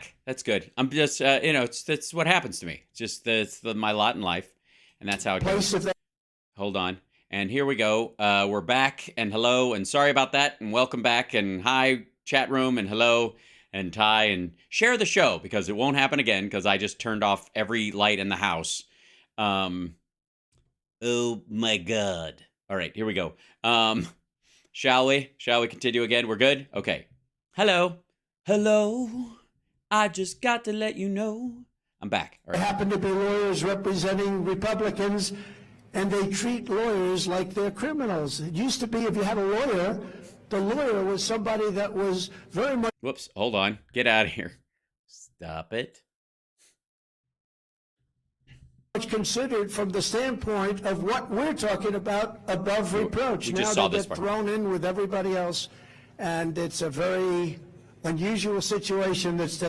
back. That's good. I'm just, that's what happens to me. It's just my lot in life, and that's how it goes. Hold on. And here we go. We're back, and hello, and sorry about that, and welcome back, and hi, chat room, and hello, and Ty, and share the show, because it won't happen again, because I just turned off every light in the house. Oh my God. All right, here we go. Shall we continue again? We're good? Okay. Hello. I just got to let you know. I'm back. All right. They happen to be lawyers representing Republicans, and they treat lawyers like they're criminals. It used to be if you had a lawyer, the lawyer was somebody that was very much... Whoops, hold on. Get out of here. Stop it. Considered from the standpoint of what we're talking about, above reproach. Now they get thrown in with everybody else, and it's a very unusual situation that's...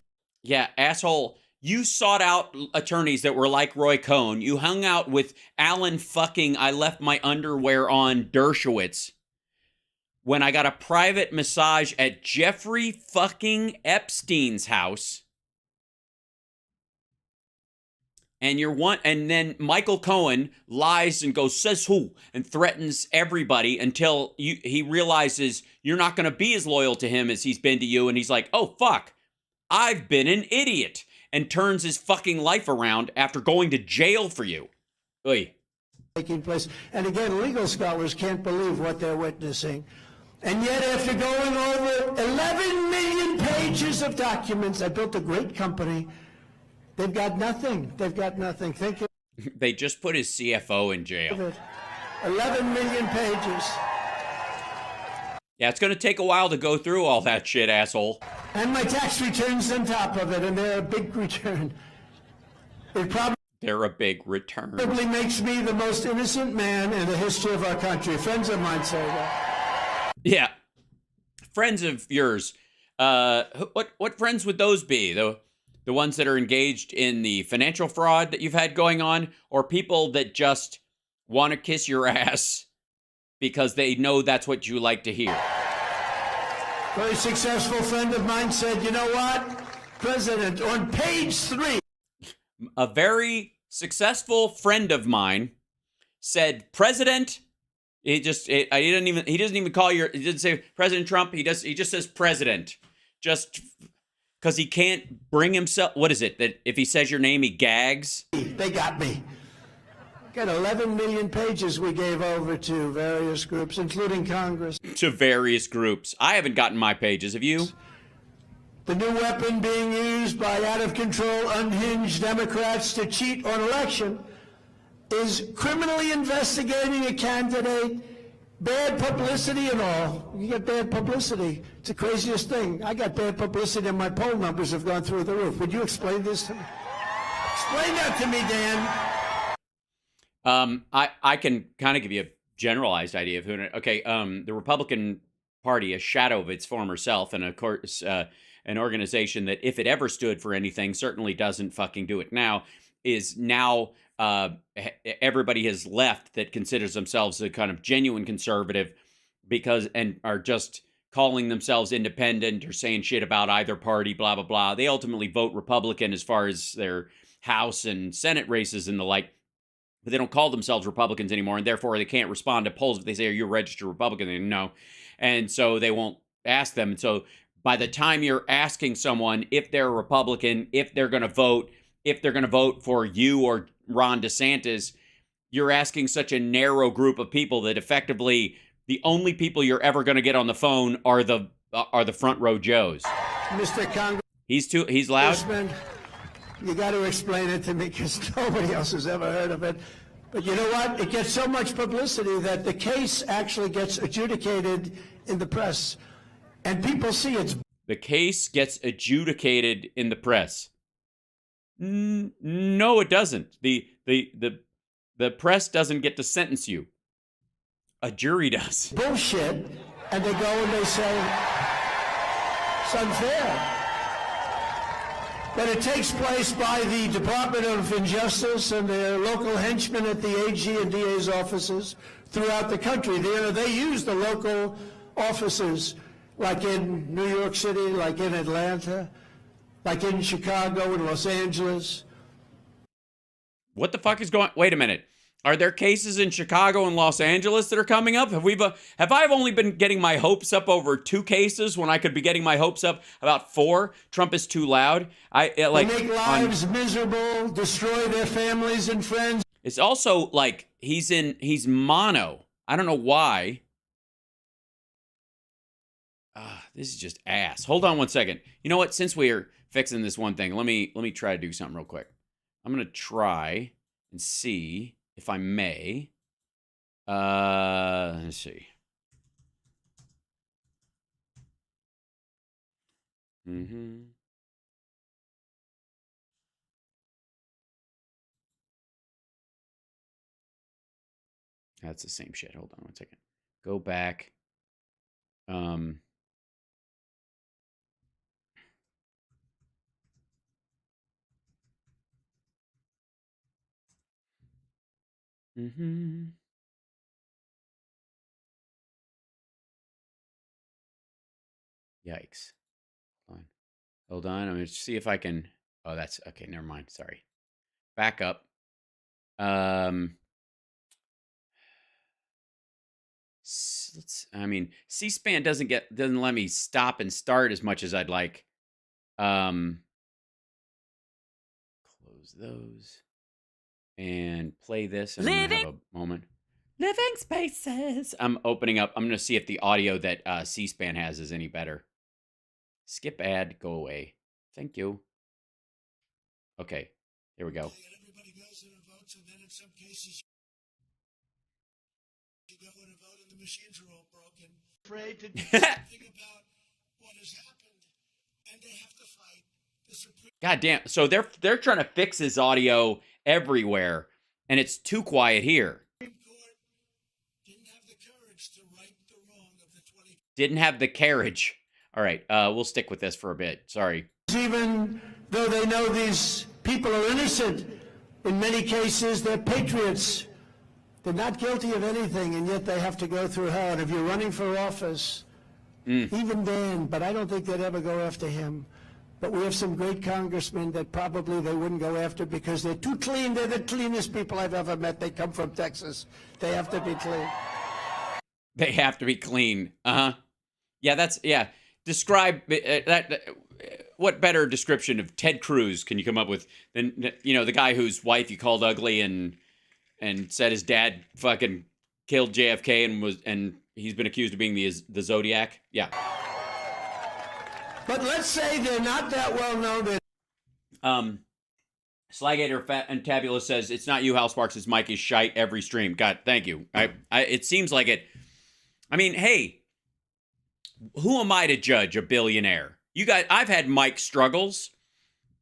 Yeah, asshole. You sought out attorneys that were like Roy Cohn. You hung out with Alan fucking I left my underwear on Dershowitz when I got a private massage at Jeffrey fucking Epstein's house. And then Michael Cohen lies and goes, says who, and threatens everybody until he realizes you're not going to be as loyal to him as he's been to you. And he's like, oh, fuck, I've been an idiot, and turns his fucking life around after going to jail for you. Oy. Taking place. And again, legal scholars can't believe what they're witnessing. And yet, after going over 11 million pages of documents, I built a great company. They've got nothing. Think of They just put his CFO in jail. 11 million pages. Yeah, it's going to take a while to go through all that shit, asshole. And my tax returns on top of it, and they're a big return. They're a big return. Probably makes me the most innocent man in the history of our country. Friends of mine say that. Yeah. Friends of yours. What friends would those be? The ones that are engaged in the financial fraud that you've had going on, or people that just want to kiss your ass because they know that's what you like to hear? Very successful friend of mine said, you know what, President, on page 3. A very successful friend of mine said, President, he doesn't even call he didn't say President Trump, he just says President. Just because he can't bring himself, what is it, that if he says your name, he gags? They got me. Got 11 million pages we gave over to various groups, including Congress. To various groups. I haven't gotten my pages, have you? The new weapon being used by out-of-control, unhinged Democrats to cheat on election is criminally investigating a candidate. Bad publicity and all. You get bad publicity. It's the craziest thing. I got bad publicity and my poll numbers have gone through the roof. Would you explain this to me? Explain that to me, Dan. I can kind of give you a generalized idea of who. Okay, the Republican Party, a shadow of its former self, and of course, an organization that, if it ever stood for anything, certainly doesn't fucking do it now, is now everybody has left that considers themselves a kind of genuine conservative and are just calling themselves independent or saying shit about either party, blah, blah, blah. They ultimately vote Republican as far as their House and Senate races and the like, but they don't call themselves Republicans anymore, and therefore they can't respond to polls if they say, are you a registered Republican? They no. And so they won't ask them. And so by the time you're asking someone if they're a Republican, if they're going to vote for you or Ron DeSantis, you're asking such a narrow group of people that effectively the only people you're ever going to get on the phone are the front row Joes. Mr. Congressman, he's loud. You got to explain it to me because nobody else has ever heard of it. But you know what? It gets so much publicity that the case actually gets adjudicated in the press, and people see it's. The case gets adjudicated in the press. No, it doesn't. The press doesn't get to sentence you. A jury does. Bullshit, and they go and they say it's unfair. But it takes place by the Department of Injustice and their local henchmen at the AG and DA's offices throughout the country. They use the local offices, like in New York City, like in Atlanta. like in Chicago and Los Angeles. What the fuck is going? Wait a minute. Are there cases in Chicago and Los Angeles that are coming up? Have I only been getting my hopes up over 2 cases when I could be getting my hopes up about 4? Trump is too loud. They make lives miserable, destroy their families and friends. It's also like he's mono. I don't know why. This is just ass. Hold on one second. You know what? Since we're fixing this one thing, let me try to do something real quick. I'm gonna try and see if I may. Let's see. That's the same shit. Hold on one second. Go back. Yikes. Hold on. I'm going to see if I can. Oh, that's okay. Never mind. Sorry. Back up. C-SPAN doesn't let me stop and start as much as I'd like. Close those and play this. And I'm gonna have a moment. Living spaces. I'm opening up. I'm going to see if the audio that C-SPAN has is any better. Skip ad. Go away. Thank you. Okay. Here we go. Everybody goes and votes, and then in some cases you go and vote and the machines are all broken. Afraid to do something about what has happened, and they have to fight the Supreme. God damn. So they're trying to fix his audio everywhere, and it's too quiet here. Court didn't have the courage to right the wrong of the 20. Didn't have the carriage. All right. We'll stick with this for a bit. Sorry. Even though they know these people are innocent, in many cases they're patriots. They're not guilty of anything, and yet they have to go through hell. And if you're running for office, even then, but I don't think they'd ever go after him. But we have some great congressmen that probably they wouldn't go after because they're too clean. They're the cleanest people I've ever met. They come from Texas. They have to be clean. They have to be clean. Yeah, describe that. What better description of Ted Cruz can you come up with than, the guy whose wife you called ugly and said his dad fucking killed JFK and he's been accused of being the Zodiac? Yeah. But let's say they're not that well known. Slygator and Tabula says it's not you, Hal Sparks. It's Mike is shite every stream. God, thank you. It seems like it. I mean, hey, who am I to judge a billionaire? You guys, I've had mic struggles.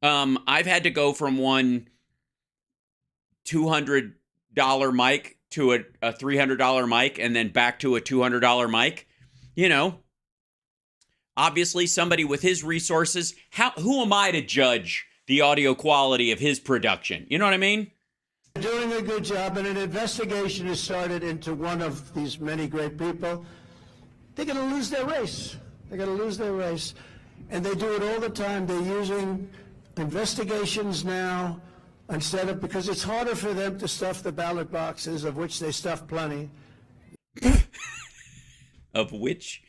I've had to go from one $200 mic to a $300 mic and then back to a $200 mic. Obviously somebody with his resources. Who am I to judge the audio quality of his production? You know what I mean? Doing a good job, and an investigation is started into one of these many great people. They're going to lose their race. They're going to lose their race. And they do it all the time. They're using investigations now because it's harder for them to stuff the ballot boxes, of which they stuff plenty. Of which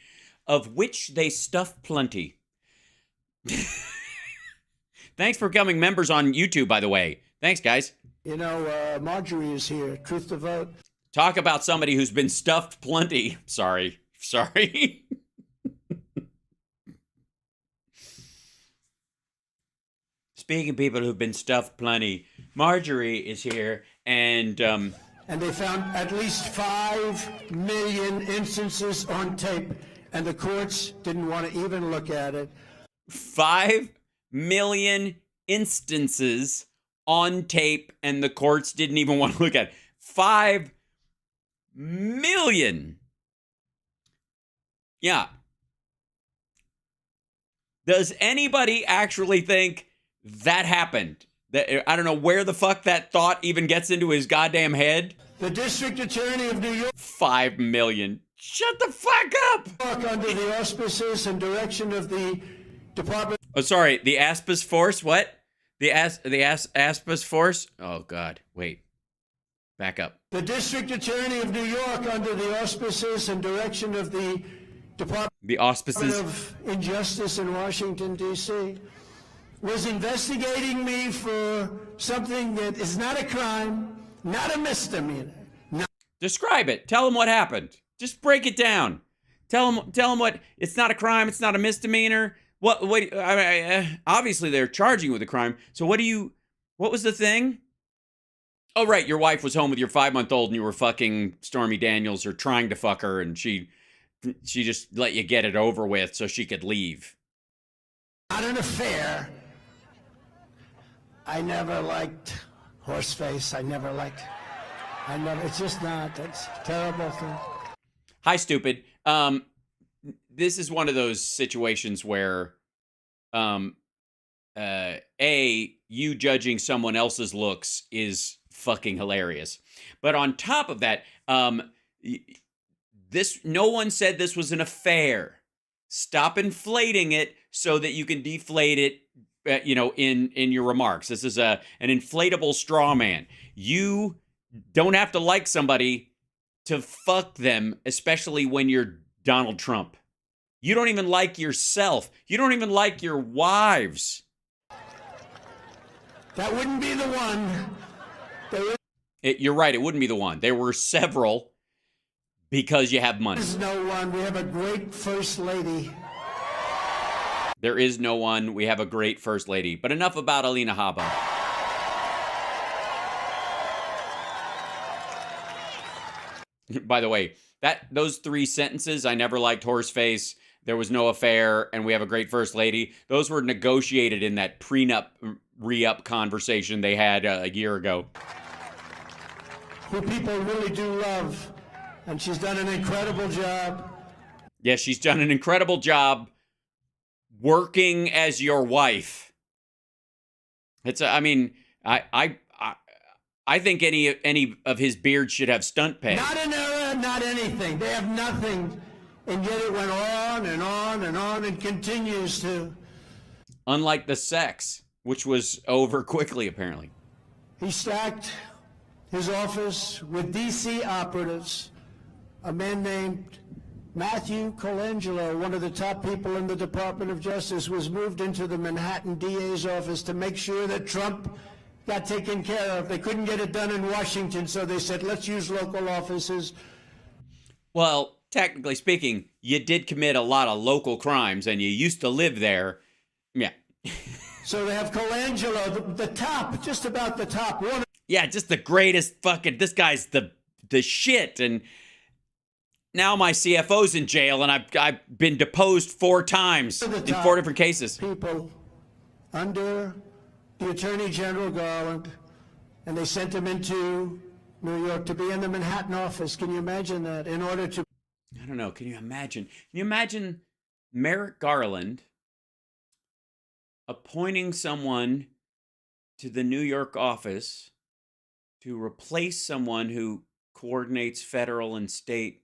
they stuff plenty. Thanks for becoming members on YouTube, by the way. Thanks, guys. Marjorie is here. Truth to Vote. Talk about somebody who's been stuffed plenty. Sorry. Speaking of people who've been stuffed plenty, Marjorie is here, and they found at least 5 million instances on tape, and the courts didn't want to even look at it. 5 million instances on tape, and the courts didn't even want to look at it. 5 million. Yeah. Does anybody actually think that happened? I don't know where the fuck that thought even gets into his goddamn head. The district attorney of New York. 5 million. Shut the fuck up. Under the auspices and direction of the Department. Oh, sorry. The Aspis Force. What? The Aspis Force. Oh God. Wait. Back up. The District Attorney of New York, under the auspices and direction of the Department The auspices of Injustice in Washington, D.C., was investigating me for something that is not a crime, not a misdemeanor. Describe it. Tell them what happened. Just break it down. Tell them what. It's not a crime. It's not a misdemeanor. What? Obviously, they're charging you with a crime. So what was the thing? Oh, right. Your wife was home with your 5-month-old and you were fucking Stormy Daniels or trying to fuck her, and she just let you get it over with so she could leave. Not an affair. I never liked Horseface. It's just not. It's a terrible thing. Hi, stupid. This is one of those situations where, you judging someone else's looks is fucking hilarious. But on top of that, no one said this was an affair. Stop inflating it so that you can deflate it, in your remarks. This is an inflatable straw man. You don't have to like somebody to fuck them, especially when you're Donald Trump. You don't even like yourself. You don't even like your wives. That wouldn't be the one. You're right, it wouldn't be the one. There were several because you have money. There is no one. We have a great first lady. There is no one. We have a great first lady. But enough about Alina Habba. By the way, those 3 sentences, I never liked Horseface, there was no affair, and we have a great first lady, those were negotiated in that prenup, re-up conversation they had a year ago. Who people really do love, and she's done an incredible job. Yes, she's done an incredible job working as your wife. I think any of his beards should have stunt pay. Not an era, not anything. They have nothing. And yet it went on and on and on and continues to. Unlike the sex, which was over quickly, apparently. He stacked his office with D.C. operatives. A man named Matthew Colangelo, one of the top people in the Department of Justice, was moved into the Manhattan DA's office to make sure that Trump got taken care of. They couldn't get it done in Washington, so they said, let's use local offices. Well, technically speaking, you did commit a lot of local crimes, and you used to live there. Yeah. So they have Colangelo, the top, just about the top. Yeah, just the greatest fucking, this guy's the shit, and now my CFO's in jail, and I've been deposed 4 times in 4 different cases. People under the Attorney General Garland, and they sent him into New York to be in the Manhattan office. Can you imagine that? In order to... I don't know. Can you imagine Merrick Garland appointing someone to the New York office to replace someone who coordinates federal and state?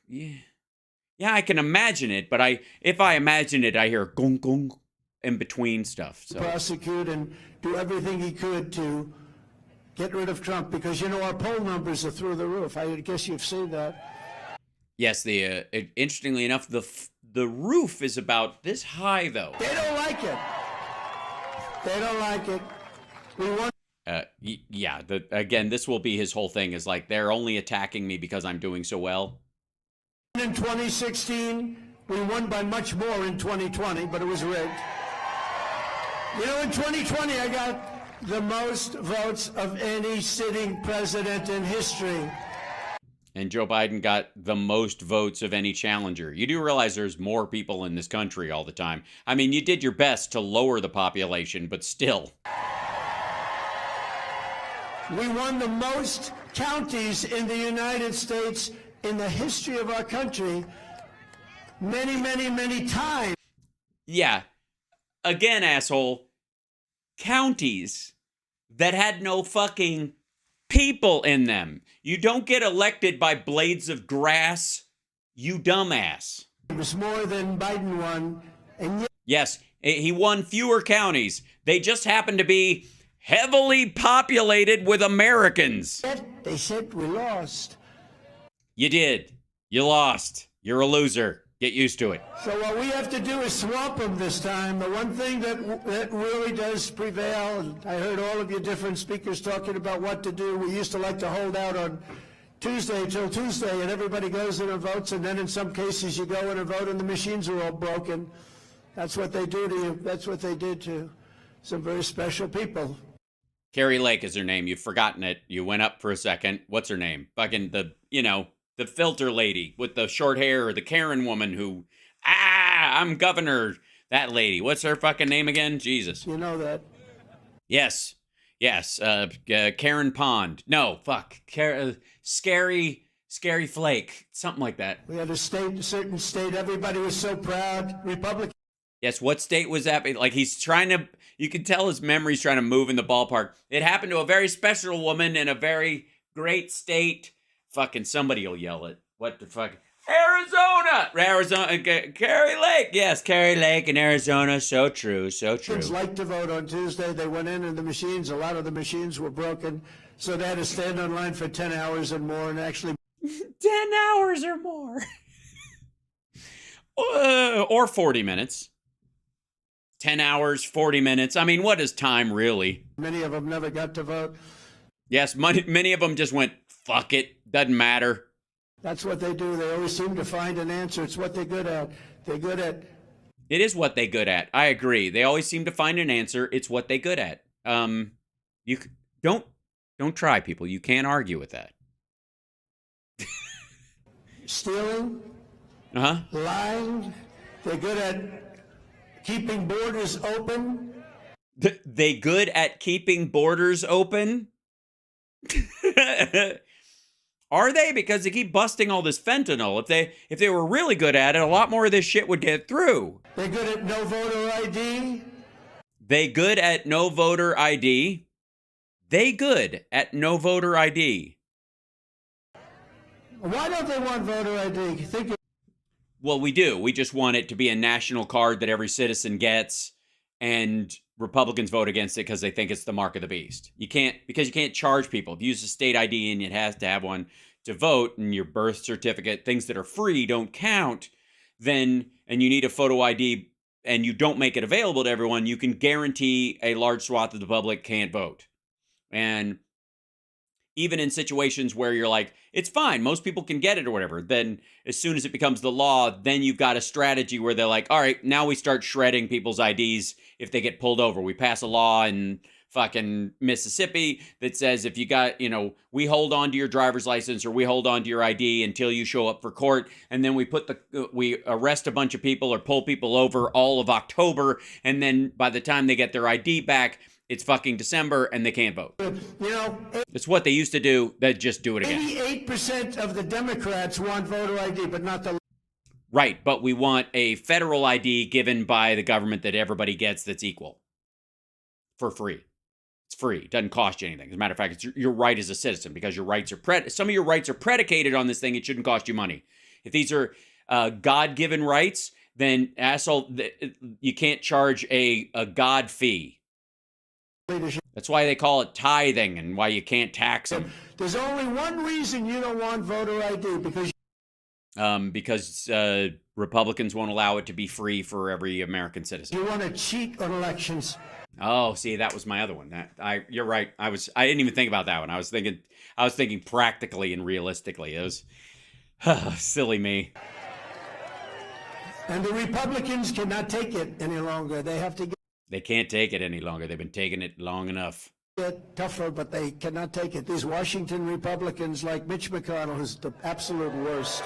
Yeah, I can imagine it, but if I imagine it, I hear gong gong in between stuff. So prosecute and do everything he could to get rid of Trump, because our poll numbers are through the roof. I guess you've seen that. Yes, interestingly enough, the roof is about this high, though. They don't like it. They don't like it. We want. Yeah. Again, this will be his whole thing. Is like they're only attacking me because I'm doing so well. In 2016, we won by much more in 2020, but it was rigged. In 2020, I got the most votes of any sitting president in history. And Joe Biden got the most votes of any challenger. You do realize there's more people in this country all the time. I mean, you did your best to lower the population, but still. We won the most counties in the United States in the history of our country many, many, many times. Yeah. Again, asshole. Counties that had no fucking people in them. You don't get elected by blades of grass, you dumbass. It was more than Biden won. And yes, He won fewer counties. They just happened to be heavily populated with Americans. They said we lost. You did. You lost. You're a loser. Get used to it. So what we have to do is swamp them this time. The one thing that really does prevail, and I heard all of you different speakers talking about what to do. We used to like to hold out on Tuesday till Tuesday, and everybody goes in and votes, and then in some cases you go in and vote and the machines are all broken. That's what they do to you. That's what they did to some very special people. Carrie Lake is her name. You've forgotten it. You went up for a second. What's her name? Fucking the filter lady with the short hair, or the Karen woman who, I'm governor. That lady. What's her fucking name again? Jesus. You know that. Yes. Karen Pond. No, fuck. Scary Flake. Something like that. We had a certain state, everybody was so proud. Republican. Yes, what state was that? Like, he's trying to, you can tell his memory's trying to move in the ballpark. It happened to a very special woman in a very great state. Fucking somebody will yell it. What the fuck? Arizona, Carrie Lake. Yes, Carrie Lake in Arizona. So true, so true. Kids like to vote on Tuesday. They went in and the machines, a lot of the machines were broken. So they had to stand on line for 10 hours and more, and actually 10 hours or more. Or 40 minutes. 10 hours, 40 minutes. I mean, what is time really? Many of them never got to vote. Yes, many of them just went, fuck it, doesn't matter. That's what they do. They always seem to find an answer. It's what they're good at. They're good at. It is what they're good at. I agree. They always seem to find an answer. It's what they're good at. You don't try, people. You can't argue with that. Stealing. Lying. They're good at keeping borders open. They good at keeping borders open? Are they? Because they keep busting all this fentanyl. If they were really good at it, a lot more of this shit would get through. They're good at no voter ID. They good at no voter ID. They good at no voter ID. Why don't they want voter ID? Well, we do. We just want it to be a national card that every citizen gets, and Republicans vote against it because they think it's the mark of the beast. You can't charge people. If you use a state ID and it has to have one to vote, and your birth certificate, things that are free don't count, and you need a photo ID and you don't make it available to everyone, you can guarantee a large swath of the public can't vote. And even in situations where you're like, it's fine, most people can get it or whatever, then as soon as it becomes the law, then you've got a strategy where they're like, all right, now we start shredding people's IDs if they get pulled over. We pass a law in fucking Mississippi that says if you got, we hold on to your driver's license or we hold on to your ID until you show up for court, and then we arrest a bunch of people or pull people over all of October, and then by the time they get their ID back, it's fucking December and they can't vote. It's what they used to do. They just do it again. 88% of the Democrats want voter ID, but not the... Right, but we want a federal ID given by the government that everybody gets that's equal. For free. It's free. It doesn't cost you anything. As a matter of fact, it's your right as a citizen, because your rights are some of your rights are predicated on this thing. It shouldn't cost you money. If these are God-given rights, then you can't charge a God fee. That's why they call it tithing and why you can't tax them. There's only one reason you don't want voter ID, because Republicans won't allow it to be free for every American citizen. You want to cheat on elections. Oh, see, that was my other one. You're right. I didn't even think about that one. I was thinking practically and realistically. It was silly me. And the Republicans cannot take it any longer. They can't take it any longer. They've been taking it long enough. Get tougher, but they cannot take it. These Washington Republicans like Mitch McConnell, who's the absolute worst.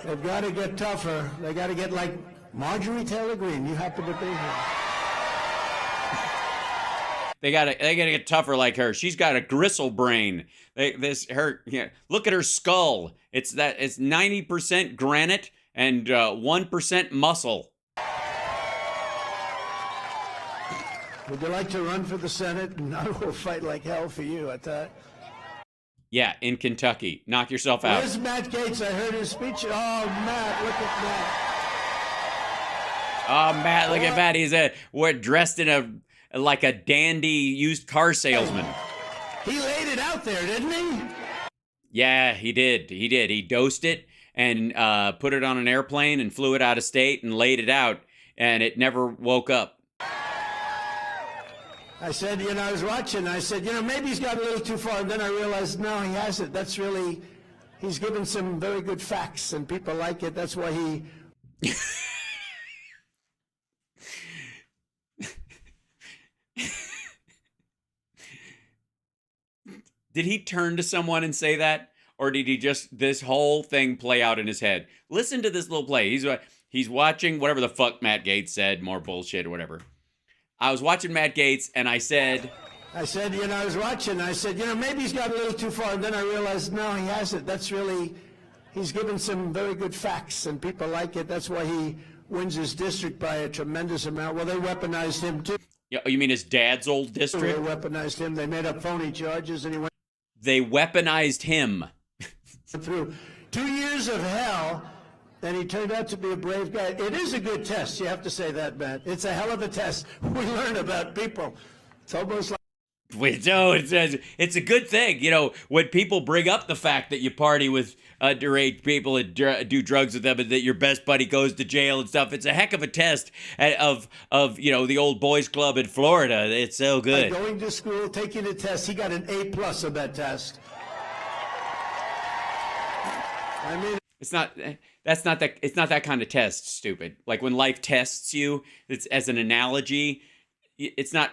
They've got to get tougher. They got to get like Marjorie Taylor Greene. You happen to be here. They got to get tougher like her. She's got a gristle brain. Look at her skull. It's 90% granite and 1% muscle. Would you like to run for the Senate? And I will fight like hell for you, I thought. Yeah, in Kentucky. Knock yourself out. Where's Matt Gaetz? I heard his speech. Oh, Matt, look at Oh, Matt, look at Matt. He's we're dressed in like a dandy used car salesman. He laid it out there, didn't he? Yeah, he did. He dosed it and put it on an airplane and flew it out of state and laid it out, and it never woke up. I said, I was watching. I said, maybe he's got a little too far. And then I realized, no, he hasn't. That's really, he's given some very good facts, and people like it. That's why he... Did he turn to someone and say that? Or did he just, this whole thing play out in his head? Listen to this little play. He's watching whatever the fuck Matt Gaetz said, more bullshit or whatever. I was watching Matt Gaetz and I said, I was watching. I said, maybe he's got a little too far. And then I realized, no, he hasn't. That's really, he's given some very good facts, and people like it. That's why he wins his district by a tremendous amount. Well, they weaponized him, too. Yeah, you mean his dad's old district? They weaponized him. They made up phony charges, and he went... They weaponized him. Through 2 years of hell, and he turned out to be a brave guy. It is a good test. You have to say that, Matt. It's a hell of a test. We learn about people. It's almost like... Wait, no, it's a good thing. When people bring up the fact that you party with underage people and do drugs with them, and that your best buddy goes to jail and stuff, it's a heck of a test of the old boys club in Florida. It's so good. Going to school, taking a test, he got an A+ on that test. I mean, it's not that kind of test, stupid. Like when life tests you, it's as an analogy, it's not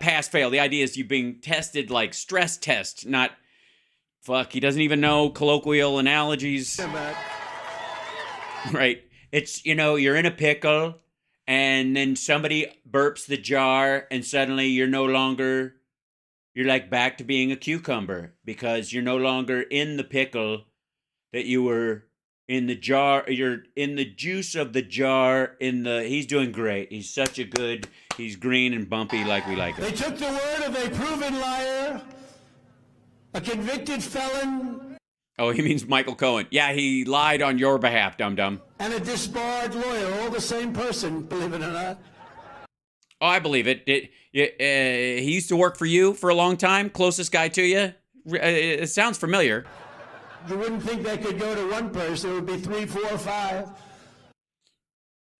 pass fail. The idea is you being tested like stress test, not fuck. He doesn't even know colloquial analogies. Yeah, right. It's, you're in a pickle and then somebody burps the jar and suddenly you're like back to being a cucumber because you're no longer in the pickle that you were in the jar. You're in the juice of the jar. He's doing great. He's green and bumpy like we like him. They took the word of a proven liar, a convicted felon. Oh, he means Michael Cohen. Yeah, he lied on your behalf, dum-dum. And a disbarred lawyer, all the same person, believe it or not. Oh, I believe it. He used to work for you for a long time, closest guy to you. It sounds familiar. You wouldn't think that could go to one person. It would be 3, 4, 5.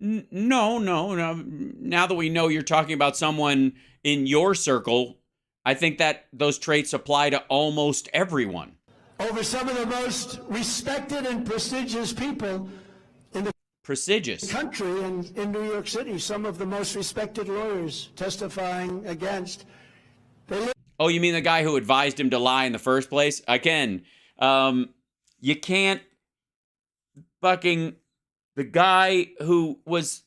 No. Now that we know you're talking about someone in your circle, I think that those traits apply to almost everyone. Over some of the most respected and prestigious people in the country and in New York City, some of the most respected lawyers testifying against. Oh, you mean the guy who advised him to lie in the first place? Again, you can't fucking... The guy who was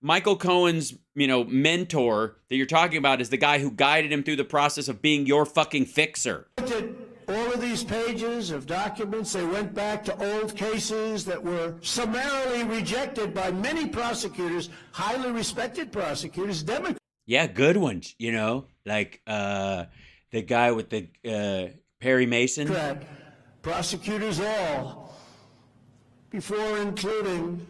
Michael Cohen's, mentor that you're talking about is the guy who guided him through the process of being your fucking fixer. Looked at all of these pages of documents. They went back to old cases that were summarily rejected by many prosecutors, highly respected prosecutors, Democrats. Yeah, good ones, like the guy with the Perry Mason. Prosecutors all, before including,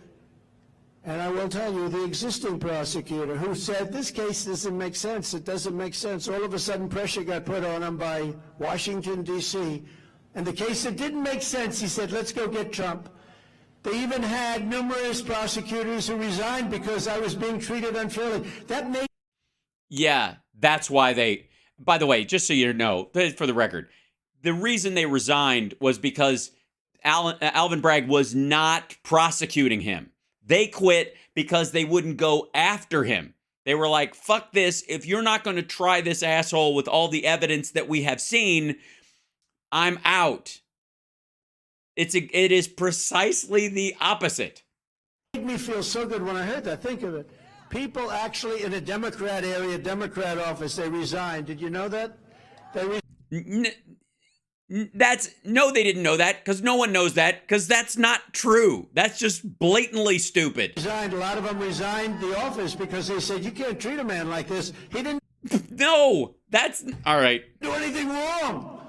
and I will tell you, the existing prosecutor who said, this case doesn't make sense, it doesn't make sense. All of a sudden pressure got put on him by Washington, D.C., and the case that didn't make sense, he said, let's go get Trump. They even had numerous prosecutors who resigned because I was being treated unfairly. That made... Yeah, that's why they... By the way, just so you know, for the record, the reason they resigned was because Alvin Bragg was not prosecuting him. They quit because they wouldn't go after him. They were like, fuck this. If you're not going to try this asshole with all the evidence that we have seen, I'm out. It is precisely the opposite. It made me feel so good when I heard that. Think of it. People actually in a Democrat area, Democrat office, they resigned. Did you know that? No, they didn't know that, because no one knows that, because that's not true. That's just blatantly stupid. Resigned. A lot of them resigned the office because they said, you can't treat a man like this. He didn't... No, that's... All right. ...do anything wrong.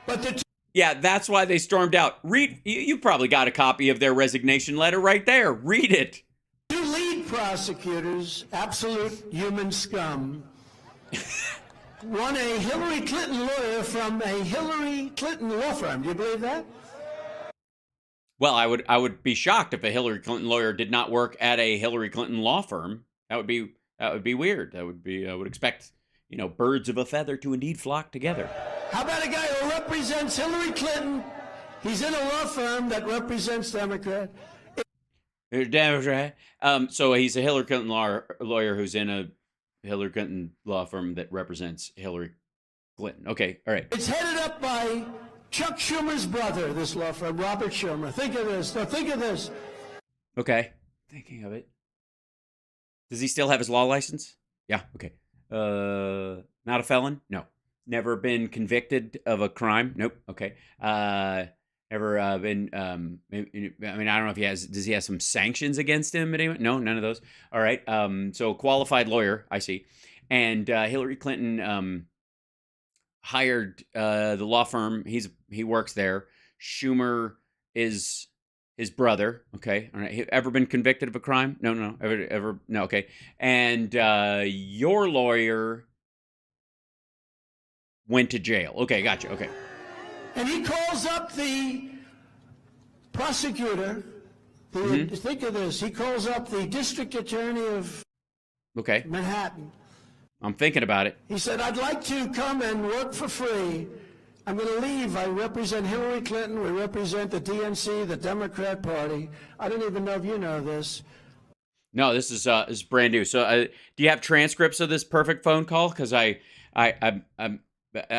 But Yeah, that's why they stormed out. Read. You probably got a copy of their resignation letter right there. Read it. Two lead prosecutors, absolute human scum, one a Hillary Clinton lawyer from a Hillary Clinton law firm. Do you believe that? Well, I would be shocked if a Hillary Clinton lawyer did not work at a Hillary Clinton law firm. That would be weird. I would expect, birds of a feather to indeed flock together. How about a guy who represents Hillary Clinton? He's in a law firm that represents Democrat. So he's a Hillary Clinton lawyer who's in a Hillary Clinton law firm that represents Hillary Clinton. Okay, all right. It's headed up by Chuck Schumer's brother, this law firm, Robert Schumer. Think of this. Now think of this. Okay, thinking of it. Does he still have his law license? Yeah, okay. Not a felon? No. Never been convicted of a crime? Nope. Okay. Ever been, I don't know if he has, does he have some sanctions against him? No, none of those. All right. So qualified lawyer, I see. And Hillary Clinton hired the law firm. He works there. Schumer is his brother. Okay. All right. Ever been convicted of a crime? No. Ever? No. Okay. And your lawyer went to jail. Okay, gotcha. Okay. And he calls up the prosecutor. Think of this. He calls up the district attorney of Manhattan. I'm thinking about it. He said, I'd like to come and work for free. I'm going to leave. I represent Hillary Clinton. We represent the DNC, the Democrat Party. I don't even know if you know this. No, this is brand new. So do you have transcripts of this perfect phone call? Because I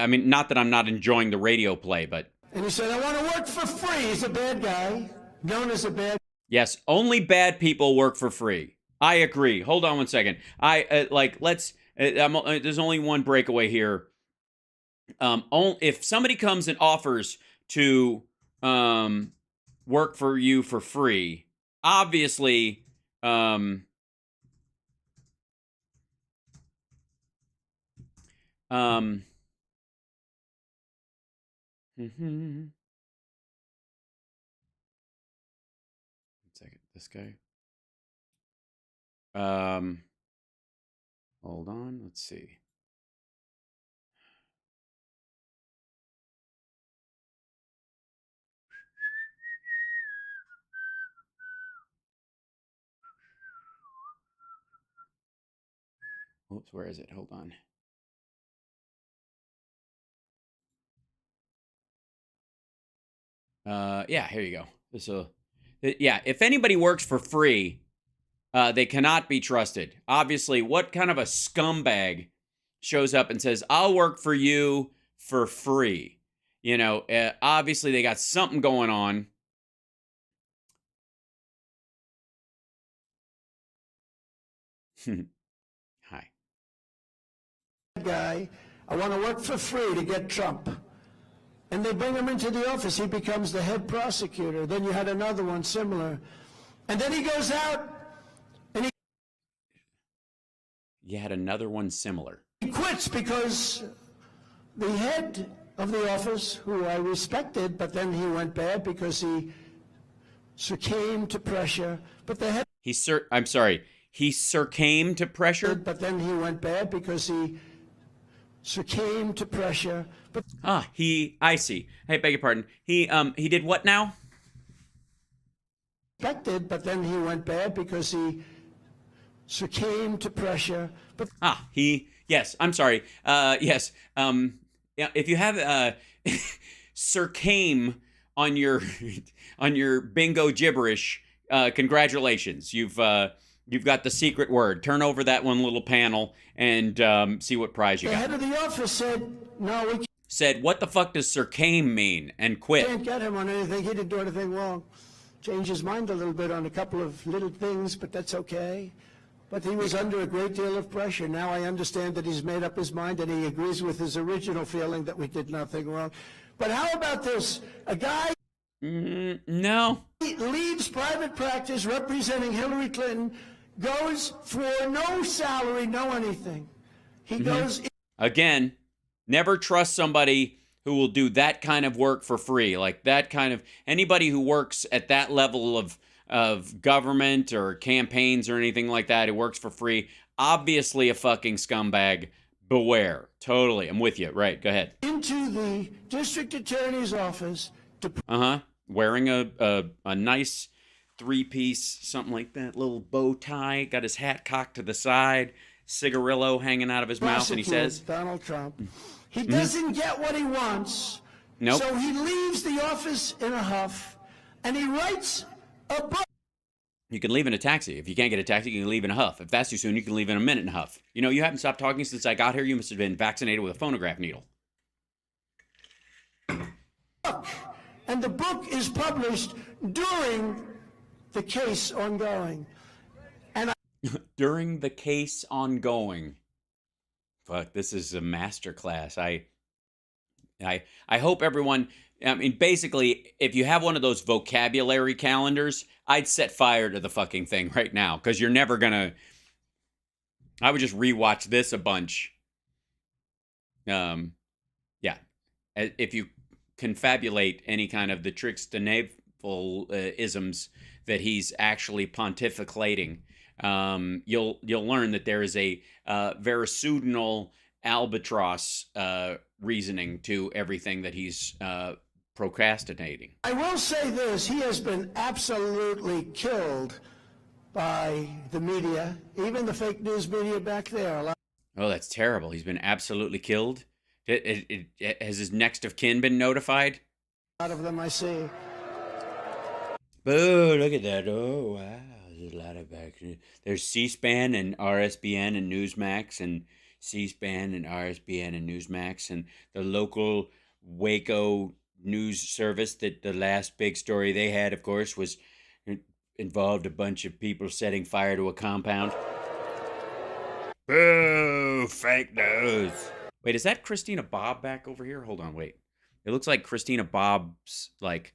mean, not that I'm not enjoying the radio play, but... And he said, I want to work for free. He's a bad guy, known as a bad... Yes, only bad people work for free. I agree. Hold on one second. There's only one breakaway here. If somebody comes and offers to work for you for free, obviously... One second, this guy. Hold on, let's see. Oops, where is it? Hold on. Yeah, here you go. If anybody works for free, they cannot be trusted. Obviously, what kind of a scumbag shows up and says, I'll work for you for free? Obviously they got something going on. Hi. Guy, I want to work for free to get Trump. And they bring him into the office. He becomes the head prosecutor. Then you had another one similar. And then he goes out and You had another one similar. He quits because the head of the office, who I respected, but then he went bad because he succumbed to pressure. But the head... He succumbed to pressure? But then he went bad because he succumbed to pressure. But I see. I beg your pardon. He did what now? Expected, but then he went bad because he succumbed to pressure. But yes, I'm sorry. Yes. If you have succumb on your bingo gibberish, congratulations. You've got the secret word. Turn over that one little panel and see what prize you got. The head of the office said, no, we said, what the fuck does succumb mean? And quit. Can't get him on anything. He didn't do anything wrong. Changed his mind a little bit on a couple of little things, but that's okay. But he was under a great deal of pressure. Now I understand that he's made up his mind and he agrees with his original feeling that we did nothing wrong. But how about this? A guy no. leaves private practice representing Hillary Clinton, goes for no salary, no anything. He goes... Again, never trust somebody who will do that kind of work for free. Like that kind of anybody who works at that level of government or campaigns or anything like that, who works for free, obviously a fucking scumbag. Beware. Totally. I'm with you. Right. Go ahead. Into the district attorney's office to... Wearing a nice three-piece, something like that, little bow tie, got his hat cocked to the side, cigarillo hanging out of his mouth, and he says... Donald Trump. He doesn't get what he wants. Nope. So he leaves the office in a huff, and he writes a book. You can leave in a taxi. If you can't get a taxi, you can leave in a huff. If that's too soon, you can leave in a minute and a huff. You know, you haven't stopped talking since I got here. You must have been vaccinated with a phonograph needle. And the book is published during the case ongoing. And during the case ongoing. Fuck, this is a masterclass. I hope everyone... I mean, basically, if you have one of those vocabulary calendars, I'd set fire to the fucking thing right now, because you're never gonna... I would just rewatch this a bunch. Yeah. If you confabulate any kind of the tricks to naval isms that he's actually pontificating, you'll learn that there is a verisudinal albatross reasoning to everything that he's procrastinating. I will say this, he has been absolutely killed by the media, even the fake news media back there. Oh, that's terrible. He's been absolutely killed? Has his next of kin been notified? A lot of them I see. Oh, look at that. Oh, wow. There's a lot of action. There's C-SPAN and RSBN and Newsmax and C-SPAN and RSBN and Newsmax and the local Waco news service that the last big story they had, of course, was involved a bunch of people setting fire to a compound. Boo! Fake news. Wait, is that Christina Bob back over here? Hold on, wait. It looks like Christina Bob's, like,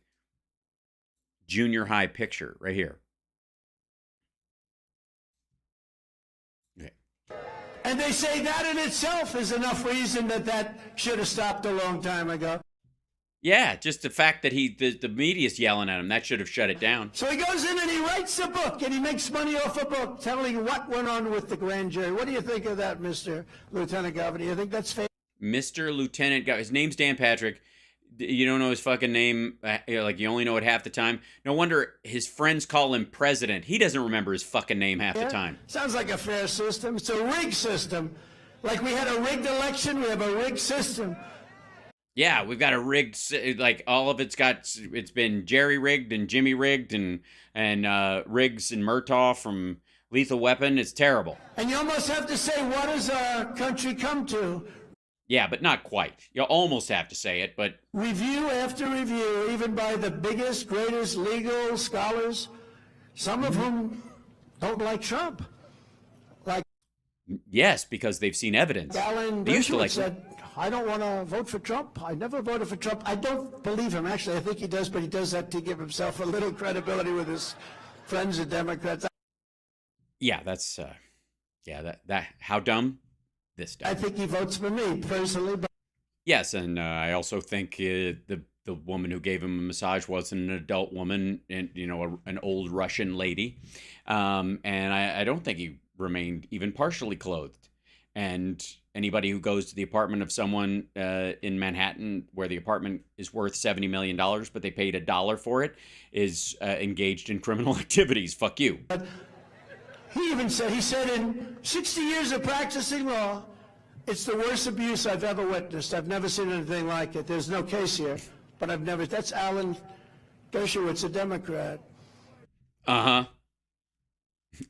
junior high picture right here. Okay. And they say that in itself is enough reason that should have stopped a long time ago. Yeah, just the fact that the media's yelling at him, that should have shut it down. So he goes in and he writes a book, and he makes money off a book, telling what went on with the grand jury. What do you think of that, Mr. Lieutenant Governor? You think that's fair? Mr. Lieutenant Governor. His name's Dan Patrick. You don't know his fucking name. Like, you only know it half the time. No wonder his friends call him president. He doesn't remember his fucking name half the time. Sounds like a fair system. It's a rigged system. Like we had a rigged election, we have a rigged system. Yeah, we've got a rigged, like, all of it's been Jerry rigged and Jimmy rigged and Riggs and Murtaugh from Lethal Weapon. It's terrible. And you almost have to say, what does our country come to? Yeah, but not quite. You almost have to say it, but... Review after review, even by the biggest, greatest legal scholars, some of whom don't like Trump. Like... Yes, because they've seen evidence. Alan Dershowitz said, I don't want to vote for Trump. I never voted for Trump. I don't believe him. Actually, I think he does, but he does that to give himself a little credibility with his friends, the Democrats. Yeah, that's... that how dumb? This dumb. I think he votes for me, personally. But yes, and I also think the woman who gave him a massage wasn't an adult woman, and an old Russian lady. And I don't think he remained even partially clothed. And anybody who goes to the apartment of someone in Manhattan where the apartment is worth $70 million, but they paid $1 for it, is engaged in criminal activities. Fuck you. But he even said, in 60 years of practicing law, it's the worst abuse I've ever witnessed. I've never seen anything like it. There's no case here, but that's Alan Dershowitz, a Democrat. Uh-huh.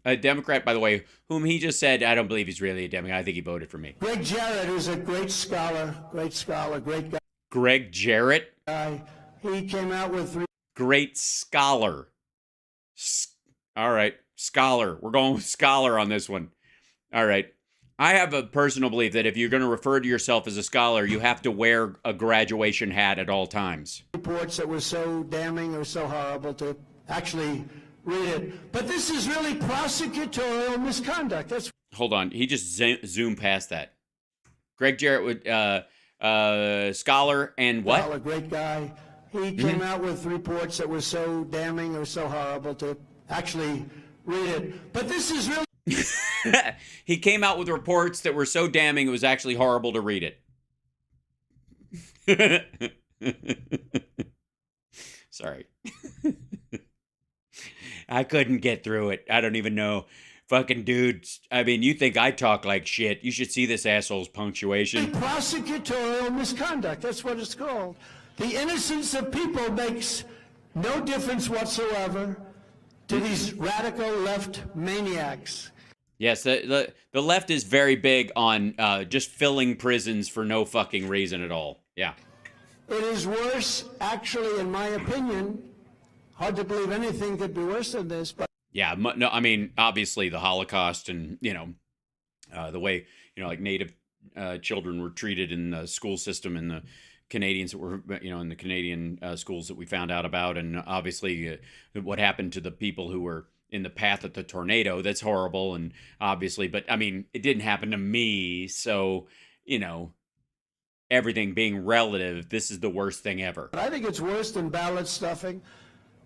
A Democrat, by the way, whom he just said, I don't believe he's really a Democrat. I think he voted for me. Greg Jarrett, who's a great scholar, great guy. Greg Jarrett? He came out with Great scholar. All right, scholar. We're going with scholar on this one. All right. I have a personal belief that if you're going to refer to yourself as a scholar, you have to wear a graduation hat at all times. Reports that were so damning or so horrible to actually read it. But this is really prosecutorial misconduct. Hold on. He just zoomed past that. Greg Jarrett scholar and what? A great guy. He came out with reports that were so damning or so horrible to actually read it. But this is really... He came out with reports that were so damning it was actually horrible to read it. Sorry. I couldn't get through it. I don't even know. Fucking dudes. I mean, you think I talk like shit. You should see this asshole's punctuation. Prosecutorial misconduct. That's what it's called. The innocence of people makes no difference whatsoever to these radical left maniacs. Yes, the left is very big on just filling prisons for no fucking reason at all. Yeah. It is worse, actually, in my opinion. Hard to believe anything could be worse than this, but... Yeah, no, I mean, obviously the Holocaust and, the way, like Native children were treated in the school system and the Canadians that were, in the Canadian schools that we found out about. And obviously what happened to the people who were in the path of the tornado, that's horrible. And obviously, but I mean, it didn't happen to me. So, everything being relative, this is the worst thing ever. I think it's worse than ballot stuffing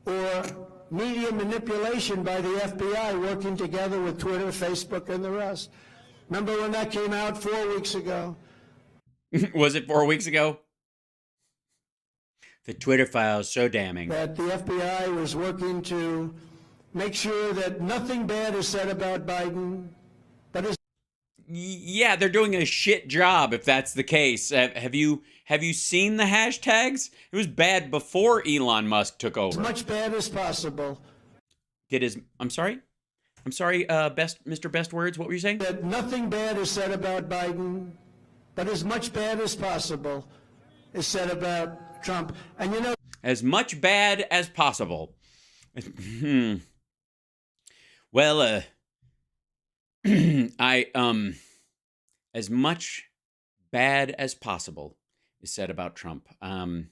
or media manipulation by the FBI working together with Twitter, Facebook, and the rest. Remember when that came out 4 weeks ago? Was it 4 weeks ago? The Twitter files so damning. That the FBI was working to make sure that nothing bad is said about Biden, but is... Yeah, they're doing a shit job if that's the case. Have you seen the hashtags? It was bad before Elon Musk took over. As much bad as possible. I'm sorry, Mr. Best Words, what were you saying? That nothing bad is said about Biden, but as much bad as possible is said about Trump. And as much bad as possible. Well, as much bad as possible is said about Trump. Is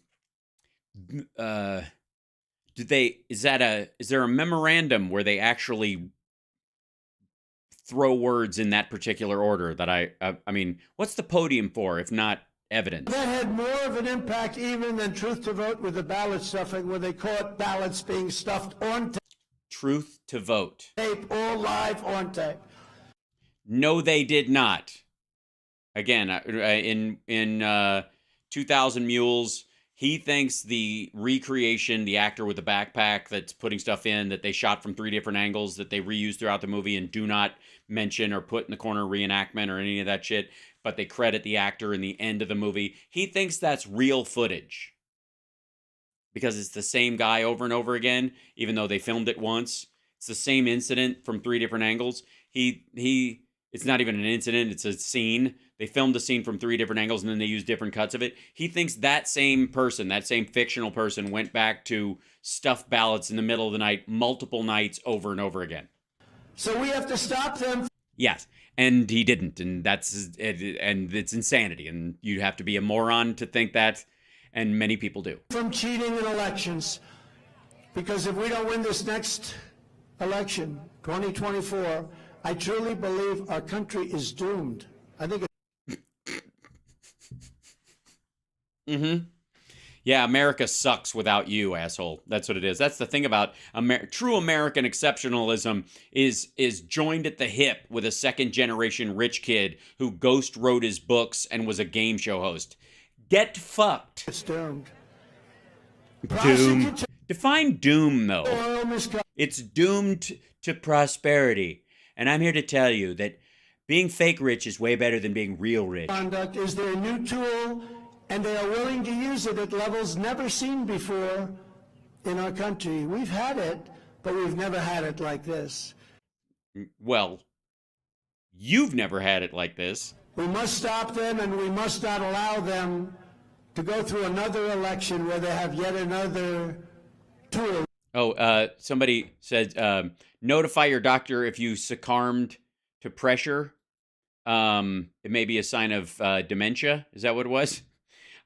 there a memorandum where they actually throw words in that particular order that I mean, what's the podium for if not evidence? That had more of an impact even than Truth to Vote with the ballot stuffing, where they caught ballots being stuffed on Truth to Vote. tape, all live on tape. No, they did not. Again, in 2000 Mules, he thinks the recreation, the actor with the backpack that's putting stuff in that they shot from 3 different angles that they reused throughout the movie and do not mention or put in the corner reenactment or any of that shit, but they credit the actor in the end of the movie. He thinks that's real footage because it's the same guy over and over again, even though they filmed it once. It's the same incident from 3 different angles. It's not even an incident, it's a scene. They filmed the scene from 3 different angles and then they used different cuts of it. He thinks that same person, that same fictional person, went back to stuff ballots in the middle of the night multiple nights over and over again. So we have to stop them. Yes, and he didn't, and and it's insanity, and you have to be a moron to think that, and many people do. From cheating in elections, because if we don't win this next election, 2024, I truly believe our country is doomed. I think Yeah, America sucks without you, asshole. That's what it is. That's the thing about true American exceptionalism is joined at the hip with a second-generation rich kid who ghost wrote his books and was a game show host. Get fucked. it's doomed. Doom. Define doom, though. It's doomed to prosperity. And I'm here to tell you that being fake rich is way better than being real rich. Conduct is their new tool, and they are willing to use it at levels never seen before in our country. We've had it, but we've never had it like this. Well, you've never had it like this. We must stop them, and we must not allow them to go through another election where they have yet another tool. Oh, somebody said, notify your doctor if you succumbed to pressure. It may be a sign of dementia. Is that what it was?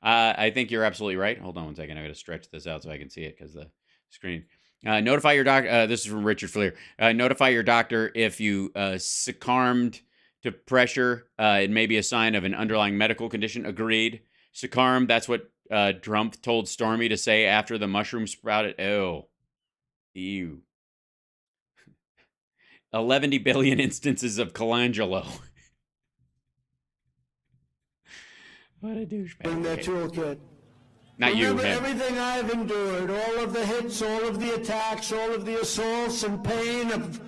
I think you're absolutely right. Hold on one second. I got to stretch this out so I can see it because the screen. Notify your doctor. This is from Richard Fleer. Notify your doctor if you succumbed to pressure. It may be a sign of an underlying medical condition. Agreed. Sakaram, that's what Trump told Stormy to say after the mushroom sprouted. Oh. Ew. 11 billion instances of Colangelo. What a douchebag. In their toolkit. Not Remember you, him. everything I've endured, all of the hits, all of the attacks, all of the assaults and pain of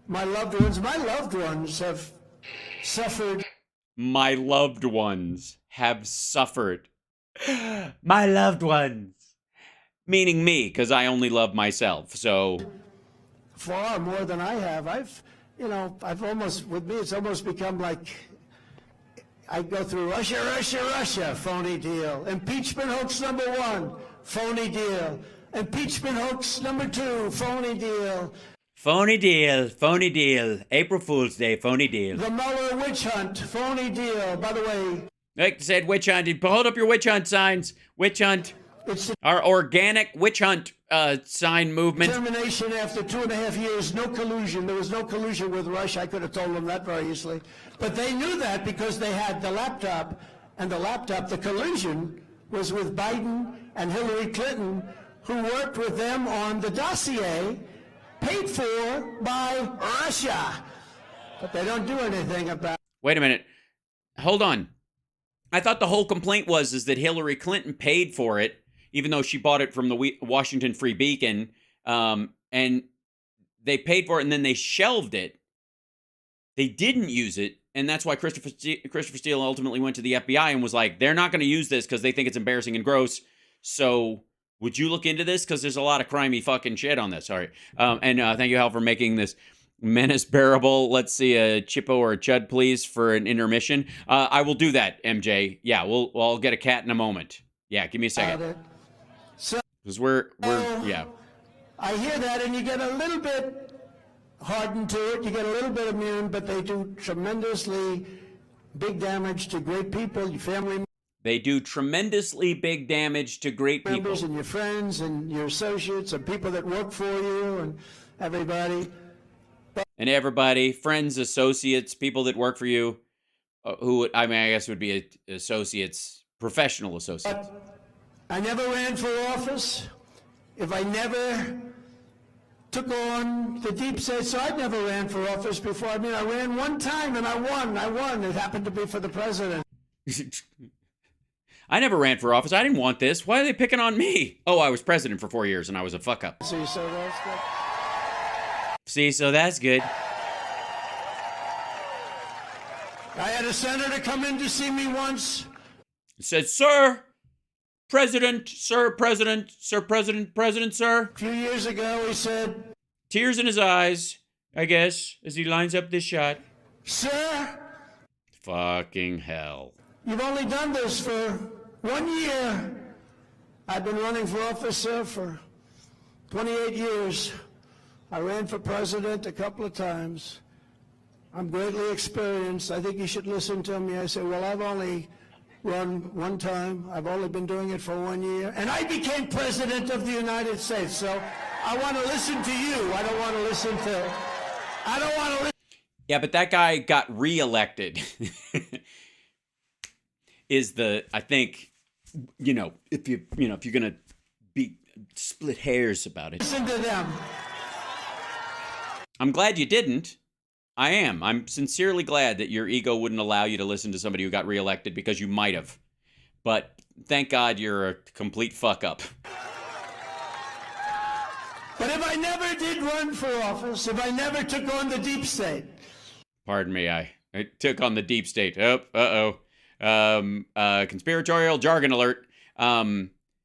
my loved ones. My loved ones have suffered. My loved ones have suffered. My loved ones. Meaning me, because I only love myself, so... Far more than I have. I've almost, with me, it's almost become like I go through Russia, phony deal. Impeachment hoax number 1, phony deal. Impeachment hoax number 2, phony deal. Phony deal. April Fool's Day, phony deal. The Mueller witch hunt, phony deal. By the way, Like said, witch hunt. Hold up your witch hunt signs. Witch hunt. it's Our organic witch hunt sign movement. termination after 2.5 years, no collusion. There was no collusion with Russia. I could have told them that very easily. But they knew that because they had the laptop, and the collusion was with Biden and Hillary Clinton, who worked with them on the dossier paid for by Russia. But they don't do anything about it. Wait a minute. Hold on. I thought the whole complaint is that Hillary Clinton paid for it, even though she bought it from the Washington Free Beacon, and they paid for it and then they shelved it. They didn't use it, and that's why Christopher Steele ultimately went to the FBI and was like, they're not going to use this because they think it's embarrassing and gross. So would you look into this? Because there's a lot of crimey fucking shit on this. All right. And thank you, Hal, for making this menace bearable. Let's see a Chippo or a Chud, please, for an intermission. I will do that, MJ. Yeah, I'll get a cat in a moment. Yeah, give me a second. So Because we're yeah. I hear that, and you get a little bit hardened to it. You get a little bit immune, but they do tremendously big damage to great people, your family They do tremendously big damage to great people. members and your friends and your associates and people that work for you and everybody. And everybody, friends, associates, people that work for you, I guess would be associates, professional associates. I never ran for office. If I never took on the deep state, so I never ran for office before. I mean, I ran one time and I won. It happened to be for the president. I never ran for office. I didn't want this. Why are they picking on me? Oh, I was president for 4 years and I was a fuck up. So that's good. See, so that's good. I had a senator come in to see me once. It said, Sir, President, Sir, President, Sir, President, President, Sir. A few years ago, he said, Tears in his eyes, I guess, as he lines up this shot. Sir, Fucking hell. you've only done this for 1 year. I've been running for office, sir, for 28 years. I ran for president a couple of times. I'm greatly experienced. I think you should listen to me. I said, well, I've only run one time. I've only been doing it for 1 year. And I became president of the United States. So I want to listen to you. I don't want to listen. Yeah, but that guy got reelected. I think, if you're going to be split hairs about it. Listen to them. I'm glad you didn't. I am. I'm sincerely glad that your ego wouldn't allow you to listen to somebody who got reelected because you might have. But thank God you're a complete fuck up. But if I never did run for office, if I never took on the deep state. Pardon me, I took on the deep state. Oh, conspiratorial jargon alert.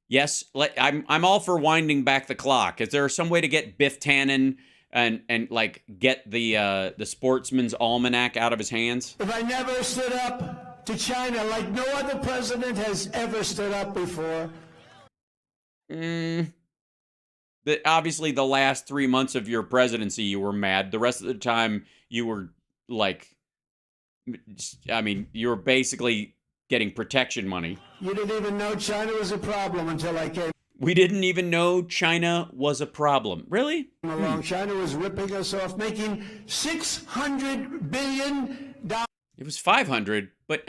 Yes, I'm all for winding back the clock. Is there some way to get Biff Tannen and like get the Sportsman's Almanac out of his hands? If I never stood up to China like no other president has ever stood up before. Obviously, the last 3 months of your presidency, you were mad. The rest of the time, you were you were basically getting protection money. You didn't even know China was a problem until I came We didn't even know China was a problem. Really? along. China was ripping us off, making $600 billion It was 500, but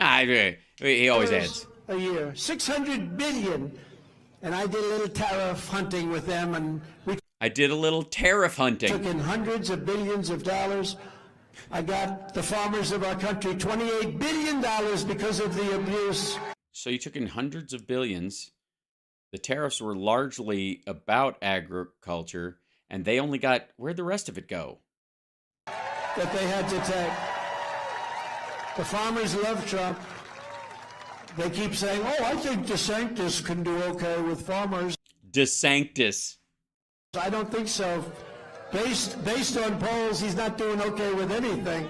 he always adds. a year, 600 billion. And I did a little tariff hunting with them, and we I did a little tariff hunting. took in hundreds of billions of dollars. I got the farmers of our country $28 billion because of the abuse. So you took in hundreds of billions. The tariffs were largely about agriculture, and they only got, where'd the rest of it go? That they had to take. The farmers love Trump. They keep saying, oh, I think DeSantis can do okay with farmers. DeSantis. I don't think so. Based on polls, he's not doing okay with anything.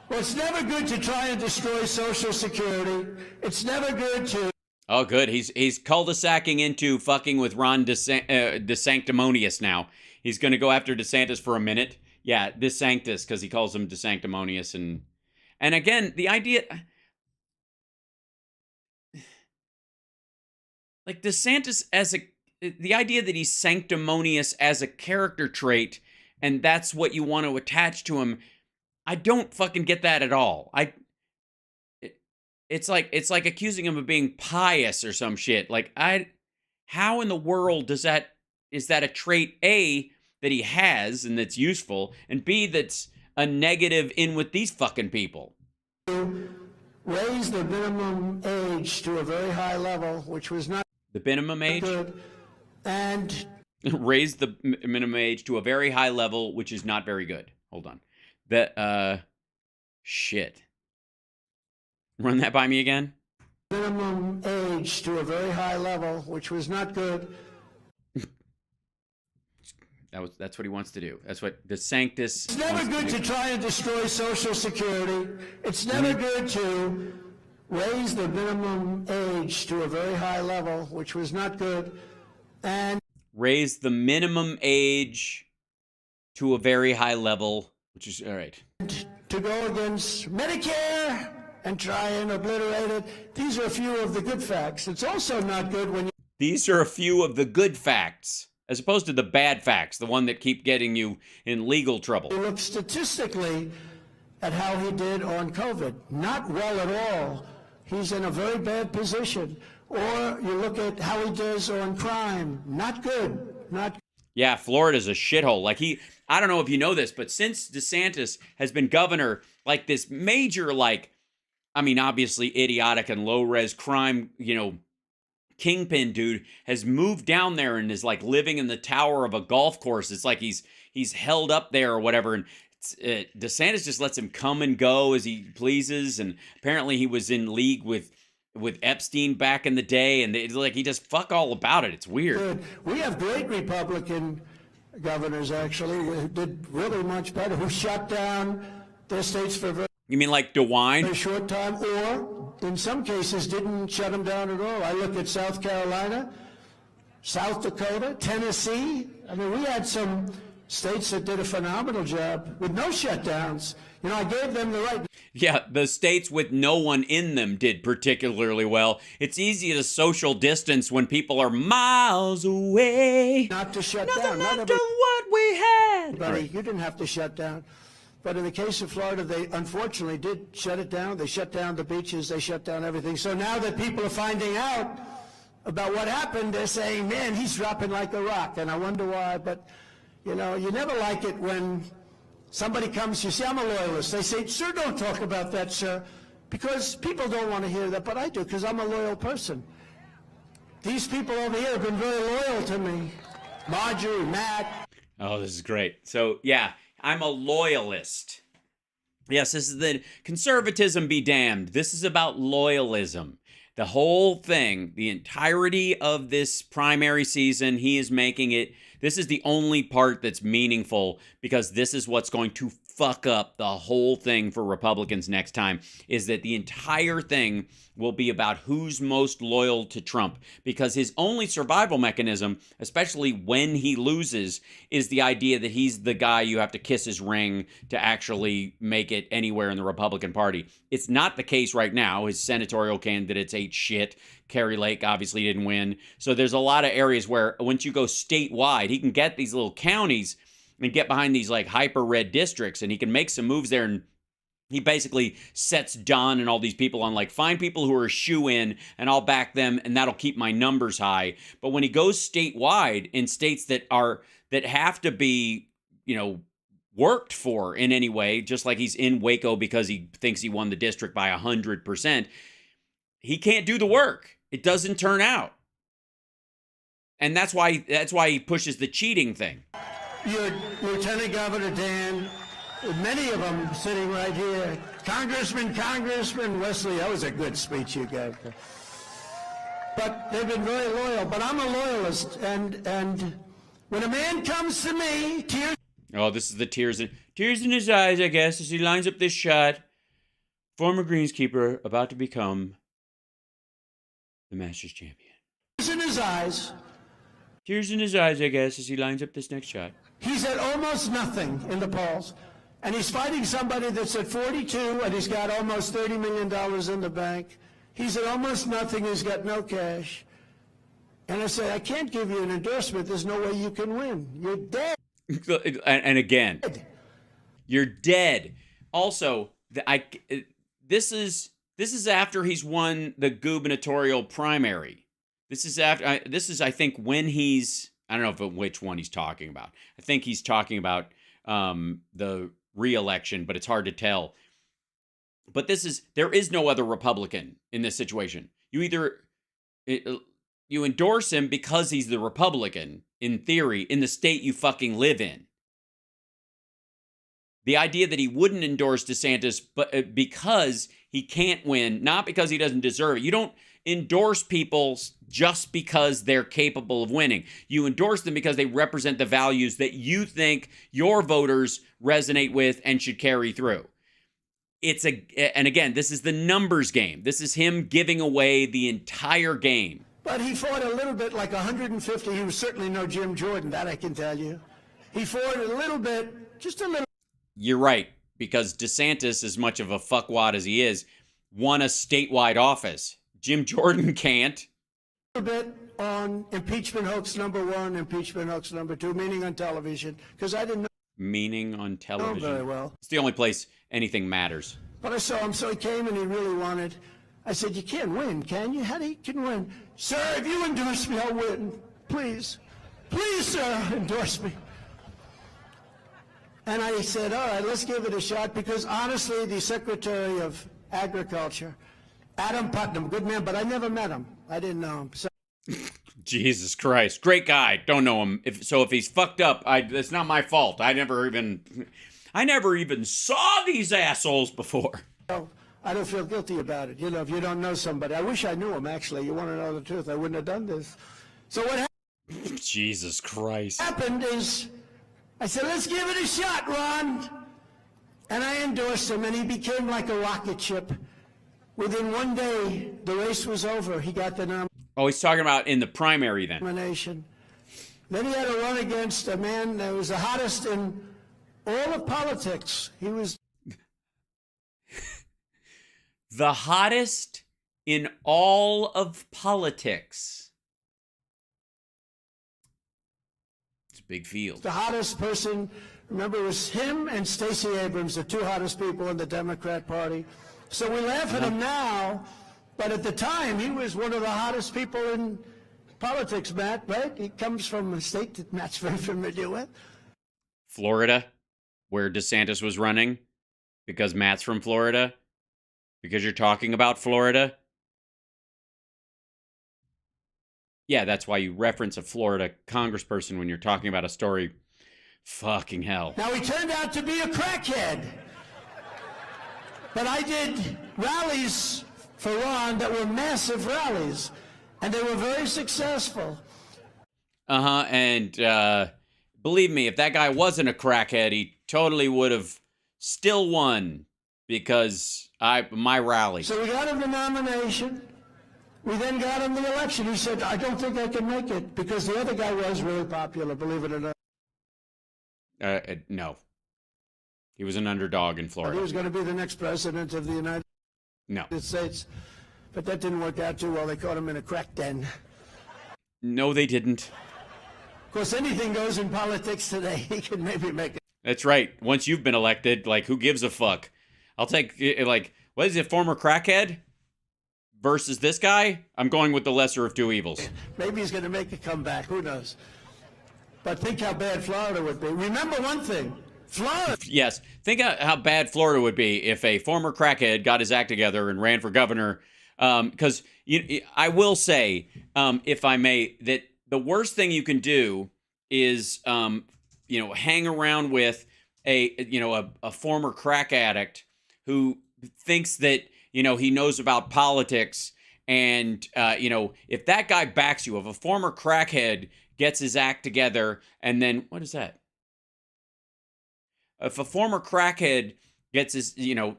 Well, it's never good to try and destroy Social Security. It's never good to... Oh, good. He's cul-de-sacking into fucking with Ron DeSanctimonious now. He's going to go after DeSantis for a minute. Yeah, DeSanctus, because he calls him DeSanctimonious. And again, the idea... Like, DeSantis as a... The idea that he's sanctimonious as a character trait, and that's what you want to attach to him, I don't fucking get that at all. It's like accusing him of being pious or some shit. Like, how in the world is that a trait, A, that he has and that's useful, and B, that's a negative in with these fucking people? Raise the minimum age to a very high level, which was not the minimum age? good. And raise the minimum age to a very high level, which is not very good. Hold on. Shit. Run that by me again. Minimum age to a very high level, which was not good. That's what he wants to do. That's what the Sanctus. It's never good to try and destroy Social Security. It's never good to raise the minimum age to a very high level, which was not good. And raise the minimum age to a very high level, which is all right. To go against Medicare and try and obliterate it. These are a few of the good facts. It's also not good when you... These are a few of the good facts, as opposed to the bad facts, the one that keep getting you in legal trouble. You look statistically at how he did on COVID. Not well at all. He's in a very bad position. Or you look at how he does on crime. Not good. Not. Yeah, Florida's a shithole. Like I don't know if you know this, but since DeSantis has been governor, like this major, obviously idiotic and low-res crime, kingpin dude has moved down there and is like living in the tower of a golf course. It's like he's held up there or whatever. And DeSantis just lets him come and go as he pleases. And apparently he was in league with Epstein back in the day, and he just fuck all about it. It's weird. Good. We have great Republican governors, actually, who did really much better, who shut down their states for a very You mean like DeWine? short time, or in some cases didn't shut them down at all. I look at South Carolina, South Dakota, Tennessee. I mean, we had some states that did a phenomenal job with no shutdowns. I gave them the right. Yeah, the states with no one in them did particularly well. It's easy to social distance when people are miles away. Not to shut Nothing down. after what we had. Buddy, you didn't have to shut down. But in the case of Florida, they unfortunately did shut it down. They shut down the beaches. They shut down everything. So now that people are finding out about what happened, they're saying, man, he's dropping like a rock. And I wonder why. But, you never like it when somebody comes, you say, I'm a loyalist. They say, sir, don't talk about that, sir, because people don't want to hear that, but I do, because I'm a loyal person. These people over here have been very loyal to me. Marjorie, Matt. Oh, this is great. So, yeah, I'm a loyalist. Yes, this is the conservatism be damned. This is about loyalism. The whole thing, the entirety of this primary season, he is making it. This is the only part that's meaningful because this is what's going to fuck up the whole thing for Republicans next time, is that the entire thing will be about who's most loyal to Trump, because his only survival mechanism, especially when he loses, is the idea that he's the guy you have to kiss his ring to actually make it anywhere in the Republican Party. It's not the case right now. His senatorial candidates ate shit. Kari Lake obviously didn't win. So there's a lot of areas where once you go statewide, he can get these little counties and get behind these like hyper red districts, and he can make some moves there and He basically sets Don and all these people on, like, find people who are a shoe-in and I'll back them and that'll keep my numbers high. But when he goes statewide in states that have to be, worked for in any way, just like he's in Waco because he thinks he won the district by 100%, he can't do the work. It doesn't turn out. And that's why he pushes the cheating thing. Your Lieutenant Governor Dan, many of them sitting right here, Congressman Wesley, that was a good speech you gave. But they've been very loyal, but I'm a loyalist, and when a man comes to me, tears... Oh, this is the tears in his eyes, I guess, as he lines up this shot. Former greenskeeper about to become the Masters champion. Tears in his eyes. Tears in his eyes, I guess, as he lines up this next shot. He's at almost nothing in the polls. And he's fighting somebody that's at 42, and he's got almost $30 million in the bank. He's at almost nothing. He's got no cash. And I say, I can't give you an endorsement. There's no way you can win. You're dead. And again, you're dead. Also, this is after he's won the gubernatorial primary. This is, I think, when he's... I don't know which one he's talking about. I think he's talking about the re-election, but it's hard to tell. But there is no other Republican in this situation. You endorse him because he's the Republican, in theory, in the state you fucking live in. The idea that he wouldn't endorse DeSantis but because he can't win, not because he doesn't deserve it. You don't endorse people just because they're capable of winning. You endorse them because they represent the values that you think your voters resonate with and should carry through. And again, this is the numbers game. This is him giving away the entire game. But he fought a little bit like 150. He was certainly no Jim Jordan, that I can tell you. He fought a little bit, just a little. You're right, because DeSantis, as much of a fuckwad as he is, won a statewide office. Jim Jordan can't. A little bit on impeachment hoax number 1, impeachment hoax number 2, meaning on television, because I didn't know. Meaning on television. Very well. It's the only place anything matters. But I saw him, so he came and he really wanted. I said, you can't win, can you? How do you can win? Sir, if you endorse me, I'll win. Please. Please, sir, endorse me. And I said, all right, let's give it a shot, because honestly, the Secretary of Agriculture, Adam Putnam, good man, but I never met him. I didn't know him. So. Jesus Christ. Great guy. Don't know him. If he's fucked up, it's not my fault. I never even saw these assholes before. I don't feel guilty about it. If you don't know somebody. I wish I knew him, actually. You want to know the truth? I wouldn't have done this. So what happened? Jesus Christ. What happened is, I said, let's give it a shot, Ron. And I endorsed him, and he became like a rocket ship. Within one day, the race was over. He got the nomination. Oh, he's talking about in the primary then. Then he had to run against a man that was the hottest in all of politics. He was the hottest in all of politics. It's a big field. The hottest person, remember, it was him and Stacey Abrams, the two hottest people in the Democrat Party. So we laugh at him now, but at the time, he was one of the hottest people in politics, Matt, right? He comes from a state that Matt's very familiar with. Florida, where DeSantis was running, because Matt's from Florida, because you're talking about Florida. Yeah, that's why you reference a Florida congressperson when you're talking about a story. Fucking hell. Now, he turned out to be a crackhead. But I did rallies for Ron that were massive rallies, and they were very successful. And believe me, if that guy wasn't a crackhead, he totally would have still won, because my rally. So we got him the nomination. We then got him the election. He said, I don't think I can make it, because the other guy was really popular, believe it or not. No. He was an underdog in Florida. He was going to be the next president of the United States. But that didn't work out too well. They caught him in a crack den. No, they didn't. Of course, anything goes in politics today. He could maybe make it. That's right. Once you've been elected, like, who gives a fuck? I'll take, like, what is it, former crackhead versus this guy? I'm going with the lesser of two evils. Maybe he's going to make a comeback. Who knows? But think how bad Florida would be. Remember one thing. Florida. Yes. Think how bad Florida would be if a former crackhead got his act together and ran for governor. Because I will say, if I may, that the worst thing you can do is, hang around with a former crack addict who thinks that, he knows about politics. And, if that guy backs you, if a former crackhead gets his act together, and then, what is that? If a former crackhead gets his,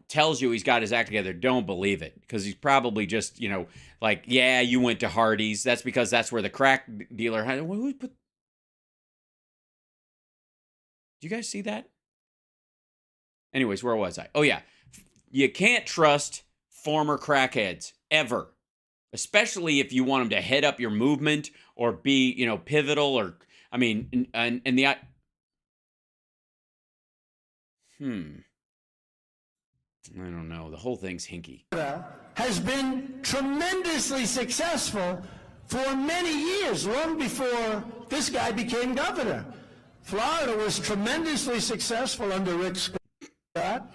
tells you he's got his act together, don't believe it. Because he's probably just, like, yeah, you went to Hardee's. That's because that's where the crack dealer had. Do you guys see that? Anyways, where was I? Oh, yeah. You can't trust former crackheads, ever. Especially if you want them to head up your movement or be, pivotal or, I don't know. The whole thing's hinky. Has been tremendously successful for many years, long before this guy became governor. Florida was tremendously successful under Rick Scott.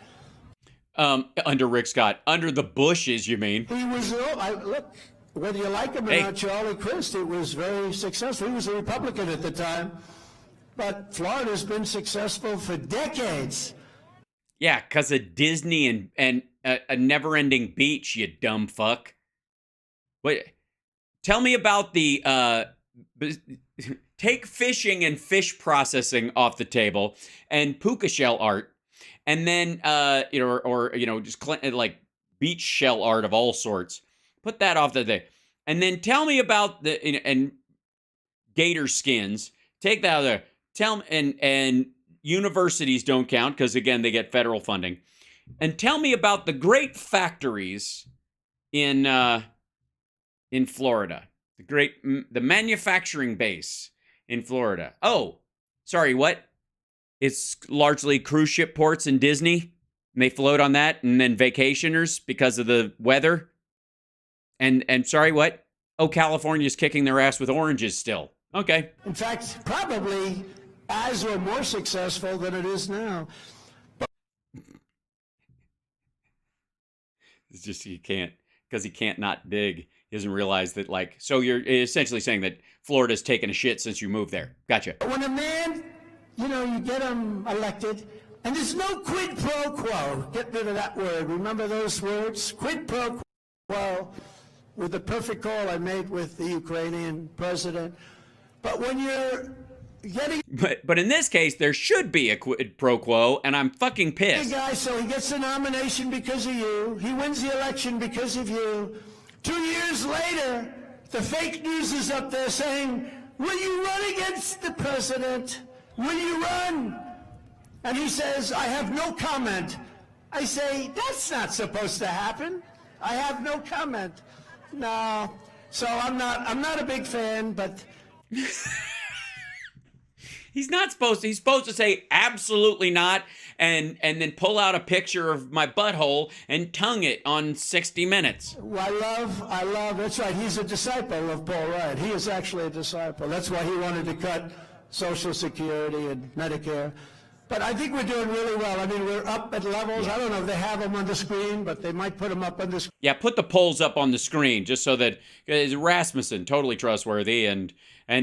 Under Rick Scott. Under the Bushes, you mean? He was, look, whether you like him or not, Charlie Crist, it was very successful. He was a Republican at the time. But Florida's been successful for decades. Yeah, because of Disney and a never-ending beach, you dumb fuck. Wait, tell me about the take fishing and fish processing off the table and puka shell art, and then just like beach shell art of all sorts. Put that off the thing, and then tell me about and gator skins. Take that out of there. Tell me and universities don't count because, again, they get federal funding. And tell me about the great factories in Florida, the manufacturing base in Florida. Oh, sorry, what? It's largely cruise ship ports and Disney, and they float on that, and then vacationers because of the weather. And sorry, what? Oh, California's kicking their ass with oranges still. Okay. In fact, probably as or more successful than it is now. It's just he can't not dig. He doesn't realize that, like, so you're essentially saying that Florida's taken a shit since you moved there. Gotcha. When a man, you get him elected, and there's no quid pro quo. Get rid of that word. Remember those words? Quid pro quo, with the perfect call I made with the Ukrainian president. But when you're getting... But in this case, there should be a quid pro quo, and I'm fucking pissed. Guy, so he gets the nomination because of you. He wins the election because of you. 2 years later, the fake news is up there saying, will you run against the president? Will you run? And he says, I have no comment. I say, that's not supposed to happen. I have no comment. No. So I'm not a big fan, but... He's supposed to say absolutely not and then pull out a picture of my butthole and tongue it on 60 Minutes. I love, that's right, he's a disciple of Paul Wright. He is actually a disciple. That's why he wanted to cut Social Security and Medicare. But I think we're doing really well. I mean, we're up at levels. I don't know if they have them on the screen, but they might put them up on the screen. Yeah, put the polls up on the screen just so that Rasmussen, totally trustworthy, and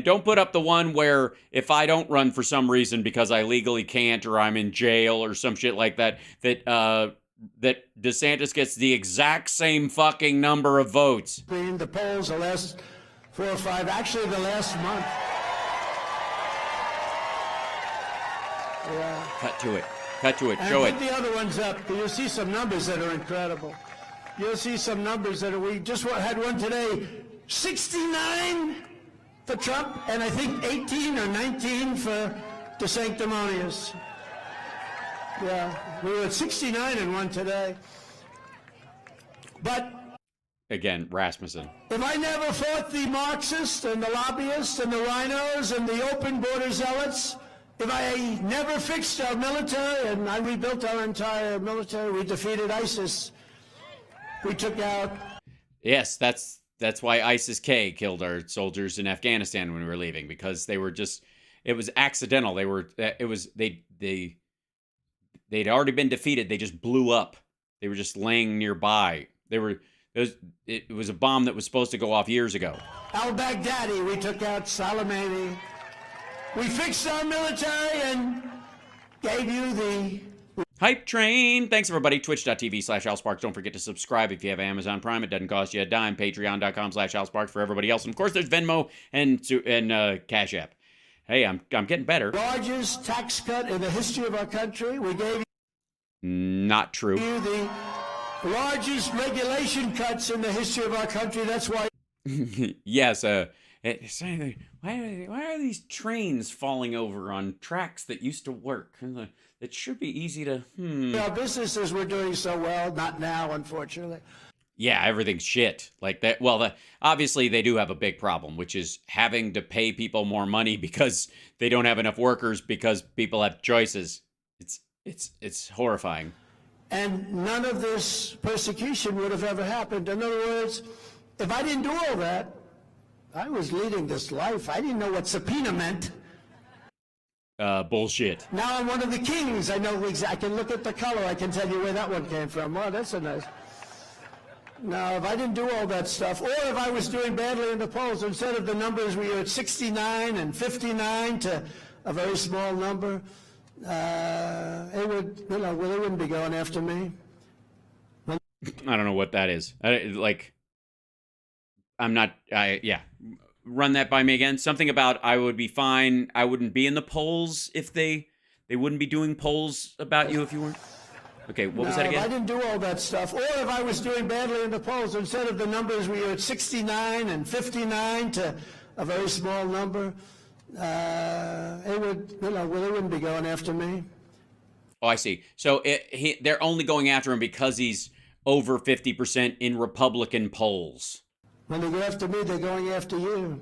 don't put up the one where if I don't run for some reason because I legally can't or I'm in jail or some shit like that, that DeSantis gets the exact same fucking number of votes. The polls, the last 4 or 5, actually the last month. Yeah. Cut to it. And show it. Put the other ones up. You'll see some numbers that are incredible. You'll see some numbers that we just had one today. 69 for Trump, and I think 18 or 19 for DeSanctimonious. Yeah, we were at 69 in one today. But again, Rasmussen. If I never fought the Marxists and the lobbyists and the rhinos and the open border zealots, If I never fixed our military, and I rebuilt our entire military, we defeated ISIS. We took out... Yes, that's why ISIS-K killed our soldiers in Afghanistan when we were leaving, because they were just, it was accidental. They'd already been defeated. They just blew up. They were just laying nearby. It was a bomb that was supposed to go off years ago. Al-Baghdadi, we took out Soleimani. We fixed our military and gave you the... Hype train. Thanks, everybody. Twitch.tv/HalSparks. Don't forget to subscribe if you have Amazon Prime. It doesn't cost you a dime. Patreon.com/HalSparks for everybody else. And, of course, there's Venmo and Cash App. Hey, I'm getting better. Largest tax cut in the history of our country. We gave Not true. you the largest regulation cuts in the history of our country. That's why... Yes, why are these trains falling over on tracks that used to work? It should be easy to... Our businesses were doing so well. Not now, unfortunately. Yeah, everything's shit. Like that. Well, obviously they do have a big problem, which is having to pay people more money because they don't have enough workers because people have choices. It's horrifying. And none of this persecution would have ever happened. In other words, if I didn't do all that, I was leading this life. I didn't know what subpoena meant. Bullshit. Now I'm one of the kings. I know I can look at the color. I can tell you where that one came from. Oh, that's a nice... Now, if I didn't do all that stuff, or if I was doing badly in the polls, instead of the numbers we were at 69 and 59 to a very small number, they wouldn't be going after me. I don't know what that is. Run that by me again. Something about I would be fine. I wouldn't be in the polls if they wouldn't be doing polls about you if you weren't. Okay, what was that again? If I didn't do all that stuff, or if I was doing badly in the polls, instead of the numbers we were at 69 and 59 to a very small number, they wouldn't be going after me. Oh, I see. So they're only going after him because he's over 50% in Republican polls. When they go after me, they're going after you.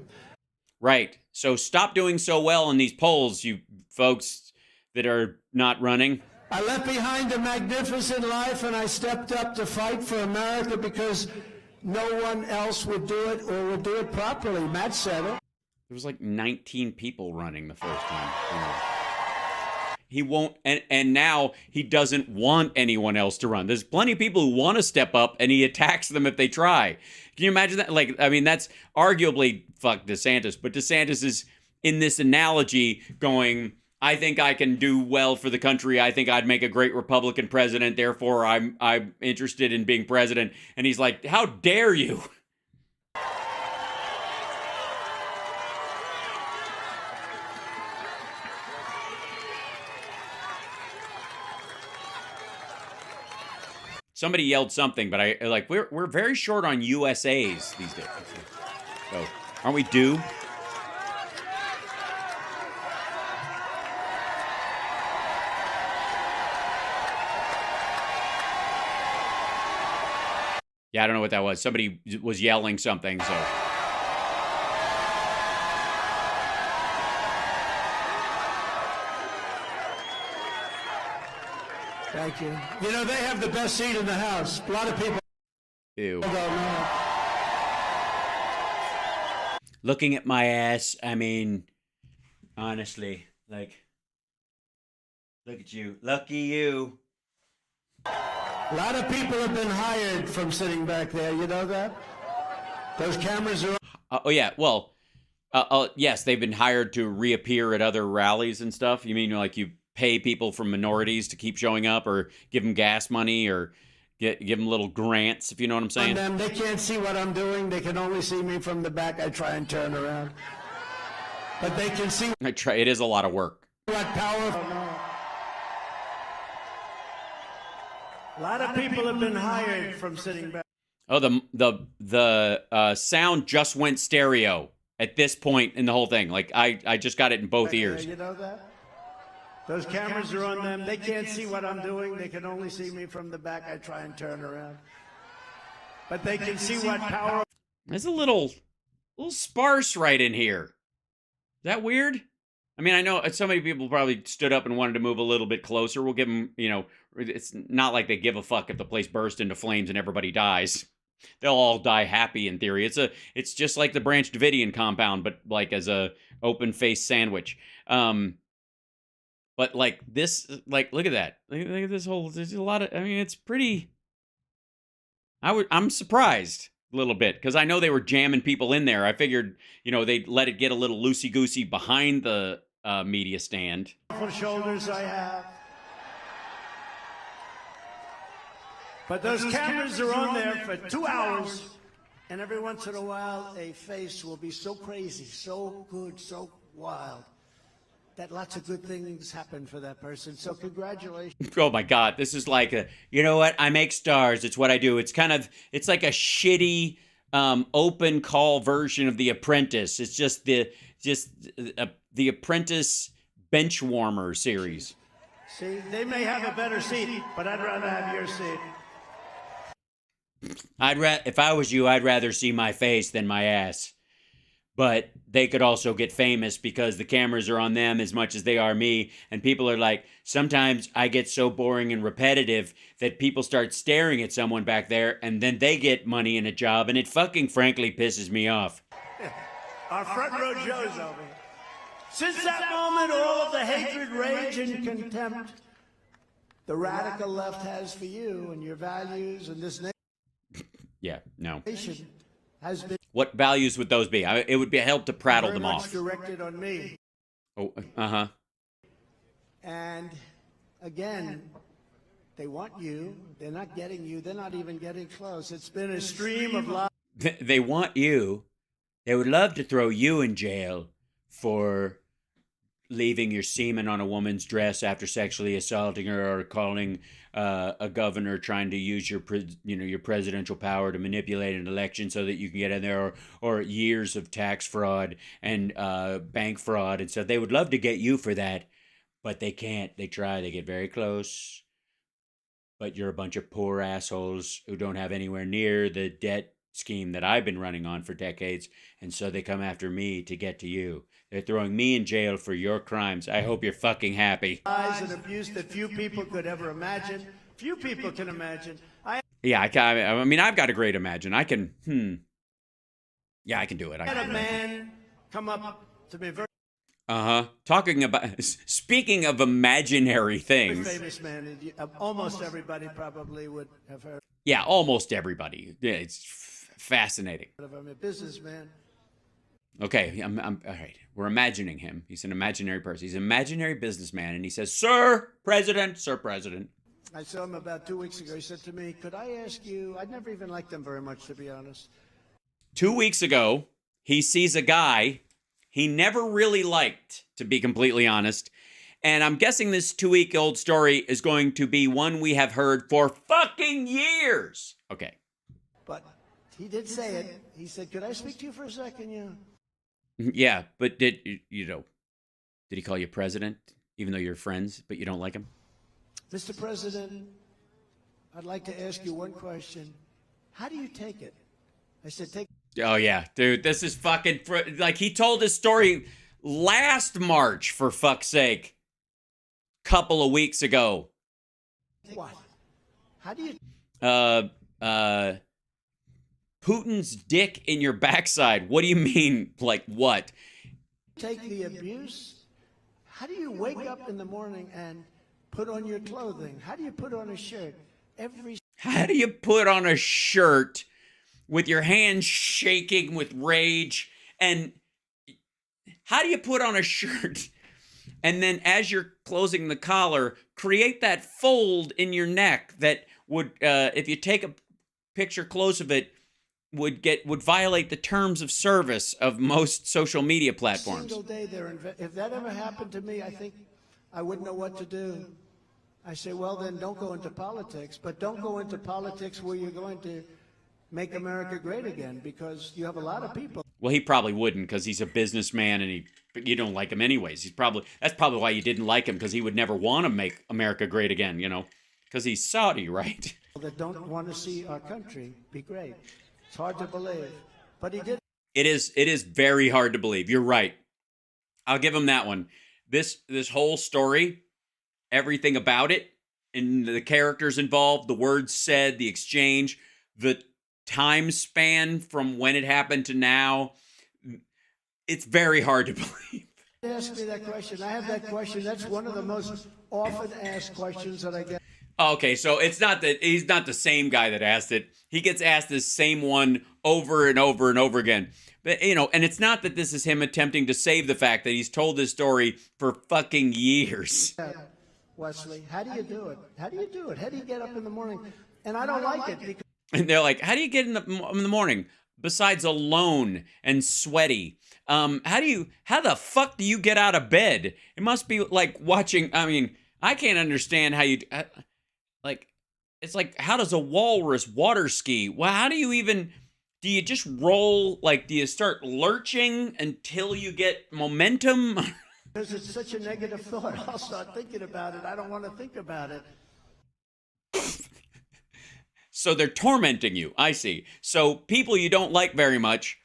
Right. So stop doing so well in these polls, you folks that are not running. I left behind a magnificent life and I stepped up to fight for America because no one else would do it or would do it properly. Matt said it. There was like 19 people running the first time. Yeah. He won't, and now he doesn't want anyone else to run. There's plenty of people who want to step up, and he attacks them if they try. Can you imagine that? Like, I mean, that's arguably, fuck DeSantis, but DeSantis is in this analogy going, I think I can do well for the country. I think I'd make a great Republican president. Therefore, I'm interested in being president. And he's like, how dare you? Somebody yelled something, but we're very short on USAs these days. So, aren't we due? Yeah, I don't know what that was. Somebody was yelling something, so. Thank you. You know, they have the best seat in the House. A lot of people Ew. don't know. Looking at my ass, I mean, honestly, like, look at you. Lucky you. A lot of people have been hired from sitting back there. You know that? Those cameras are... Oh, yeah. Well, yes, they've been hired to reappear at other rallies and stuff. You mean like you pay people from minorities to keep showing up or give them gas money or give them little grants, if you know what I'm saying? Them, they can't see what I'm doing. They can only see me from the back. I try and turn around. But they can see... I try. It is a lot of work. What power... A lot of people have been hired from sitting back. Oh, the sound just went stereo at this point in the whole thing. Like I just got it in both ears. You know that? Those cameras are on them. They can't see what I'm doing. They can only see me from the back. I try and turn around. But they can see what power... It's a little sparse right in here. Is that weird? I mean, I know so many people probably stood up and wanted to move a little bit closer. We'll give them, you know, it's not like they give a fuck if the place bursts into flames and everybody dies. They'll all die happy in theory. It's just like the Branch Davidian compound, but like as a open faced sandwich. But like this, like look at that. Look at this whole. There's a lot of. I mean, it's pretty. I'm surprised a little bit because I know they were jamming people in there. I figured, you know, they'd let it get a little loosey goosey behind the media stand. Shoulders I have. But those cameras are on there for 2 hours, and every once in a while, a face will be so crazy, so good, so wild, that lots of good things happen for that person. So congratulations. Oh my God, this is like a, you know what? I make stars. It's what I do. It's kind of, it's like a shitty open call version of The Apprentice. It's just the Apprentice bench warmer series. See, they may have a better seat, but I'd rather have your seat. If I was you, I'd rather see my face than my ass. But they could also get famous because the cameras are on them as much as they are me. And people are like, sometimes I get so boring and repetitive that people start staring at someone back there and then they get money and a job. And it fucking frankly pisses me off. Our front row Joe's over here. Since that moment, all of the hatred, rage, and contempt the radical left has for you and your values and this nation. Yeah, no. Has been what values would those be? It would be a help to prattle them off. Directed on me. Oh, uh-huh. And again, they want you. They're not getting you. They're not even getting close. It's been a stream of lies. They want you. They would love to throw you in jail for leaving your semen on a woman's dress after sexually assaulting her, or calling a governor trying to use your presidential power to manipulate an election so that you can get in there, or years of tax fraud and bank fraud. And so they would love to get you for that, but they can't. They try. They get very close. But you're a bunch of poor assholes who don't have anywhere near the debt scheme that I've been running on for decades. And so they come after me to get to you. They're throwing me in jail for your crimes. I hope you're fucking happy. Lies and abuse that few people could ever imagine. Few people can imagine. Yeah, I mean, I've got a great imagine. I can, yeah, I can do it. I had a man come up to me, very speaking of imaginary things. famous man. Almost everybody probably would have heard. Yeah, almost everybody. Yeah, it's fascinating. I'm a businessman. Okay, I'm all right. We're imagining him. He's an imaginary person. He's an imaginary businessman, and he says, Sir President. I saw him about 2 weeks ago. He said to me, could I ask you, I'd never even liked him very much, to be honest. 2 weeks ago, he sees a guy he never really liked, to be completely honest. And I'm guessing this 2-week-old story is going to be one we have heard for fucking years. Okay. But he did say it. He said, could I speak to you for a second? Yeah. Yeah, but did he call you president, even though you're friends, but you don't like him? Mr. President, I'd like to ask you one question. How do you take it? I said, take. Oh, yeah, dude, this is fucking, like, he told his story last March, for fuck's sake, couple of weeks ago. What? How do you? Putin's dick in your backside. What do you mean? Like what? Take the abuse? How do you wake up in the morning and put on your clothing? How do you put on a shirt? How do you put on a shirt with your hands shaking with rage? And how do you put on a shirt and then as you're closing the collar, create that fold in your neck that would, if you take a picture close of it, would violate the terms of service of most social media platforms. Single day if that ever happened to me, I think I wouldn't know what to do. I say, well, then don't go into politics, but don't go into politics where you're going to make America great again, because you have a lot of people. Well, he probably wouldn't, because he's a businessman and but you don't that's probably why you didn't like him, because he would never want to make America great again, because he's Saudi, right? That don't want to see our country be great. It's hard to believe, but he did. It is very hard to believe. You're right. I'll give him that one. this whole story, everything about it, and the characters involved, the words said, the exchange, the time span from when it happened to now, it's very hard to believe. Ask me that question. I have that question. That's one of the most often asked questions that I get. Okay, so it's not that he's not the same guy that asked it. He gets asked the same one over and over and over again. But, you know, and it's not that this is him attempting to save the fact that he's told this story for fucking years. Wesley, how do you do it? How do you do it? How do you get up in the morning? And I don't like it because And they're like, how do you get in the morning besides alone and sweaty? How the fuck do you get out of bed? It must be like watching, I mean, I can't understand how you, like, it's like, how does a walrus water ski? Well, how do you just roll, like, do you start lurching until you get momentum? it's such a negative thought. I'll start thinking about it. I don't want to think about it. So they're tormenting you. I see. So people you don't like very much,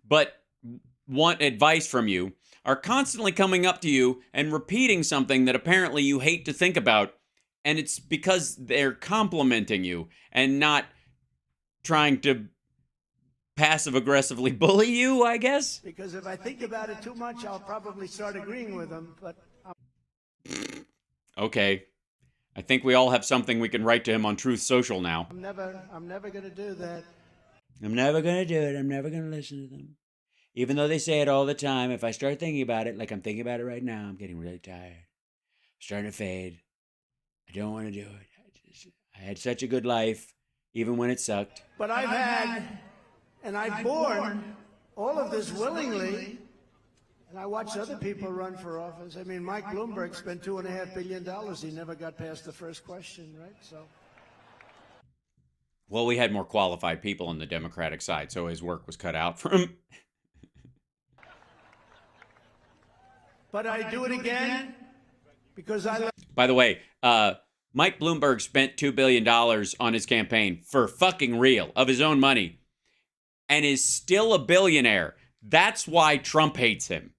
but want advice from you, are constantly coming up to you and repeating something that apparently you hate to think about. And it's because they're complimenting you and not trying to passive-aggressively bully you, I guess? Because if I think about it too much, I'll probably start agreeing with them. But okay. I think we all have something we can write to him on Truth Social now. I'm never going to do that. I'm never going to do it. I'm never going to listen to them. Even though they say it all the time, if I start thinking about it, like I'm thinking about it right now, I'm getting really tired. I'm starting to fade. I don't want to do it. I had such a good life, even when it sucked. But I've borne all of this willingly, and I watched other people run for office. I mean, Mike Bloomberg spent $2.5 billion. He never got past the first question, right? So. Well, we had more qualified people on the Democratic side, so his work was cut out for him. But I do it again because I. By the way, Mike Bloomberg spent $2 billion on his campaign for fucking real, of his own money, and is still a billionaire. That's why Trump hates him.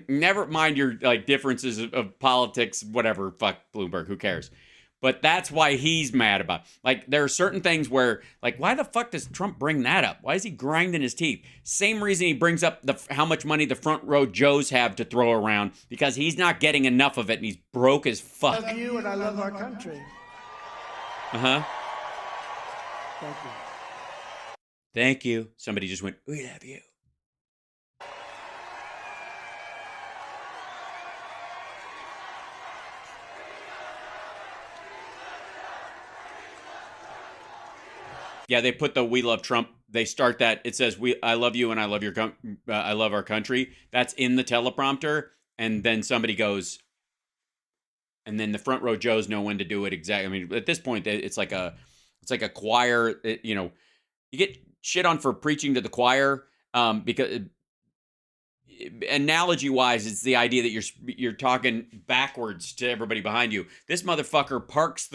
Never mind your differences of politics, whatever. Fuck Bloomberg, who cares? But that's why he's mad about. There are certain things where, why the fuck does Trump bring that up? Why is he grinding his teeth? Same reason he brings up how much money the front row Joes have to throw around, because he's not getting enough of it and he's broke as fuck. I love you and I love our country. Uh-huh. Thank you. Thank you. Somebody just went, we love you. Yeah, they put the "We Love Trump." They start that. It says "I love you" and "I love I love our country." That's in the teleprompter, and then somebody goes, and then the front row Joes know when to do it exactly. I mean, at this point, it's like a choir. You get shit on for preaching to the choir because analogy-wise, it's the idea that you're talking backwards to everybody behind you. This motherfucker parks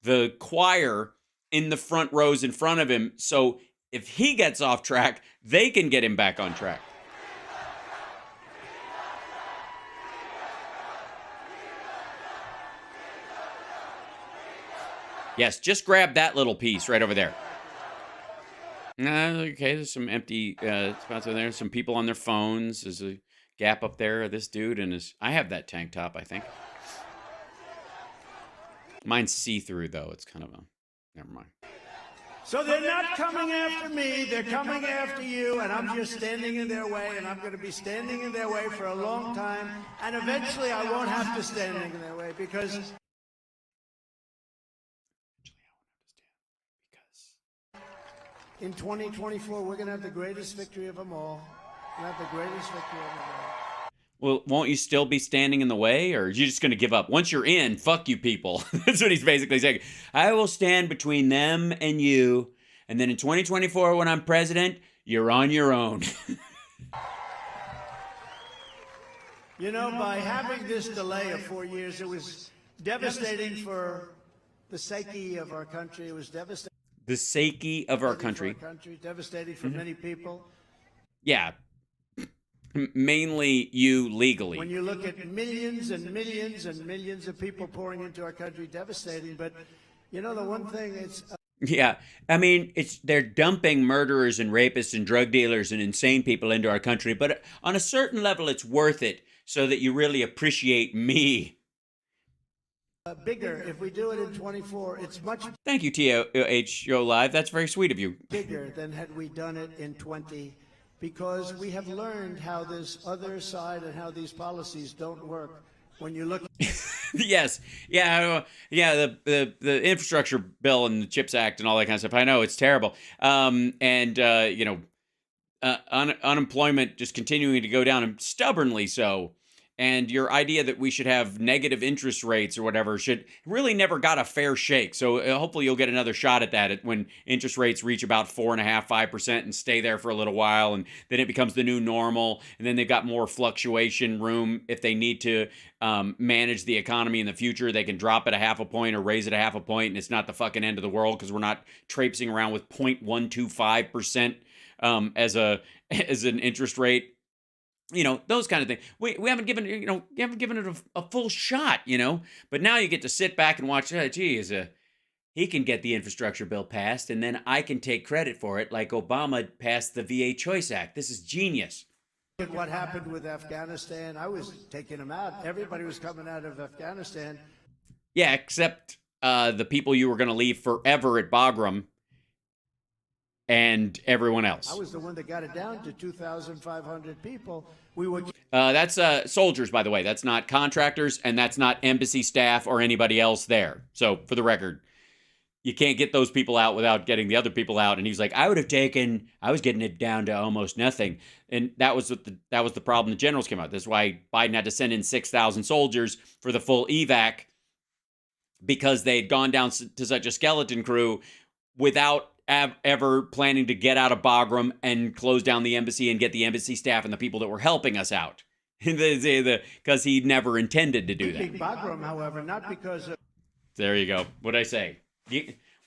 the choir in the front rows in front of him, so if he gets off track, they can get him back on track. Yes, just grab that little piece right over there. Okay, there's some empty spots over there. Some people on their phones. There's a gap up there. This dude and his... I have that tank top, I think. Mine's see-through, though. It's kind of a... Never mind. So they're not coming after me, they're coming after you, and I'm just standing in their way, and I'm going to be standing in their way for a long time, and eventually I won't have to stand in their way because in 2024 we're going to have the greatest victory of them all. We'll have the greatest victory of them all. Well, won't you still be standing in the way, or are you just going to give up? Once you're in, fuck you people. That's what he's basically saying. I will stand between them and you, and then in 2024, when I'm president, you're on your own. By having this delay of 4 years, it was devastating for the psyche of our country. It was devastating. The psyche of our country. Devastating for many people. Yeah. Mainly you legally. When you look at millions and millions and millions of people pouring into our country, devastating. But you know, the one thing it's Yeah, I mean, they're dumping murderers and rapists and drug dealers and insane people into our country, but on a certain level, it's worth it so that you really appreciate me. bigger. If we do it in 24, it's much Thank you, TOH Yo Live. That's very sweet of you. bigger than had we done it in 20, because we have learned how this other side and how these policies don't work. When you look Yes, yeah, the infrastructure bill and the CHIPS Act and all that kind of stuff. I know it's terrible, unemployment just continuing to go down, and stubbornly so. And your idea that we should have negative interest rates or whatever should really never got a fair shake. So hopefully you'll get another shot at that when interest rates reach about 4.5%, 5% and stay there for a little while. And then it becomes the new normal. And then they've got more fluctuation room. If they need to manage the economy in the future, they can drop it a 0.5 point or raise it a 0.5 point. And it's not the fucking end of the world, because we're not traipsing around with 0.125% as an interest rate. You know, those kind of things. We haven't given it a full shot, But now you get to sit back and watch, he can get the infrastructure bill passed, and then I can take credit for it, like Obama passed the VA Choice Act. This is genius. at what happened with Afghanistan. I was taking them out. Everybody was coming out of Afghanistan. Yeah, except the people you were going to leave forever at Bagram and everyone else. I was the one that got it down to 2,500 people. We were. That's soldiers, by the way. That's not contractors, and that's not embassy staff or anybody else there. So, for the record, you can't get those people out without getting the other people out. And he's like, I was getting it down to almost nothing. And that was the problem the generals came out. That's why Biden had to send in 6,000 soldiers for the full evac, because they'd gone down to such a skeleton crew without ever planning to get out of Bagram and close down the embassy and get the embassy staff and the people that were helping us out. Because he never intended to do that. Bagram, however, not because of... There you go. What'd I say?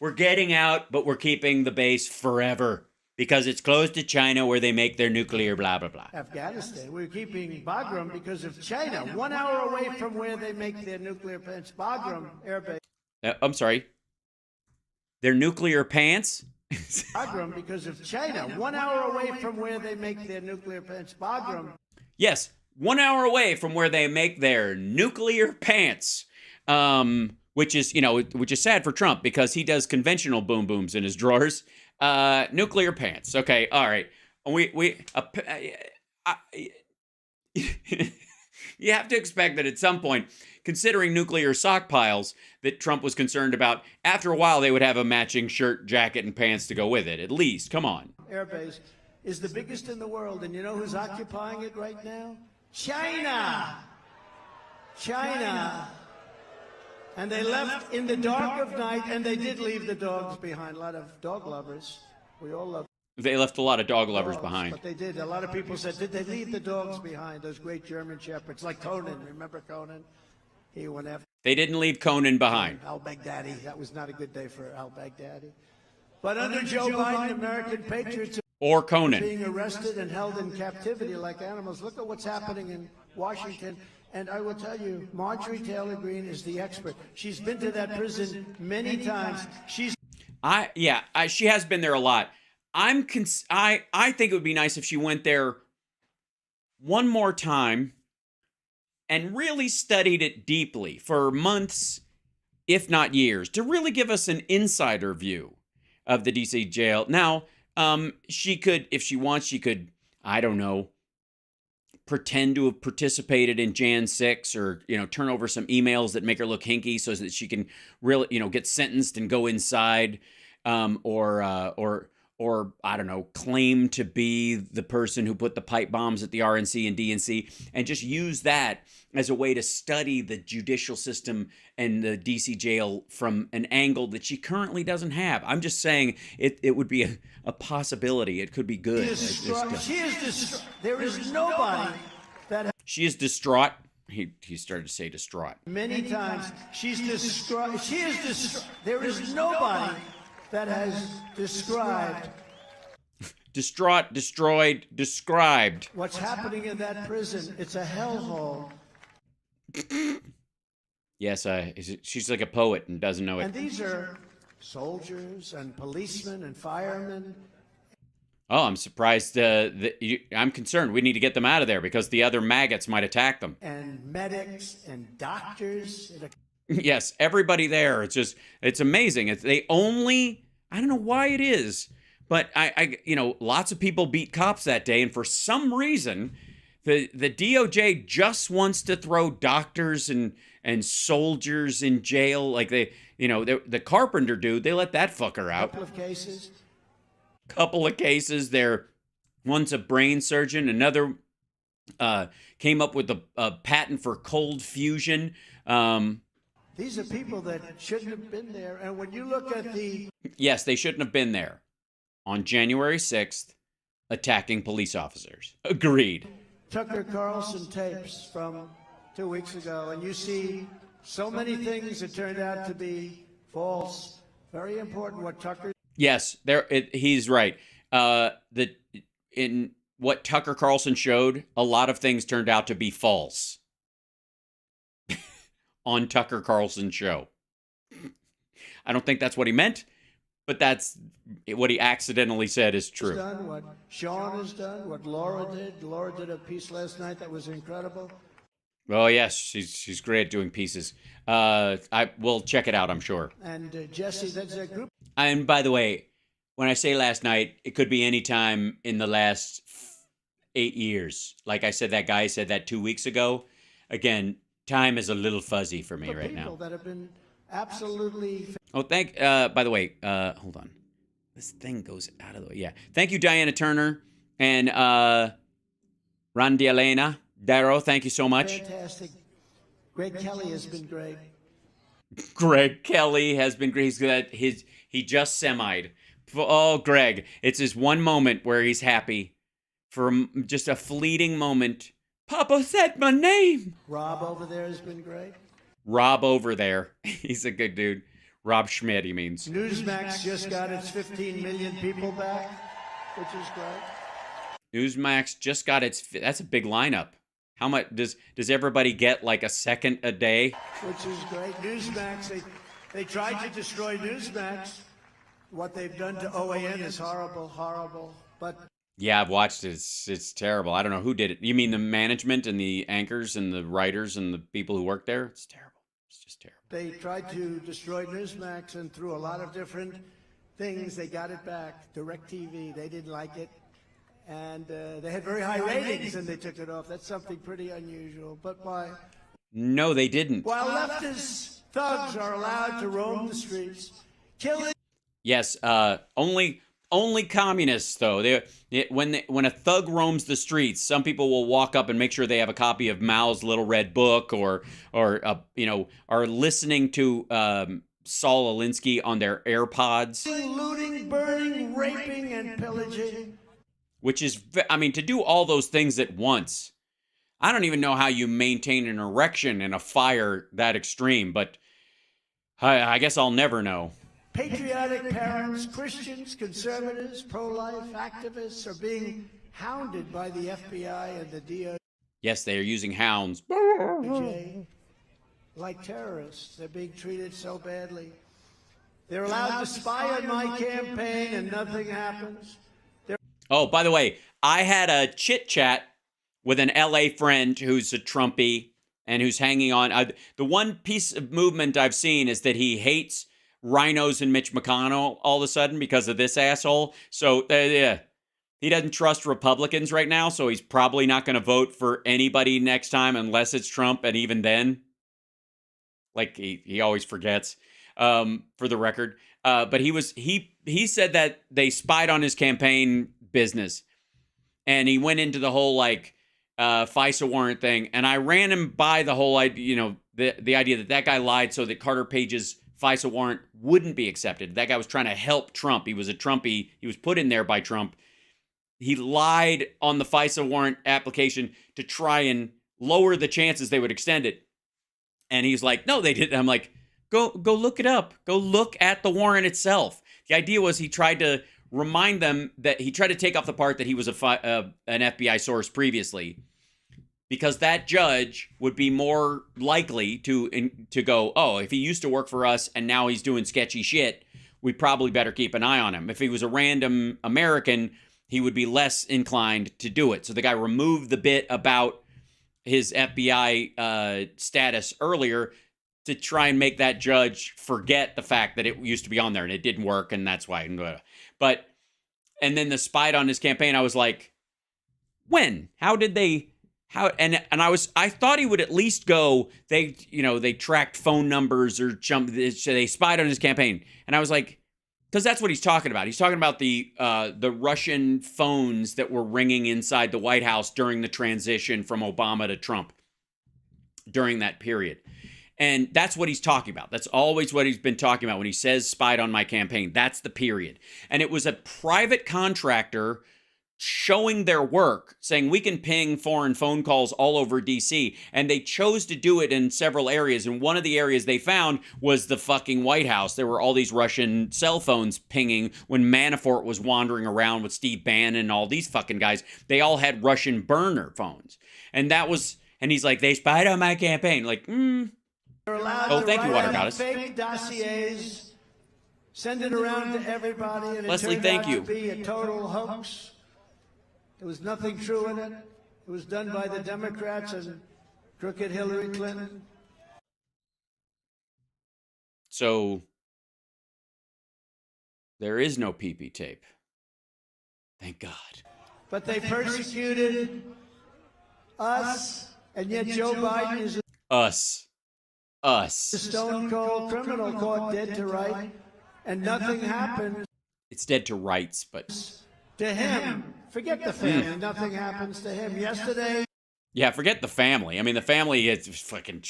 We're getting out, but we're keeping the base forever because it's close to China, where they make their nuclear blah, blah, blah. Afghanistan. We're keeping Bagram because of China. 1 hour away from where they make their nuclear plants. Bagram Air Base. I'm sorry. Their nuclear pants? Bagram because of China. 1 hour away from where they make their nuclear plants. Bagram. Yes, 1 hour away from where they make their nuclear pants. Which is sad for Trump, because he does conventional boom booms in his drawers. Nuclear pants. Okay, all right. You have to expect that at some point, considering nuclear stockpiles that Trump was concerned about, after a while they would have a matching shirt, jacket, and pants to go with it. At least, come on. Air base is the biggest in the world, and you know who's occupying it right now? China. And they left in the dark of night, and they did leave the dogs behind. A lot of dog lovers. We all love. They left a lot of dog lovers behind. But they did. A lot of people said, did they leave the dogs behind? Those great German shepherds, like Conan. Remember Conan? He went after. They didn't leave Conan behind. Al-Baghdadi. That was not a good day for Al-Baghdadi. But under Joe Biden, American patriots or Conan being arrested and held in captivity like animals. Look at what's happening in Washington. And I will tell you, Marjorie Taylor Greene is the expert. She's been to that prison many times. She has been there a lot. I think it would be nice if she went there one more time and really studied it deeply for months, if not years, to really give us an insider view of the DC jail. Now, she could, if she wants, I don't know, pretend to have participated in Jan 6, or, turn over some emails that make her look hinky so that she can really, get sentenced and go inside, or I don't know, claim to be the person who put the pipe bombs at the RNC and DNC, and just use that as a way to study the judicial system and the DC jail from an angle that she currently doesn't have. I'm just saying it would be a possibility. It could be good. She is distraught. There is nobody that... She is distraught. He started to say distraught. Many times. She's distraught. She is distraught. There is nobody that has described. distraught, destroyed, described. What's happening in that prison, it's a hellhole. Yes, she's like a poet and doesn't know it. And these are soldiers and policemen and firemen. Oh, I'm surprised. I'm concerned. We need to get them out of there because the other maggots might attack them. And medics and doctors. Yes, everybody there. It's amazing. I don't know why it is, but lots of people beat cops that day, and for some reason, the DOJ just wants to throw doctors and soldiers in jail. Like the Carpenter dude, they let that fucker out. Couple of cases. There, one's a brain surgeon. Another came up with a patent for cold fusion. These are people that shouldn't have been there. And when you look at yes, they shouldn't have been there on January 6th, attacking police officers. Agreed. Tucker Carlson tapes from 2 weeks ago, and you see so many things that turned out to be false. Very important what Tucker... Yes, he's right. In what Tucker Carlson showed, a lot of things turned out to be false on Tucker Carlson's show. I don't think that's what he meant, but that's what he accidentally said is true. Done what Sean has done, what Laura did. Laura did a piece last night that was incredible. Oh yes, she's great at doing pieces. I will check it out, I'm sure. And Jesse, that's a group. And by the way, when I say last night, it could be any time in the last 8 years. Like I said, that guy said that 2 weeks ago. Again, time is a little fuzzy for me right now. People that have been absolutely... Oh, by the way, hold on. This thing goes out of the way. Yeah. Thank you, Diana Turner and Randielena Darrow. Thank you so much. Fantastic. Greg Kelly has been great. Greg Kelly has been great. He just semied. Oh, Greg, it's his one moment where he's happy for just a fleeting moment. Papa said my name. Rob over there has been great. Rob over there. He's a good dude. Rob Schmidt, he means. Newsmax just got its 15 million people back, which is great. Newsmax just got its... That's a big lineup. How much does everybody get, like a second a day? Which is great. Newsmax, they tried to destroy Newsmax. What they've done to OAN is horrible, horrible. But yeah, I've watched it. It's terrible. I don't know who did it. You mean the management and the anchors and the writers and the people who work there? It's terrible. It's just terrible. They tried to destroy Newsmax, and through a lot of different things, they got it back. DirecTV, they didn't like it. And they had very high ratings, and they took it off. That's something pretty unusual. But why? No, they didn't. While leftist thugs are allowed to roam the streets, killing... Yes, only communists though. When a thug roams the streets, some people will walk up and make sure they have a copy of Mao's Little Red Book, or are listening to Saul Alinsky on their AirPods. Looting, burning, raping, and pillaging. Which is, to do all those things at once. I don't even know how you maintain an erection in a fire that extreme, but I guess I'll never know. Patriotic parents, Christians, conservatives, pro-life activists are being hounded by the FBI and the DOJ. Yes, they are using hounds. Like terrorists. They're being treated so badly. They're allowed to spy on my campaign and nothing happens. Oh, by the way, I had a chit-chat with an LA friend who's a Trumpy and who's hanging on. The one piece of movement I've seen is that he hates rhinos and Mitch McConnell all of a sudden because of this asshole. So, yeah, he doesn't trust Republicans right now, so he's probably not going to vote for anybody next time unless it's Trump, and even then, like, he always forgets, for the record. But he said that they spied on his campaign business, and he went into the whole, like, FISA warrant thing, and I ran him by the whole idea, the idea that guy lied so that Carter Page's FISA warrant wouldn't be accepted. That guy was trying to help Trump. He was a Trumpy. He was put in there by Trump. He lied on the FISA warrant application to try and lower the chances they would extend it. And he's like, no, they didn't. I'm like, go look it up. Go look at the warrant itself. The idea was he tried to remind them that he tried to take off the part that he was an FBI source previously, because that judge would be more likely to go, oh, if he used to work for us and now he's doing sketchy shit, we probably better keep an eye on him. If he was a random American, he would be less inclined to do it. So the guy removed the bit about his FBI status earlier to try and make that judge forget the fact that it used to be on there, and it didn't work, and that's why. But, and then the spied on his campaign, I was like, when? How did they... How and I thought he would at least go, they tracked phone numbers or they spied on his campaign. And I was like, because that's what he's talking about. He's talking about the Russian phones that were ringing inside the White House during the transition from Obama to Trump during that period. And that's what he's talking about. That's always what he's been talking about when he says spied on my campaign. That's the period. And it was a private contractor showing their work, saying we can ping foreign phone calls all over DC, and they chose to do it in several areas, and one of the areas they found was the fucking White House. There were all these Russian cell phones pinging when Manafort was wandering around with Steve Bannon and all these fucking guys. They all had Russian burner phones, and he's like, they spied on my campaign. Like, oh, thank you, Water Goddess. Fake dossiers, send it around to everybody, and Leslie, it thank turned you. out to be a total hoax. There was nothing true in it. It was done by the Democrats and crooked Hillary Clinton. So there is no PP tape. Thank God. But they persecuted us, and yet Joe Biden is Us. a stone cold criminal caught dead to right, and nothing happened It's dead to rights, but... to him. Forget the family. Nothing happens to him. Yesterday. Yeah, forget the family. I mean, the family is fucking...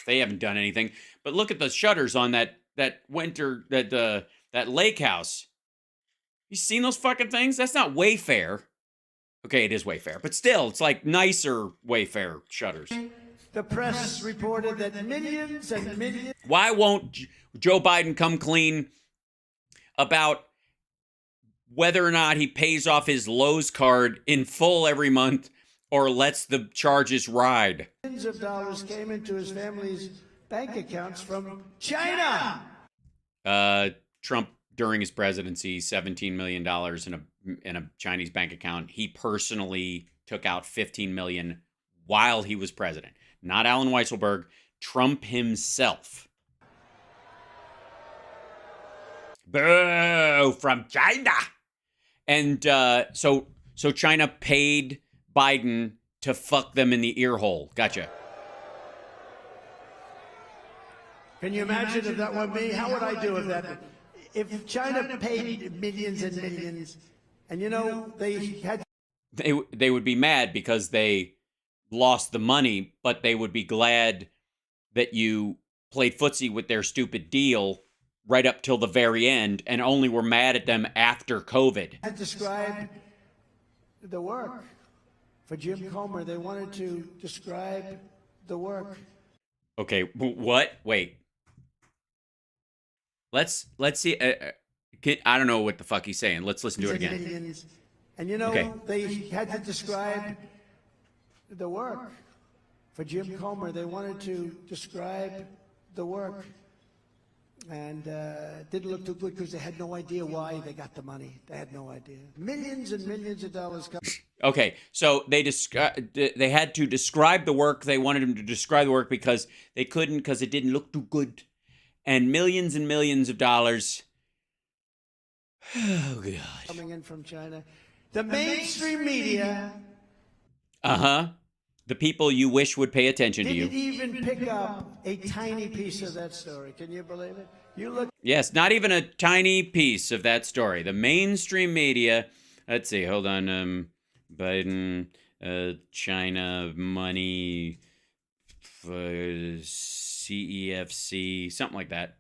They haven't done anything. But look at the shutters on that lake house. You seen those fucking things? That's not Wayfair. Okay, it is Wayfair. But still, it's like nicer Wayfair shutters. The press reported that millions and millions. Why won't Joe Biden come clean about whether or not he pays off his Lowe's card in full every month or lets the charges ride? Millions of dollars came into his family's bank accounts from China. Trump, during his presidency, $17 million in a Chinese bank account. He personally took out $15 million while he was president. Not Alan Weisselberg, Trump himself. Boo, from China. And so China paid Biden to fuck them in the ear hole. Gotcha. Can you imagine if that were me? How would I do with that? If China paid millions and millions, and they would be mad because they lost the money, but they would be glad that you played footsie with their stupid deal right up till the very end, and only were mad at them after COVID. I described the work for Jim Comer. They wanted to describe the work. Okay, what? Wait. Let's see. I don't know what the fuck he's saying. Let's listen to it again. And okay. They had to describe the work for Jim Comer. They wanted to describe the work. And it didn't look too good because they had no idea why they got the money. They had no idea. Millions and millions of dollars. Okay, so they had to describe the work. They wanted him to describe the work because they couldn't, because it didn't look too good. And millions of dollars. Oh, God. Coming in from China. The mainstream media. Uh-huh. The people you wish would pay attention to you. Didn't even pick up a tiny piece of that story. Can you believe it? Yes, not even a tiny piece of that story. The mainstream media. Let's see. Hold on. Biden, China, money, CEFC, something like that.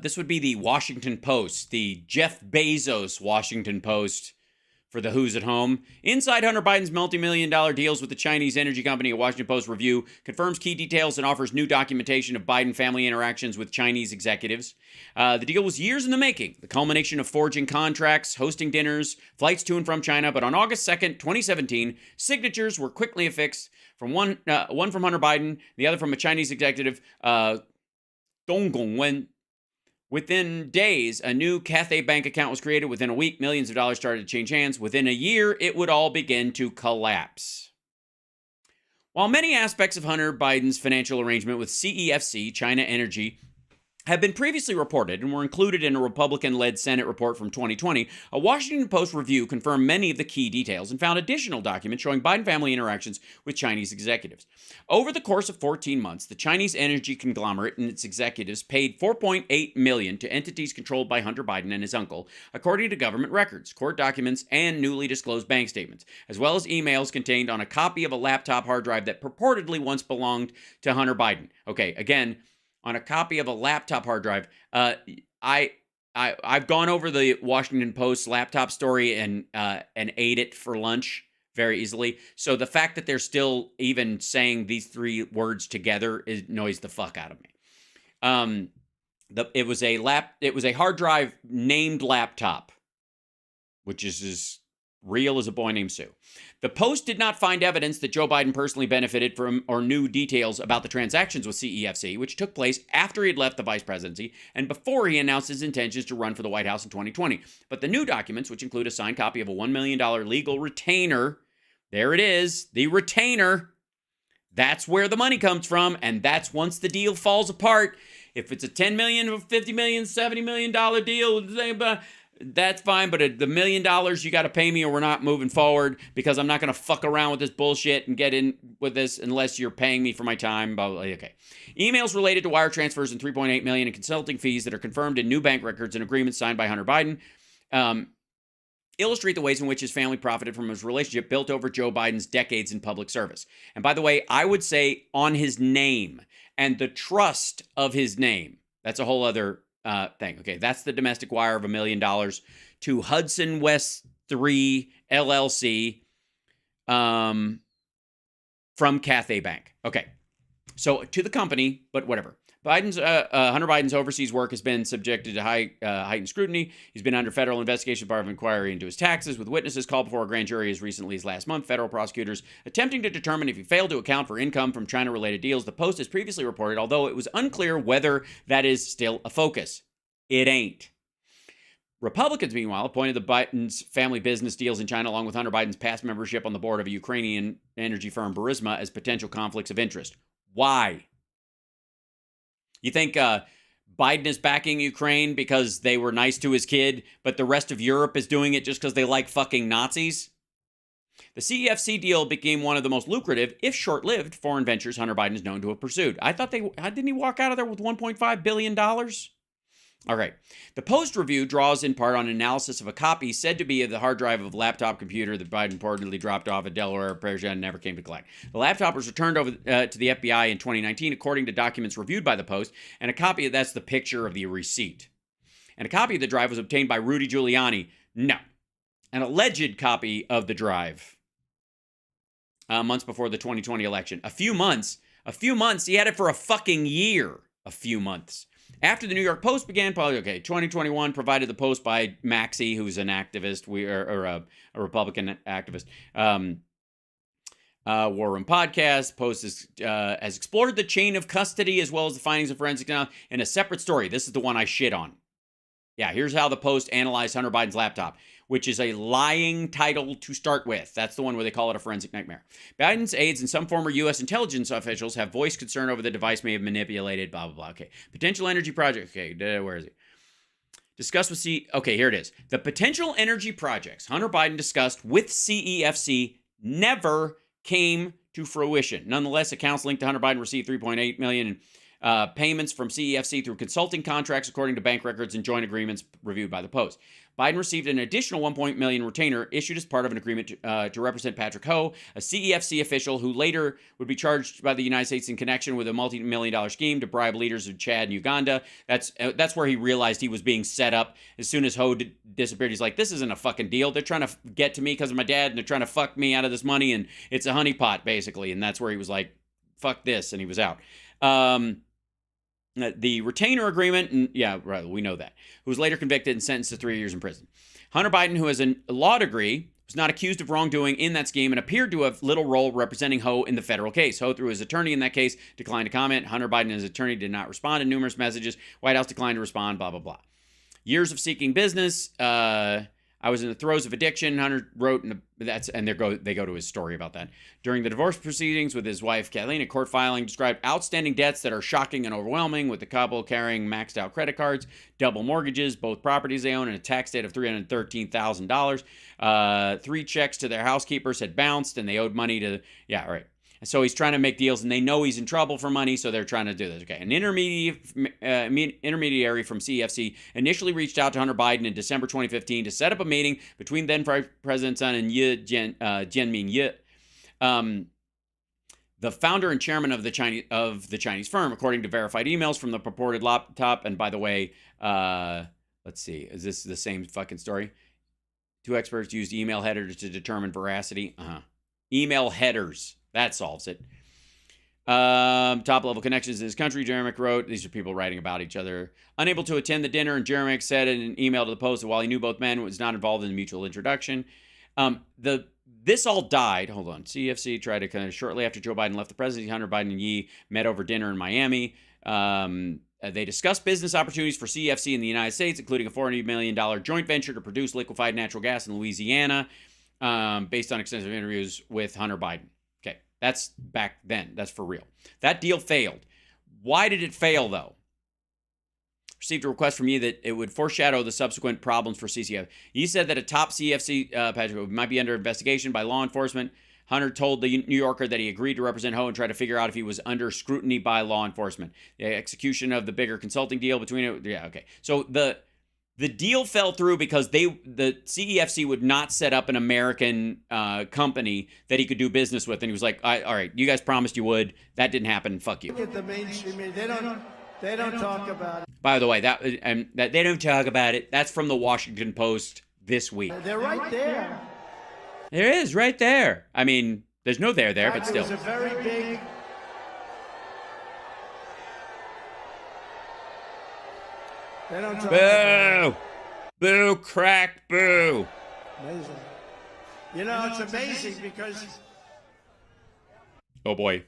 This would be the Washington Post, the Jeff Bezos Washington Post for the who's at home. Inside Hunter Biden's multi-million-dollar deals with the Chinese energy company, a Washington Post review confirms key details and offers new documentation of Biden family interactions with Chinese executives. The deal was years in the making, the culmination of forging contracts, hosting dinners, flights to and from China. But on August 2nd, 2017, signatures were quickly affixed from one from Hunter Biden, the other from a Chinese executive, Dong Gongwen. Within days, a new Cathay Bank account was created. Within a week, millions of dollars started to change hands. Within a year, it would all begin to collapse. While many aspects of Hunter Biden's financial arrangement with CEFC, China Energy, have been previously reported and were included in a Republican-led Senate report from 2020, a Washington Post review confirmed many of the key details and found additional documents showing Biden family interactions with Chinese executives. Over the course of 14 months, the Chinese energy conglomerate and its executives paid $4.8 million to entities controlled by Hunter Biden and his uncle, according to government records, court documents, and newly disclosed bank statements, as well as emails contained on a copy of a laptop hard drive that purportedly once belonged to Hunter Biden. Okay, again, on a copy of a laptop hard drive. I've gone over the Washington Post laptop story and ate it for lunch very easily. So the fact that they're still even saying these three words together annoys the fuck out of me. It was a hard drive named laptop, which is as real as a boy named Sue. The Post did not find evidence that Joe Biden personally benefited from or knew details about the transactions with CEFC, which took place after he had left the vice presidency and before he announced his intentions to run for the White House in 2020. But the new documents, which include a signed copy of a $1 million legal retainer, there it is, the retainer, that's where the money comes from, and that's once the deal falls apart. If it's a $10 million, $50 million, $70 million deal, that's fine, but the $1 million, you got to pay me or we're not moving forward because I'm not going to fuck around with this bullshit and get in with this unless you're paying me for my time. Blah, blah, blah. Okay. Emails related to wire transfers and $3.8 million in consulting fees that are confirmed in new bank records and agreements signed by Hunter Biden illustrate the ways in which his family profited from his relationship built over Joe Biden's decades in public service. And by the way, I would say on his name and the trust of his name. That's a whole other thing. Okay, that's the domestic wire of $1 million to Hudson West 3 LLC from Cathay Bank. Okay, so to the company, but whatever. Hunter Biden's overseas work has been subjected to heightened scrutiny. He's been under federal investigation bar of inquiry into his taxes, with witnesses called before a grand jury as recently as last month. Federal prosecutors attempting to determine if he failed to account for income from China-related deals. The Post has previously reported, although it was unclear whether that is still a focus. It ain't. Republicans, meanwhile, pointed the Biden's family business deals in China, along with Hunter Biden's past membership on the board of a Ukrainian energy firm, Burisma, as potential conflicts of interest. Why? You think Biden is backing Ukraine because they were nice to his kid, but the rest of Europe is doing it just because they like fucking Nazis? The CEFC deal became one of the most lucrative, if short-lived, foreign ventures Hunter Biden is known to have pursued. I thought didn't he walk out of there with $1.5 billion? All right. The Post review draws in part on analysis of a copy said to be of the hard drive of a laptop computer that Biden reportedly dropped off at Delaware, Persia, and never came to collect. The laptop was returned over to the FBI in 2019, according to documents reviewed by the Post, and a copy that's the picture of the receipt. And a copy of the drive was obtained by Rudy Giuliani. No. An alleged copy of the drive months before the 2020 election. A few months. He had it for a fucking year. A few months. After the New York Post began, 2021 provided the Post by Maxie, who's an activist, a Republican activist. War Room Podcast. Post has explored the chain of custody as well as the findings of forensic now in a separate story. This is the one I shit on. Yeah, here's how the Post analyzed Hunter Biden's laptop, which is a lying title to start with. That's the one where they call it a forensic nightmare. Biden's aides and some former U.S. intelligence officials have voiced concern over the device may have manipulated, blah, blah, blah. Okay. Potential energy project. Okay, where is it? Discussed with Okay, here it is. The potential energy projects Hunter Biden discussed with CEFC never came to fruition. Nonetheless, accounts linked to Hunter Biden received $3.8 million payments from CEFC through consulting contracts, according to bank records and joint agreements reviewed by the Post. Biden received an additional $1 million retainer issued as part of an agreement to represent Patrick Ho, a CEFC official who later would be charged by the United States in connection with a multi-million-dollar scheme to bribe leaders of Chad and Uganda. That's where he realized he was being set up. As soon as Ho disappeared, he's like, this isn't a fucking deal. They're trying to get to me because of my dad, and they're trying to fuck me out of this money, and it's a honeypot, basically. And that's where he was like, fuck this, and he was out. The retainer agreement, and yeah, right, we know that, who was later convicted and sentenced to 3 years in prison. Hunter Biden, who has a law degree, was not accused of wrongdoing in that scheme and appeared to have little role representing Ho in the federal case. Ho, through his attorney in that case, declined to comment. Hunter Biden and his attorney did not respond to numerous messages. White House declined to respond, blah, blah, blah. Years of seeking business. I was in the throes of addiction, Hunter wrote, and they go to his story about that. During the divorce proceedings with his wife, Kathleen, a court filing described outstanding debts that are shocking and overwhelming, with the couple carrying maxed out credit cards, double mortgages, both properties they own, and a tax debt of $313,000. 3 checks to their housekeepers had bounced, and they owed money to, yeah, right. So he's trying to make deals, and they know he's in trouble for money, so they're trying to do this. Okay, an intermediary from CFC initially reached out to Hunter Biden in December 2015 to set up a meeting between then President Sun and Jianming Ye, the founder and chairman of the Chinese firm, according to verified emails from the purported laptop. And by the way, let's see, is this the same fucking story? 2 experts used email headers to determine veracity. Email headers. That solves it. Top-level connections in his country, Jeremic wrote. These are people writing about each other. Unable to attend the dinner, and Jeremic said in an email to the Post that while he knew both men, was not involved in the mutual introduction. This all died. Hold on. CFC tried to kind of shortly after Joe Biden left the presidency. Hunter Biden and Ye met over dinner in Miami. They discussed business opportunities for CFC in the United States, including a $40 million joint venture to produce liquefied natural gas in Louisiana, based on extensive interviews with Hunter Biden. That's back then. That's for real. That deal failed. Why did it fail, though? Received a request from Ye that it would foreshadow the subsequent problems for CCF. Ye said that a top CFC Patrick might be under investigation by law enforcement. Hunter told the New Yorker that he agreed to represent Ho and try to figure out if he was under scrutiny by law enforcement. The execution of the bigger consulting deal between it. Yeah, okay. So the deal fell through because the CEFC would not set up an American company that he could do business with, and he was like, all right, you guys promised you would. That didn't happen. Fuck you. Look at the mainstream media. They don't talk about it. By the way, that they don't talk about it. That's from the Washington Post this week. They're right there. There is right there. I mean, there's no there, but still. It was a very big. They don't talk about it. Boo, crack, boo. Amazing. You know, it's amazing because... Oh, boy.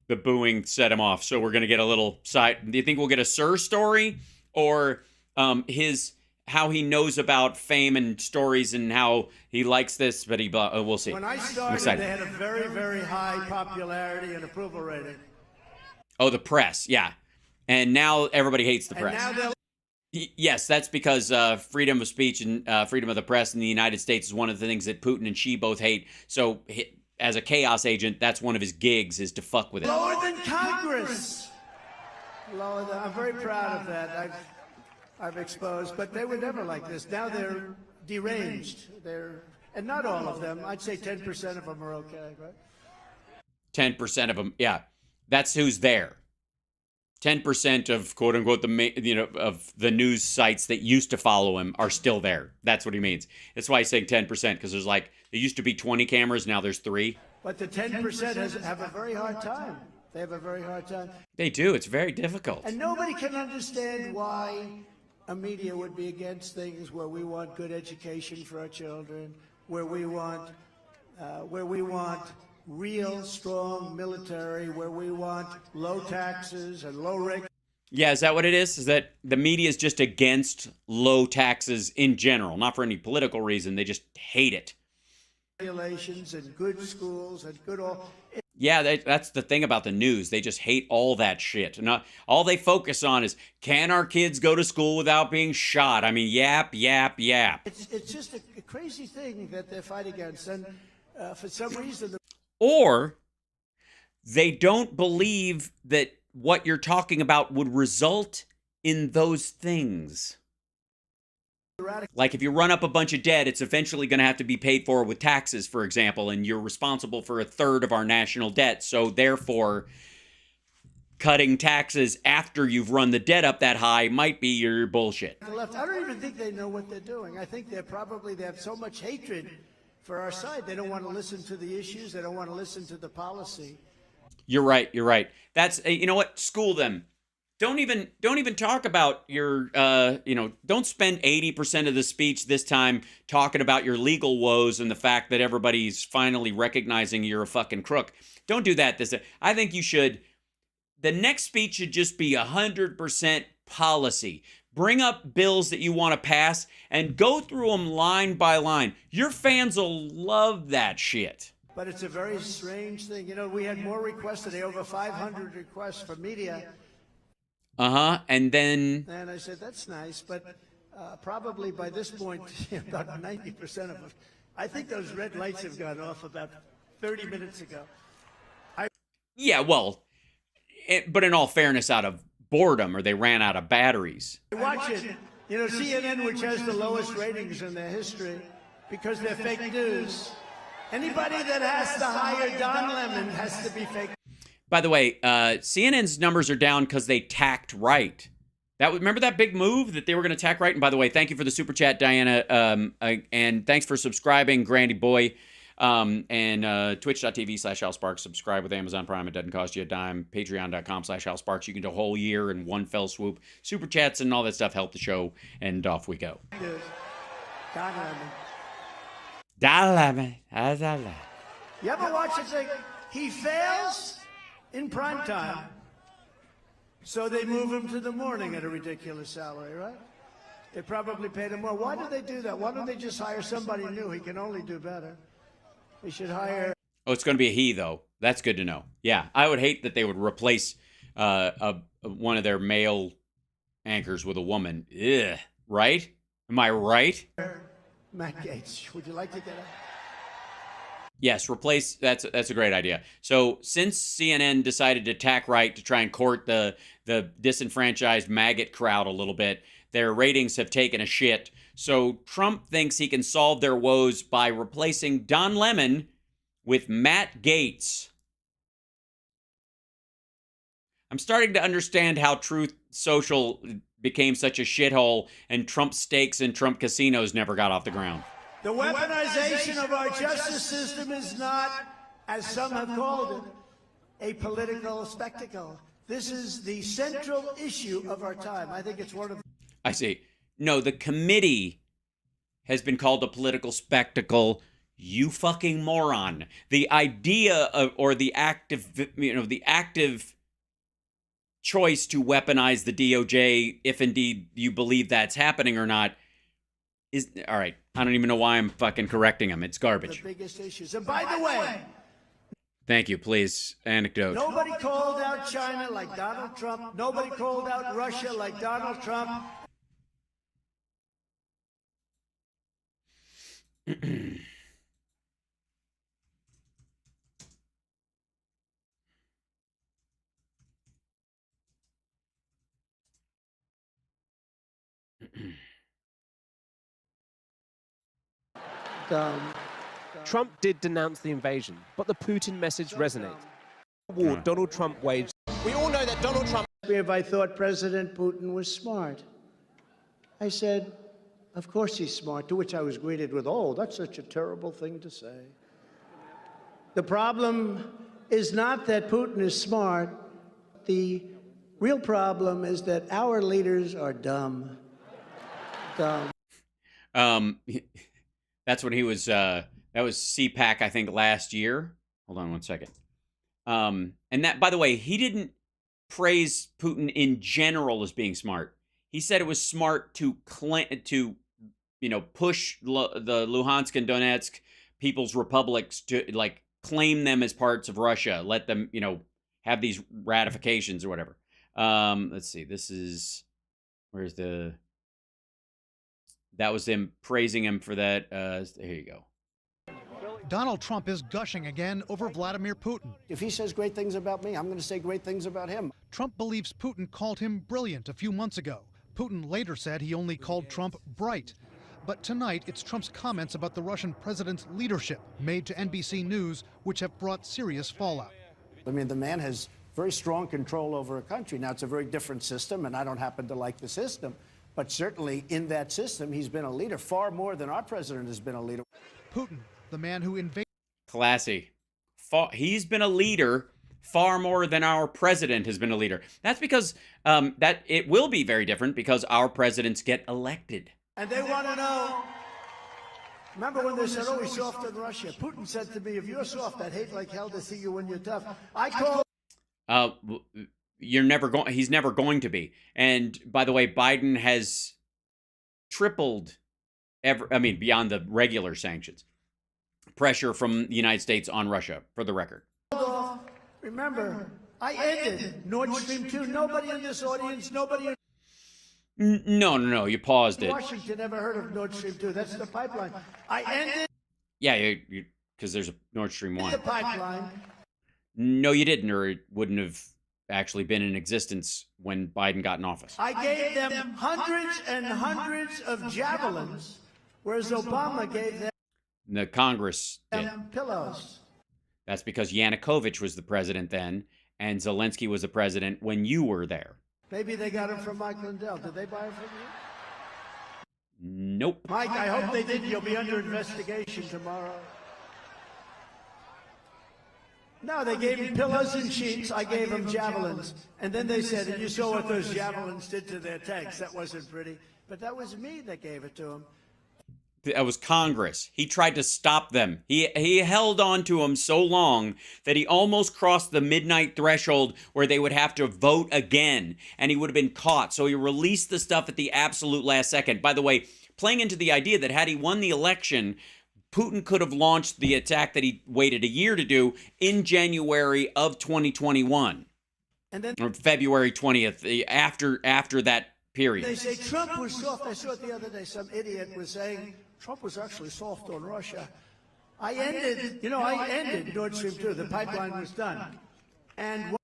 The booing set him off. So we're going to get a little side... Do you think we'll get a Sir story? Or how he knows about fame and stories and how he likes this, but we'll see. When I started, they had a very, very high popularity and approval rating. Oh, the press, yeah. And now everybody hates the press. And now yes, that's because freedom of speech and freedom of the press in the United States is one of the things that Putin and Xi both hate. So as a chaos agent, that's one of his gigs, is to fuck with it. Lower than Congress. I'm very proud of that. I've exposed, but they were never like this. Now they're deranged. And not all of them. I'd say 10% of them are okay, right? 10% of them, yeah. That's who's there. 10% of quote unquote of the news sites that used to follow him are still there. That's what he means. That's why he's saying 10%, because there used to be 20 cameras, now there's 3. But the 10% have a very hard time. They have a very hard time. They do. It's very difficult. And nobody can understand why a media would be against things where we want good education for our children, where we want real strong military, where we want low taxes and low rates. Yeah, is that what it is? Is that the media is just against low taxes in general, not for any political reason. They just hate it. Regulations and good schools and good all. Yeah, that's the thing about the news. They just hate all that shit. All they focus on is, can our kids go to school without being shot? I mean, yap. It's just a crazy thing that they fight against. And for some reason... Or they don't believe that what you're talking about would result in those things. Like if you run up a bunch of debt, it's eventually going to have to be paid for with taxes, for example, and you're responsible for a third of our national debt. So therefore, cutting taxes after you've run the debt up that high might be your bullshit. The left, I don't even think they know what they're doing. I think they have so much hatred for our side. They don't want to listen to the issues. They don't want to listen to the policy. You're right. You're right. That's, you know what? School them. Don't even talk about your, don't spend 80% of the speech this time talking about your legal woes and the fact that everybody's finally recognizing you're a fucking crook. Don't do that this time. I think you should, the next speech should just be 100% policy. Bring up bills that you want to pass and go through them line by line. Your fans will love that shit. But it's a very strange thing. You know, we had more requests today, over 500 requests for media. And then... And I said, that's nice, but probably by this point, about 90% of them, I think those red lights have gone off about 30 minutes ago. Yeah, well, but in all fairness, out of boredom, or they ran out of batteries. Watch it. You know, CNN, which has the lowest ratings in their history, because they're fake news. Anybody that has to hire Don Lemon has to be fake. By the way, CNN's numbers are down because they tacked right. Remember that big move that they were going to tack right? And by the way, thank you for the super chat, Diana. And thanks for subscribing, Grandy Boy. And twitch.tv/HalSparks. Subscribe with Amazon Prime. It doesn't cost you a dime. Patreon.com/HalSparks. You can do a whole year in one fell swoop. Super chats and all that stuff help the show. And off we go. Don Lemon. Don Lemon. You ever watch it think he fails in prime time, so they move him to the morning at a ridiculous salary, right? They probably paid him more. Why do they do that? Why don't they just hire somebody new? He can only do better. They should hire... Oh, it's going to be a he, though. That's good to know. Yeah, I would hate that they would replace one of their male anchors with a woman. Ugh, right? Am I right? Matt Gaetz, would you like to get up? Yes, replace. That's a great idea. So since CNN decided to tack right to try and court the disenfranchised maggot crowd a little bit, their ratings have taken a shit. So Trump thinks he can solve their woes by replacing Don Lemon with Matt Gaetz. I'm starting to understand how Truth Social became such a shithole and Trump steaks and Trump casinos never got off the ground. The weaponization of our justice system is not, as some have called it, a political spectacle. This is the central issue of our time. I think it's one of... I see. No, the committee has been called a political spectacle. You fucking moron. The idea of, or the active choice to weaponize the DOJ, if indeed you believe that's happening or not, is... All right. I don't even know why I'm fucking correcting him. It's garbage. The biggest issues. And by the way... Thank you. Please, anecdote. Nobody called out China like Donald Trump. Nobody called out Russia like Donald Trump. Trump did denounce the invasion, but the Putin message resonates. The war Donald Trump waged. We all know that Donald Trump... If I thought President Putin was smart, I said, of course he's smart, to which I was greeted with, oh, that's such a terrible thing to say. The problem is not that Putin is smart. The real problem is that our leaders are dumb. Dumb. That's when he was, that was CPAC, I think, last year. Hold on one second. And that, by the way, he didn't praise Putin in general as being smart. He said it was smart to push the Luhansk and Donetsk People's Republics to, like, claim them as parts of Russia. Let them, have these ratifications or whatever. Let's see. This is, where's the... That was them praising him for that. Here you go. Donald Trump is gushing again over Vladimir Putin. If he says great things about me, I'm going to say great things about him. Trump believes Putin called him brilliant a few months ago. Putin later said he only called Trump bright. But tonight, it's Trump's comments about the Russian president's leadership made to NBC News, which have brought serious fallout. I mean, the man has very strong control over a country. Now, it's a very different system, and I don't happen to like the system. But certainly in that system, he's been a leader far more than our president has been a leader. Putin, the man who invaded. Classy. He's been a leader far more than our president has been a leader. That's because that it will be very different because our presidents get elected. And they want to know, remember when they said, oh, he's soft in Russia? Putin said to me, if you're soft, I'd hate like hell to see you when you're tough. I call... He's never going to be. And by the way, Biden has tripled, beyond the regular sanctions, pressure from the United States on Russia, for the record. Remember, I ended Nord Stream 2. Nobody in this audience, nobody in No, you paused it. Washington ever heard of Nord Stream 2. That's the pipeline. I ended... Yeah, because there's a Nord Stream 1. The pipeline. No, you didn't, or it wouldn't have actually been in existence when Biden got in office. I gave them hundreds and hundreds of javelins, whereas Obama gave them The Congress did. Pillows. That's because Yanukovych was the president then, and Zelensky was the president when you were there. Maybe they got them from Mike Lindell. Did they buy them from you? Nope. Mike, I hope they did. You'll be under investigation tomorrow. No, they gave me pillows and sheets. I gave them javelins. And then they said, and you saw what those javelins did to their tanks. That wasn't pretty. But that was me that gave it to them. That was Congress. He tried to stop them. He held on to them so long that he almost crossed the midnight threshold where they would have to vote again, and he would have been caught. So he released the stuff at the absolute last second. By the way, playing into the idea that had he won the election, Putin could have launched the attack that he waited a year to do in January of 2021. And then, or February 20th, after that period. They say Trump was soft. I saw it the other day. Some idiot was saying Trump was actually soft on Russia. I ended Nord Stream 2. The pipeline was done. And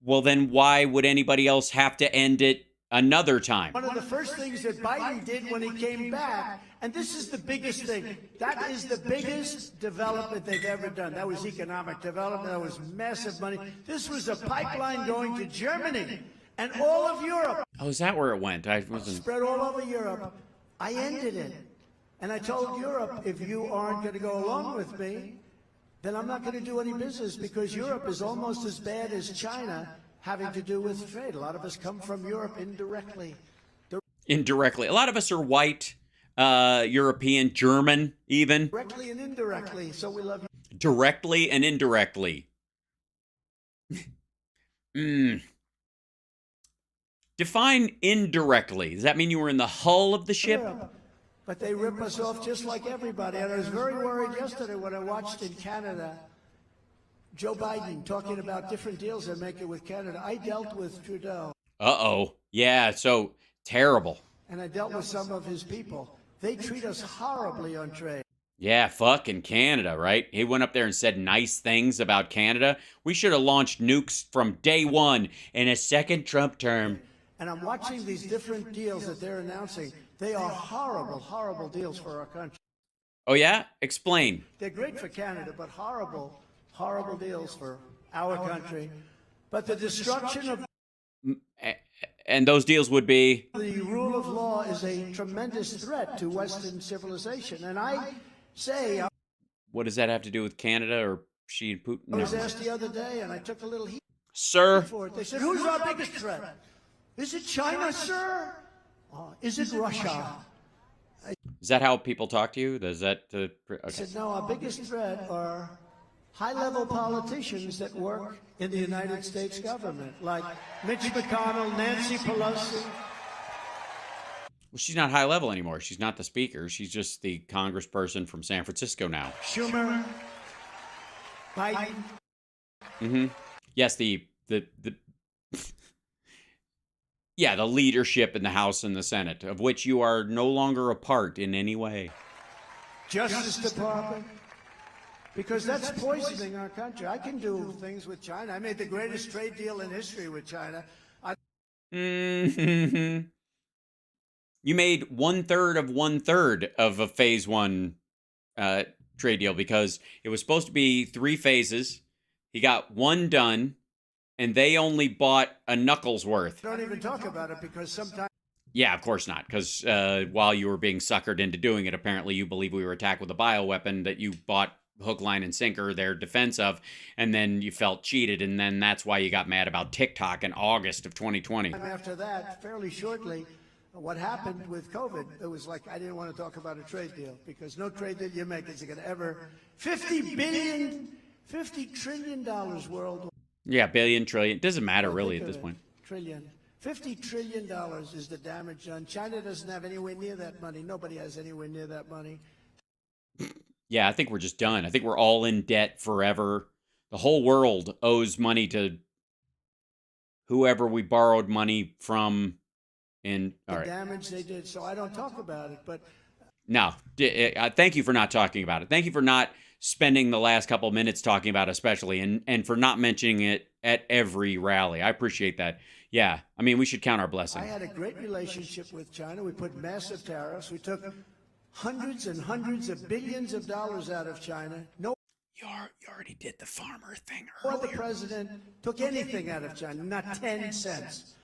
well, then why would anybody else have to end it another time? one of the first things that Biden did when he came back, and this is the biggest thing, that is the biggest development they've ever done. That was economic development. That was massive money. This was a pipeline going to Germany and all of Europe. Oh, is that where it went? I wasn't. Spread all over Europe. I ended it. And I told Europe, if you aren't going to go along with me, then I'm not going to do any business, because Europe is almost as bad as China having to do with trade. A lot of us come from Europe indirectly. Indirectly. A lot of us are white, European, German, even. Directly and indirectly, so we love you. Directly and indirectly. Define indirectly. Does that mean you were in the hull of the ship? But they rip us off just like everybody. And I was very worried yesterday when I watched in Canada Joe Biden talking about different deals they're making with Canada. I dealt with Trudeau. Uh-oh. Yeah, so terrible. And I dealt with some of his people. They treat us horribly on trade. Yeah, fucking Canada, right? He went up there and said nice things about Canada. We should have launched nukes from day one in a second Trump term. And I'm watching these different deals that they're announcing. They are horrible, horrible deals for our country. Oh, yeah? Explain. They're great for Canada, but horrible, horrible deals for our country. But the destruction of... And those deals would be? The rule of law is a tremendous threat to Western civilization. And I say... What does that have to do with Canada or Xi and Putin? I was asked the other day, and I took a little heat Sir? for it. They said, who's our biggest threat? Is it China, sir? Is it Russia? Is that how people talk to you? Is that okay. I said, no, our biggest threat are high-level politicians that work in the United States government, like Mitch McConnell, Nancy Pelosi. Well, she's not high level anymore. She's not the speaker. She's just the congressperson from San Francisco now. Schumer, Biden. Mm-hmm. Yes, the yeah, the leadership in the House and the Senate, of which you are no longer a part in any way. Justice Department, because that's poisoning our country. I can do things with China. I made the greatest trade deal in history with China. Mm-hmm. You made 1/3 of a phase one trade deal because it was supposed to be 3 phases. He got 1 done, and they only bought a knuckles worth. Don't even talk about it because sometimes. Yeah, of course not. Because while you were being suckered into doing it, apparently you believe we were attacked with a bioweapon that you bought hook, line, and sinker their defense of, and then you felt cheated, and then that's why you got mad about TikTok in August of 2020. After that, fairly shortly, what happened with COVID, it was like I didn't want to talk about a trade deal because no trade deal you make is going to ever $50 trillion worldwide. Yeah, billion, trillion. Doesn't matter really at this point. Trillion. $50 trillion is the damage done. China doesn't have anywhere near that money. Nobody has anywhere near that money. Yeah, I think we're just done. I think we're all in debt forever. The whole world owes money to whoever we borrowed money from. And all right. The damage they did. So I don't talk about it, but no. Thank you for not talking about it. Thank you for not spending the last couple minutes talking about it, especially, and for not mentioning it at every rally. I appreciate that. Yeah, I mean, we should count our blessings. I had a great relationship with China. We put massive tariffs. We took hundreds and hundreds of billions of dollars out of China. No. You already did the farmer thing Or earlier. the president took anything out of China, not 10 cents.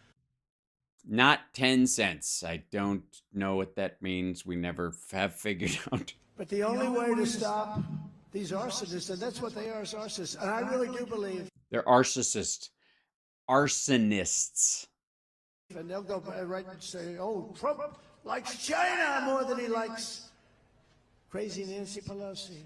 Not 10 cents. I don't know what that means. We never have figured out. But the only way to stop these arsonists, and that's what they are, is arsonists, and I really do believe. They're arsonists. Arsonists. And they'll go right and say, oh, Trump likes China more than he likes crazy Nancy Pelosi.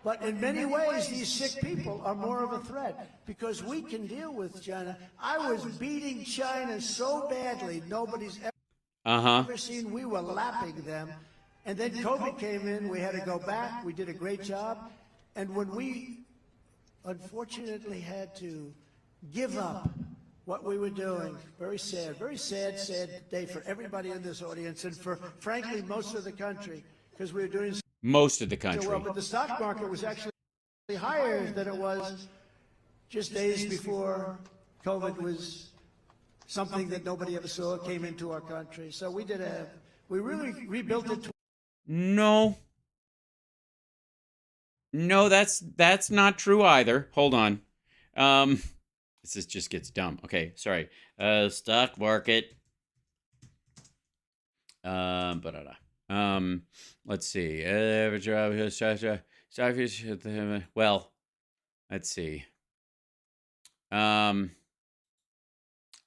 But in many ways, these sick people are more of a threat because we can deal with China. I was beating China so badly, nobody's ever seen. We were lapping them. And then COVID came in. We had to go back. We did a great job. And when we unfortunately had to give up what we were doing, very sad day for everybody in this audience and for, frankly, most of the country, because we were doing most of the country. well, but the stock market was actually higher than it was just days before COVID was something that nobody ever saw came into our country. So we really rebuilt it. No, that's not true either. Hold on. This just gets dumb. Okay, sorry. Stock market. Let's see. Well, let's see.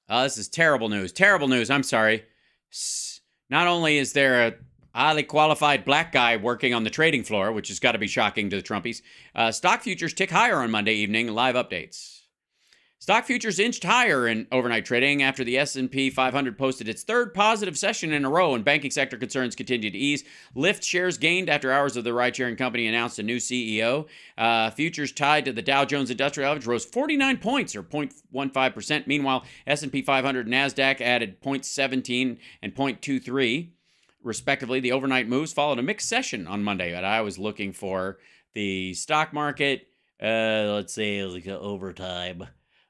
This is terrible news. Terrible news. I'm sorry. Not only is there a highly qualified black guy working on the trading floor, which has got to be shocking to the Trumpies, stock futures tick higher on Monday evening. Live updates. Stock futures inched higher in overnight trading after the S&P 500 posted its 3rd positive session in a row, and banking sector concerns continued to ease. Lyft shares gained after hours of the ride-sharing company announced a new CEO. Futures tied to the Dow Jones Industrial Average rose 49 points, or 0.15%. Meanwhile, S&P 500 and NASDAQ added 0.17 and 0.23, respectively. The overnight moves followed a mixed session on Monday, but I was looking for the stock market. Let's say like overtime.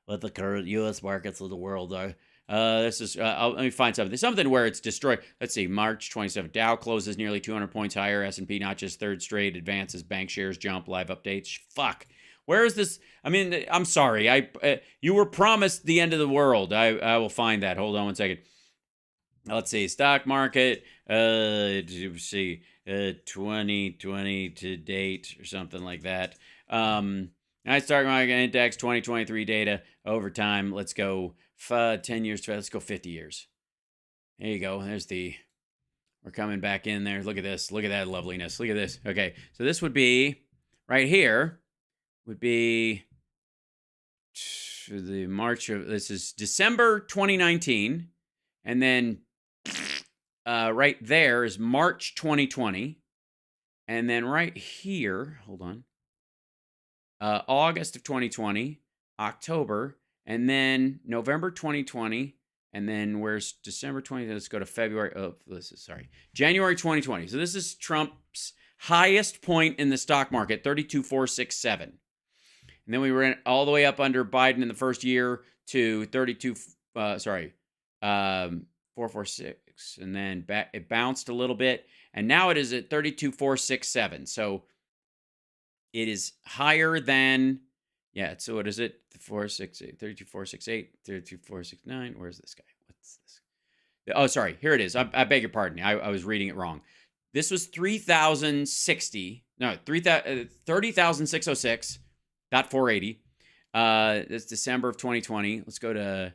What the current U.S. markets of the world are. This is, let me find something where it's destroyed. Let's see, March 27th. Dow closes nearly 200 points higher. S&P not just 3rd straight advances. Bank shares jump. Live updates. Fuck. Where is this? I mean, I'm sorry. You were promised the end of the world. I will find that. Hold on one second. Let's see. Stock market. Let's see. 2020 to date or something like that. Nice stock market index 2023 data over time. Let's go 10 years. Let's go 50 years. There you go. We're coming back in there. Look at this. Look at that loveliness. Look at this. Okay. So this would be right here would be the March of, this is December 2019. And then right there is March 2020. And then right here, hold on. August of 2020, October, and then November 2020, and then where's December 20? Let's go to February. Oh, January 2020. So this is Trump's highest point in the stock market, 32,467. And then we went all the way up under Biden in the first year to 446. And then it bounced a little bit. And now it is at 32,467. So it is higher than, yeah, so what is it? 468, 32,468, 32,469. Where's this guy? What's this? Oh, sorry. Here it is. I beg your pardon. I was reading it wrong. This was 30,060. No, 30,606.480. That's December of 2020. Let's go to,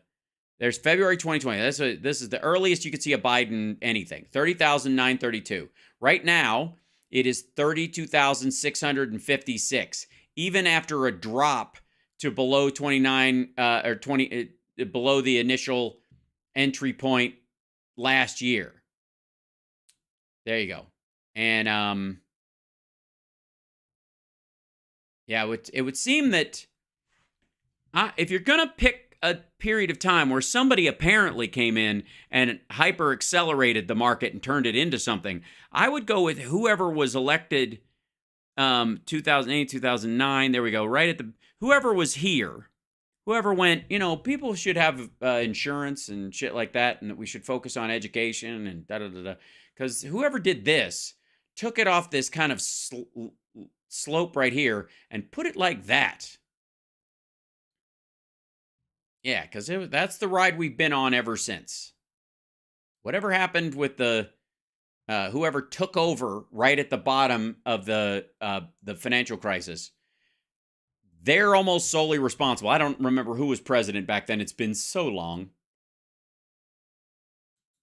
there's February 2020. This is the earliest you could see a Biden anything. 30,932. Right now, it is 32,656. Even after a drop to below 29 or 20, below the initial entry point last year. There you go. And yeah, it would seem that if you're gonna pick a period of time where somebody apparently came in and hyper accelerated the market and turned it into something, I would go with whoever was elected 2008, 2009. There we go. Right at the whoever was here. Whoever went, people should have insurance and shit like that, and that we should focus on education and da-da-da-da. Because whoever did this took it off this kind of slope right here and put it like that. Yeah, because that's the ride we've been on ever since. Whatever happened with the whoever took over right at the bottom of the financial crisis, they're almost solely responsible. I don't remember who was president back then. It's been so long.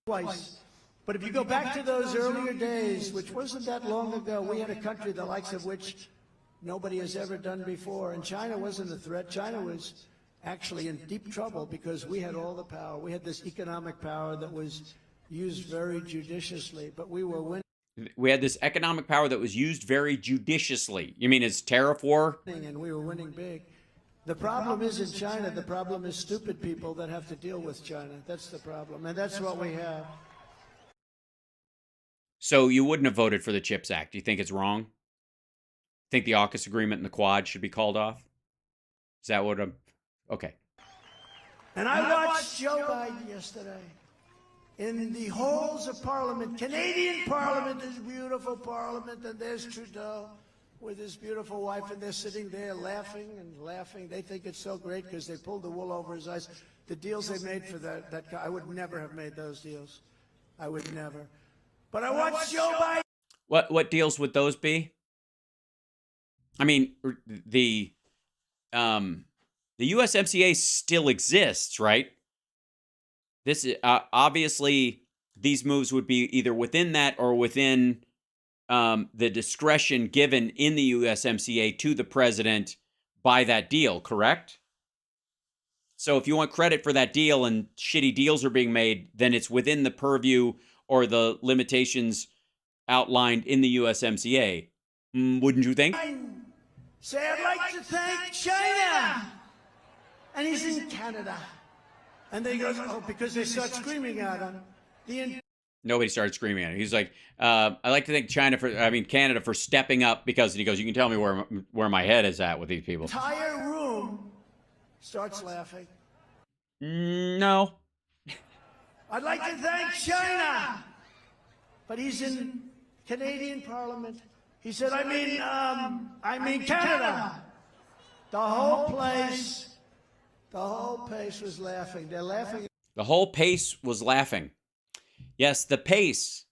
Twice. But if you go back to those earlier days, which wasn't that long ago, we had a country the likes of which nobody has ever done before. And China wasn't a threat. China was actually in deep trouble because we had all the power. We had this economic power that was used very judiciously, but we were winning. We had this economic power that was used very judiciously. You mean it's tariff war? And we were winning big. The problem isn't China. The problem is stupid people that have to deal with China. That's the problem. And that's what we have. So you wouldn't have voted for the CHIPS Act. Do you think it's wrong? Think the AUKUS agreement and the Quad should be called off? Is that what I'm... Okay. And I watched Joe Biden yesterday in the halls of Parliament. Canadian Parliament is beautiful Parliament, and there's Trudeau with his beautiful wife, and they're sitting there laughing and laughing. They think it's so great because they pulled the wool over his eyes. The deals they made for that guy, I would never have made those deals. I would never. But I watched Joe Biden. What deals would those be? I mean, the USMCA still exists, right? This is obviously these moves would be either within that or within the discretion given in the USMCA to the president by that deal, correct? So if you want credit for that deal and shitty deals are being made, then it's within the purview or the limitations outlined in the USMCA. Wouldn't you think? Say, I'd like to thank China. And he's in Canada. And they goes, oh, because they start screaming at him. Nobody started screaming at him. He's like, I'd like to thank Canada for stepping up because, and he goes, you can tell me where my head is at with these people. The entire room starts laughing. No. I'd like to thank China. But he's in Canadian Parliament. He said, I mean Canada. The whole place was laughing. They're laughing. The whole pace was laughing. Yes, the pace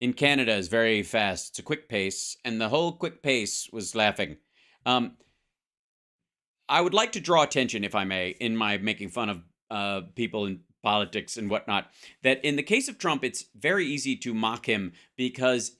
in Canada is very fast. It's a quick pace, and the whole quick pace was laughing. I would like to draw attention, if I may, in my making fun of people in politics and whatnot, that in the case of Trump, it's very easy to mock him because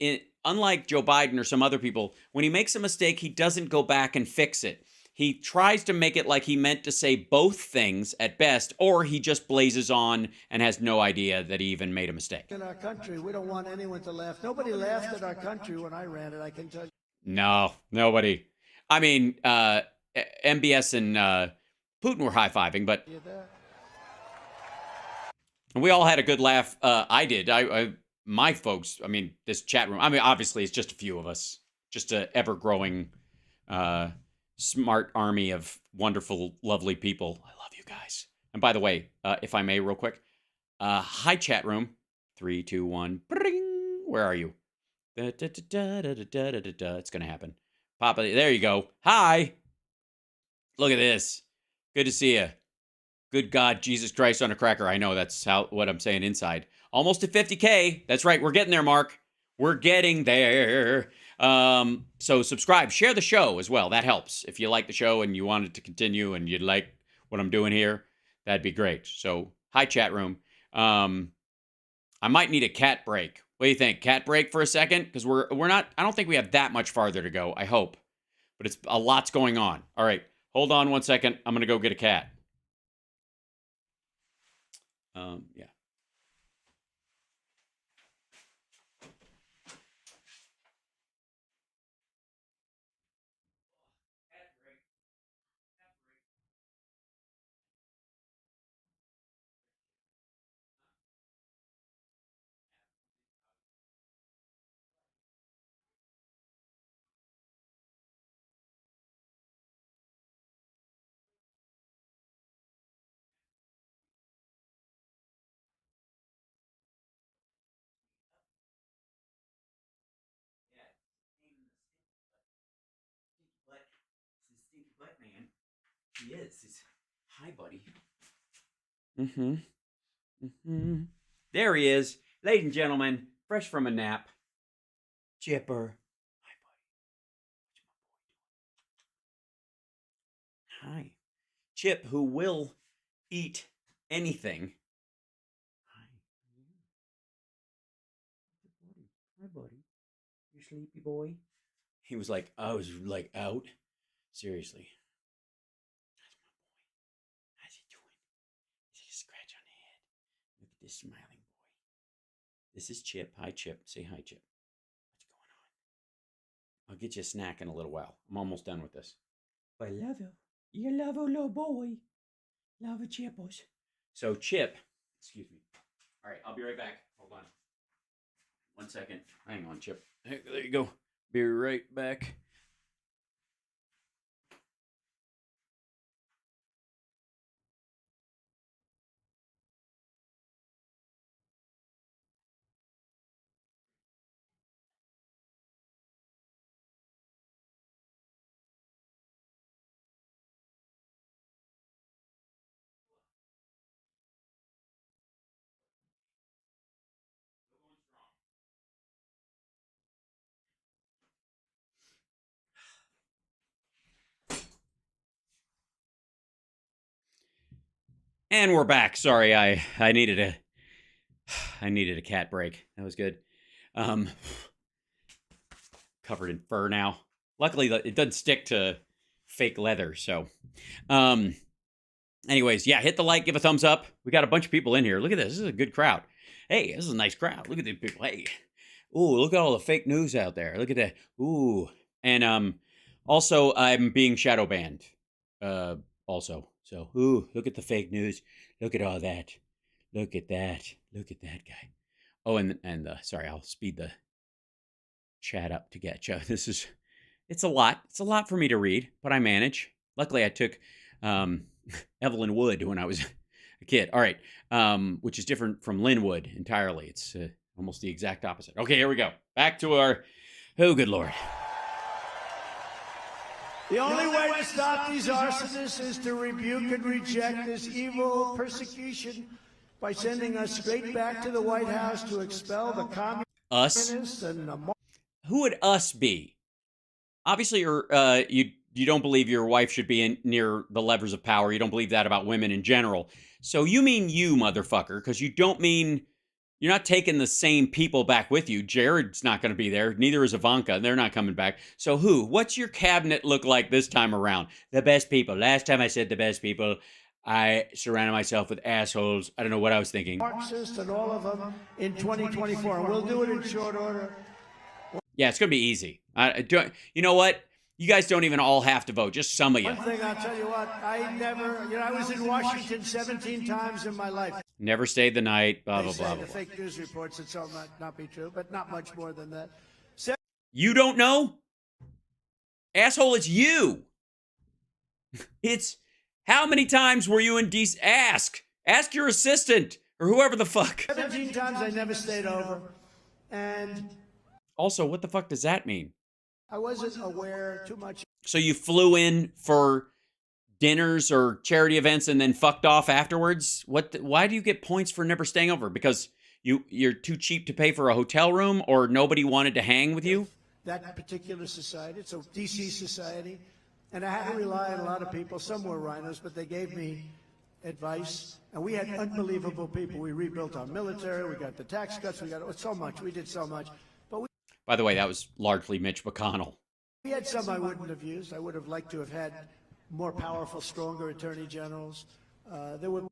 unlike Joe Biden or some other people, when he makes a mistake, he doesn't go back and fix it. He tries to make it like he meant to say both things at best, or he just blazes on and has no idea that he even made a mistake. In our country, we don't want anyone to laugh. Nobody laughed at our country when I ran it, I can tell you. No, nobody. I mean, MBS and Putin were high-fiving, but we all had a good laugh. I did. My folks, I mean, this chat room, I mean, obviously it's just a few of us. just an ever-growing, smart army of wonderful, lovely people. I love you guys. And by the way, if I may, real quick, hi, chat room. 3, 2, 1. Bring. Where are you? It's going to happen. Papa, there you go. Hi. Look at this. Good to see you. Good God, Jesus Christ on a cracker. I know that's what I'm saying inside. Almost to 50K. That's right. We're getting there, Mark. We're getting there. So subscribe. Share the show as well. That helps. If you like the show and you want it to continue and you'd like what I'm doing here, that'd be great. So, hi, chat room. I might need a cat break. What do you think? Cat break for a second? Because we're not, I don't think we have that much farther to go. I hope. But it's a lot's going on. All right. Hold on one second. I'm going to go get a cat. Yeah. Stinky butt man. He is. He's... Hi, buddy. There he is. Ladies and gentlemen, fresh from a nap. Chipper. Hi, buddy. Hi. Chip, who will eat anything. Hi, buddy. You sleepy boy? He was like, I was like out. Seriously. That's my boy. How's he doing? Is he a scratch on the head? Look at this smiling boy. This is Chip. Hi, Chip. Say hi, Chip. What's going on? I'll get you a snack in a little while. I'm almost done with this. I love you. You love a little boy. Love a Chippos. So, Chip. Excuse me. All right, I'll be right back. Hold on. 1 second. Hang on, Chip. Hey, there you go. Be right back. And we're back. Sorry, I needed a cat break. That was good. Covered in fur now. Luckily, it doesn't stick to fake leather. So, anyways, yeah, hit the like, give a thumbs up. We got a bunch of people in here. Look at this. This is a good crowd. Hey, this is a nice crowd. Look at these people. Hey, ooh, look at all the fake news out there. Look at that. Ooh, and also I'm being shadow banned. Also. So, ooh, look at the fake news. Look at all that. Look at that. Look at that guy. Oh, and sorry, I'll speed the chat up to get you. It's a lot. It's a lot for me to read, but I manage. Luckily, I took Evelyn Wood when I was a kid. All right, which is different from Lynn Wood entirely. It's almost the exact opposite. Okay, here we go. Back to our, oh, good Lord. The only way to stop these arsonists is to rebuke and reject this evil persecution by sending us straight back to the White House to expel the communists and the... Who would us be? Obviously, you don't believe your wife should be near the levers of power. You don't believe that about women in general. So you mean you, motherfucker, because you don't mean... You're not taking the same people back with you. Jared's not going to be there. Neither is Ivanka. They're not coming back. So who? What's your cabinet look like this time around? The best people. Last time I said the best people, I surrounded myself with assholes. I don't know what I was thinking. Marxists and all of them in 2024. And we'll do it in short order. Yeah, it's going to be easy. You know what? You guys don't even all have to vote. Just some of you. One thing I'll tell you what, I was in Washington 17 times in my life. Never stayed the night, blah, blah, They say blah, the blah. fake news reports, it's all not be true, but not much more than that. You don't know? Asshole, it's you. It's how many times were you in DC? Ask your assistant or whoever the fuck. 17 times I never stayed over. And Also, what the fuck does that mean? I wasn't aware too much. So you flew in for dinners or charity events and then fucked off afterwards? Why do you get points for never staying over? Because you're too cheap to pay for a hotel room, or nobody wanted to hang with you? That particular society, it's a DC society, and I had to rely on a lot of people. Some were rhinos, but they gave me advice, and we had unbelievable people. We rebuilt our military, we got the tax cuts, we got so much, we did so much. But By the way, that was largely Mitch McConnell. we had some I wouldn't have used. I would have liked to have had more powerful, stronger attorney generals. There were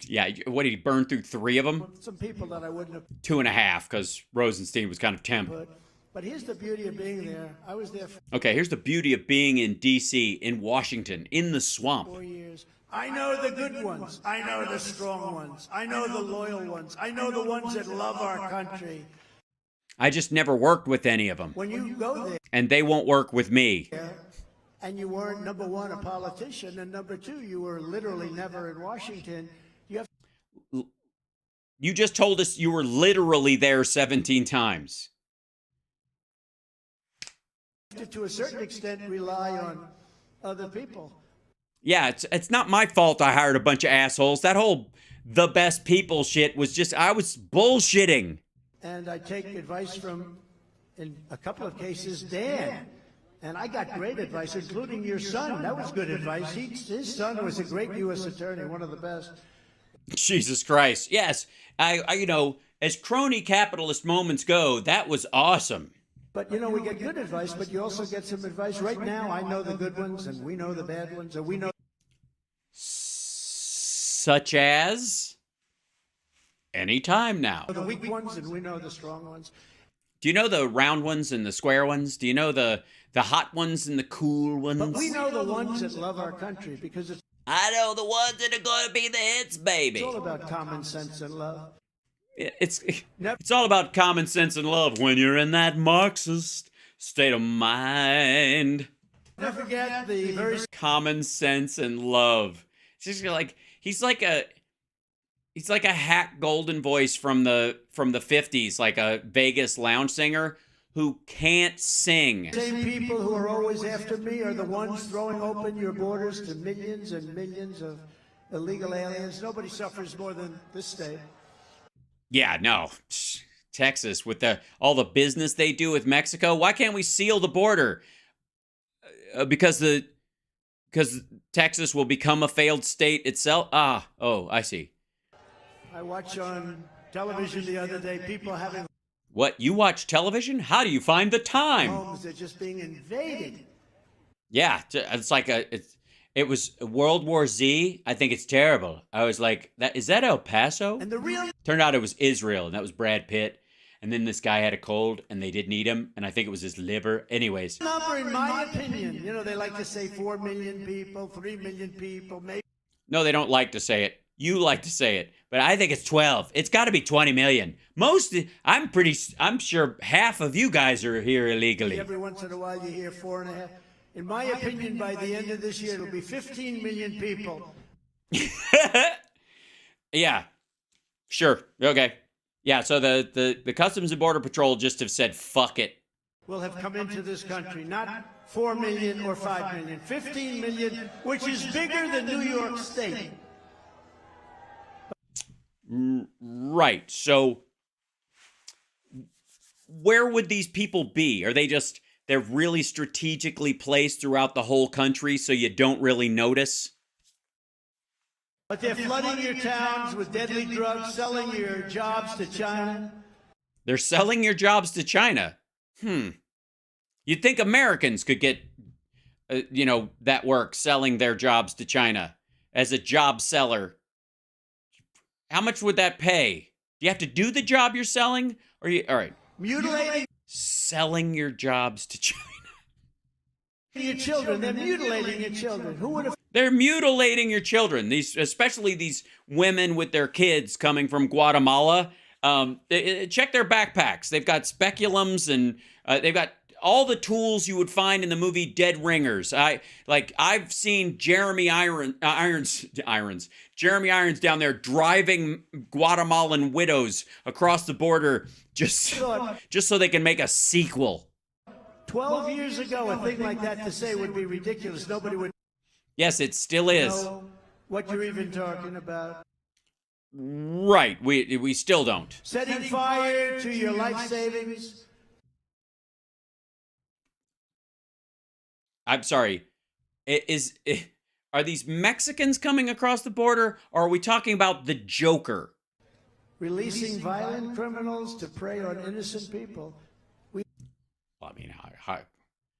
Yeah, what did he burn through 3 of them? some people that I wouldn't have 2.5, because Rosenstein was kind of temp. put. But here's the beauty of being there. I was there for Okay, here's the beauty of being in D.C., in Washington, in the swamp. 4 years. I know the good ones. I know the strong ones. I know the loyal ones. I know the ones that love our country. I just never worked with any of them. When you go And they won't work with me. there, and you weren't, number one, a politician, and number two, you were literally never in Washington, you have You just told us you were literally there 17 times. to a certain extent, rely on other people. Yeah, it's not my fault I hired a bunch of assholes. That whole the best people shit was just, I was bullshitting. And I take advice from, in a couple of cases, Dan. And I got great advice, including your son. That was good advice. His son was a great U.S. attorney, one of the best. Jesus Christ. Yes, I you know, as crony capitalist moments go, that was awesome. But, you know, we get good advice, but you also get some advice. Right now, I know the good ones, and we know the bad ones, and we know Such as any time now. the weak ones, and we know the strong ones. Do you know the round ones and the square ones? Do you know the hot ones and the cool ones? But we know the ones that love our country, because it's I know the ones that are going to be the hits, baby. all about common sense and love. It's all about common sense and love when you're in that Marxist state of mind. Never forget the very Common sense and love. It's just like he's like a hack golden voice from the 50s, like a Vegas lounge singer who can't sing. same people who are always after me are the ones throwing open your borders to millions and millions of illegal aliens. Nobody suffers more than this state. Yeah, no. Texas with all the business they do with Mexico. Why can't we seal the border? Because Texas will become a failed state itself. I see. I watched on television the other day people having What, you watch television? How do you find the time? homes that are just being invaded. Yeah, it's like it was World War Z. I think it's terrible. I was like, is that El Paso? And the real Turned out it was Israel, and that was Brad Pitt. And then this guy had a cold, and they didn't eat him, and I think it was his liver. Anyways. number, in my opinion, you know, they like to say 4 million people, 3 million people, maybe. No, they don't like to say it. You like to say it. But I think it's 12. It's got to be 20 million. I'm sure half of you guys are here illegally. Every once in a while you hear 4.5. In my opinion, by the end of this year, it'll be 15 million people. Yeah. Sure. Okay. Yeah, so the Customs and Border Patrol just have said, fuck it. Will have come into this country, not 4 million or 5 million, 15 million, which is bigger than New York State. Right. So where would these people be? Are they're really strategically placed throughout the whole country so you don't really notice? But they're flooding your towns with deadly drugs, selling your jobs to China. They're selling your jobs to China. You'd think Americans could get, that work, selling their jobs to China as a job seller. How much would that pay? Do you have to do the job you're selling? All right. Mutilating Selling your jobs to China. your children. They're mutilating your children. Who would have? They're mutilating your children. Especially these women with their kids coming from Guatemala. Check their backpacks. They've got speculums and they've got all the tools you would find in the movie Dead Ringers. I've seen Jeremy Irons down there driving Guatemalan widows across the border just so they can make a sequel. 12 years ago, a thing like that to say would be ridiculous. Nobody would Yes, it still is. know what you're even talking about. Right. We still don't. Setting fire to your life savings. I'm sorry. Are these Mexicans coming across the border, or are we talking about the Joker? Releasing violent criminals to prey on innocent people. Well, I mean,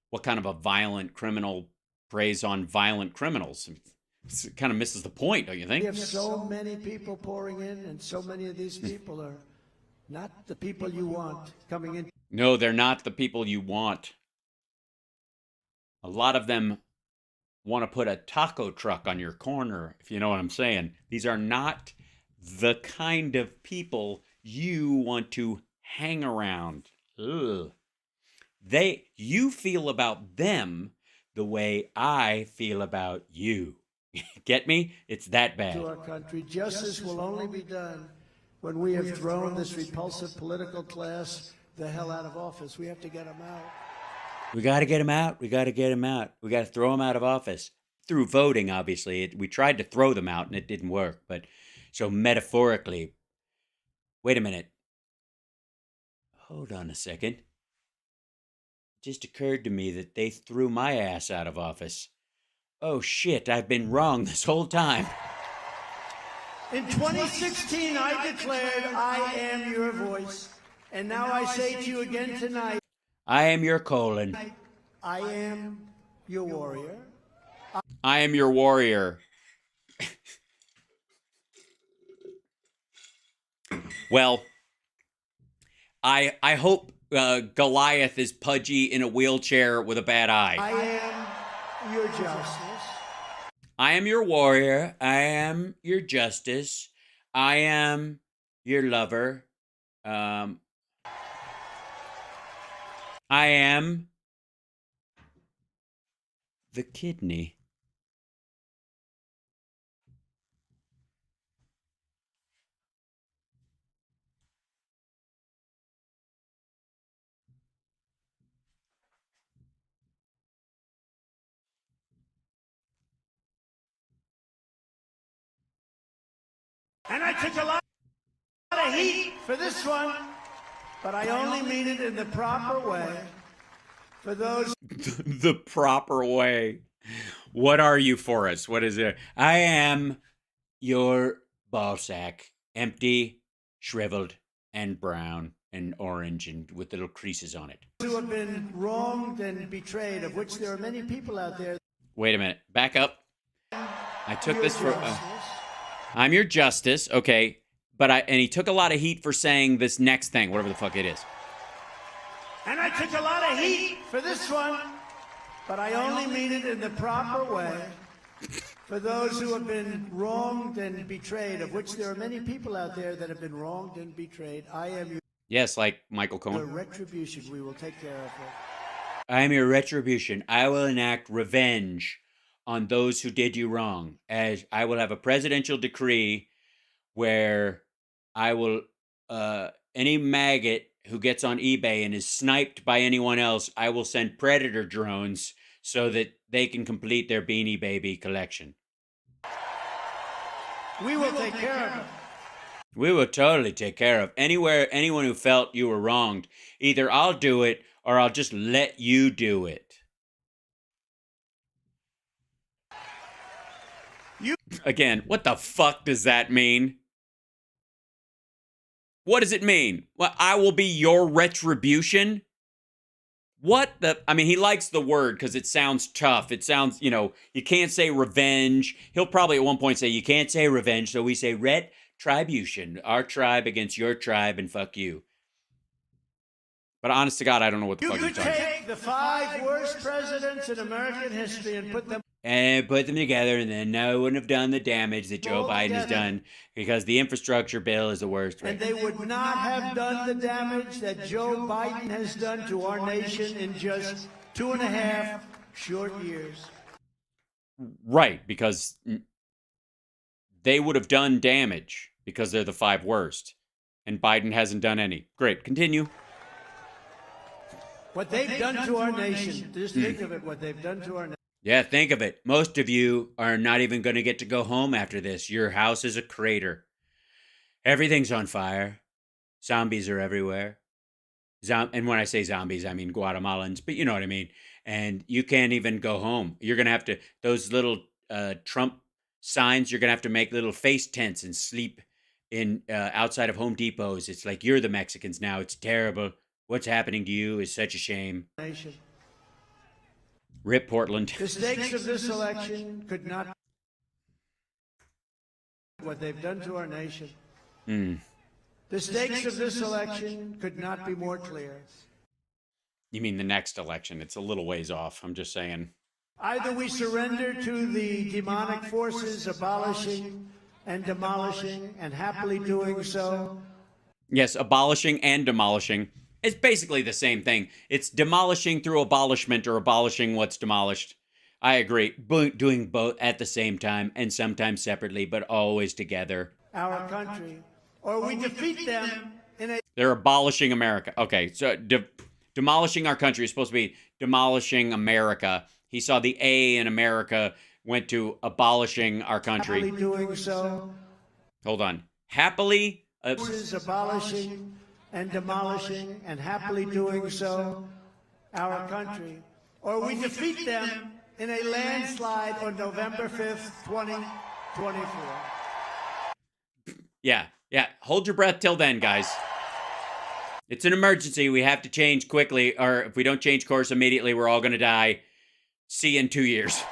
what kind of a violent criminal preys on violent criminals? It kind of misses the point, don't you think? We have so many people pouring in, and so many of these people are not the people you want coming in. No, they're not the people you want. A lot of them want to put a taco truck on your corner, if you know what I'm saying. These are not the kind of people you want to hang around. Ugh. You feel about them the way I feel about you. Get me? It's that bad. To our country, justice will only be done when we have thrown this repulsive political class the hell out of office. We have to get them out. We got to get him out. We got to get him out. We got to throw him out of office. Through voting, obviously. We tried to throw them out, and it didn't work. But so metaphorically, wait a minute. Hold on a second. It just occurred to me that they threw my ass out of office. Oh, shit, I've been wrong this whole time. In 2016, I declared I am your voice. And now I say to you again tonight, I am your colon. I am your warrior. I am your warrior. Well, I hope Goliath is pudgy in a wheelchair with a bad eye. I am your justice. I am your warrior. I am your justice. I am your lover. I am the kidney. And I took a lot of heat for this one, but I only mean it in the proper way. For those The proper way. What are you for us? What is it? I am your ball sack. Empty, shriveled, and brown, and orange, and with little creases on it. who have been wronged and betrayed, of which there are many people out there. Wait a minute. Back up. I took Your this for... justice. I'm your justice, okay. And he took a lot of heat for saying this next thing, whatever the fuck it is. And I took a lot of heat for this one, but I only mean it in the proper way. For those who have been wronged and betrayed, of which there are many people out there that have been wronged and betrayed, I am your Yes, like Michael Cohen. retribution. We will take care of it. I am your retribution. I will enact revenge on those who did you wrong. As I will have a presidential decree where I will, any maggot who gets on eBay and is sniped by anyone else, I will send predator drones so that they can complete their Beanie Baby collection. We will take care of it. We will totally take care of anyone who felt you were wronged. Either I'll do it or I'll just let you do it. Again, what the fuck does that mean? What does it mean? Well, I will be your retribution? What the... I mean, he likes the word because it sounds tough. It sounds, you can't say revenge. He'll probably at one point say, you can't say revenge, so we say retribution. Our tribe against your tribe and fuck you. But honest to God, I don't know what the You fuck you're could talking about. take the 5 worst presidents in American history and put them and put them together, and then no one have done the damage that Joe Biden has done, because the infrastructure bill is the worst. And they would not have done the damage that Joe Biden has done to our nation in just 2.5 short years. Right, because they would have done damage because they're the 5 worst, and Biden hasn't done any. Great, continue. What they've done to our nation, just think of it, what they've done to our nation. Yeah, think of it. Most of you are not even going to get to go home after this. Your house is a crater. Everything's on fire. Zombies are everywhere. And when I say zombies, I mean Guatemalans, but you know what I mean. And you can't even go home. You're going to have to, those little Trump signs, you're going to have to make little face tents and sleep in outside of Home Depots. It's like you're the Mexicans now. It's terrible. What's happening to you is such a shame. Nation. Rip Portland. The stakes of this election could not, what they've done to our nation. The stakes of this election could not be more clear. You mean the next election? It's a little ways off. I'm just saying. Either we surrender to the demonic forces abolishing and demolishing and happily doing so. Yes, abolishing and demolishing. It's basically the same thing. It's demolishing through abolishment or abolishing what's demolished. I agree. Doing both at the same time and sometimes separately, but always together. Our country. Or we defeat them in a... They're abolishing America. Okay, so demolishing our country is supposed to be demolishing America. He saw the A in America went to abolishing our country. Happily doing so. Hold on. Happily... abolishing and demolishing and happily doing so our country. Or we defeat them in a landslide on November 5th, 2024. Yeah. Hold your breath till then, guys. It's an emergency. We have to change quickly, or if we don't change course immediately, we're all going to die. See you in 2 years.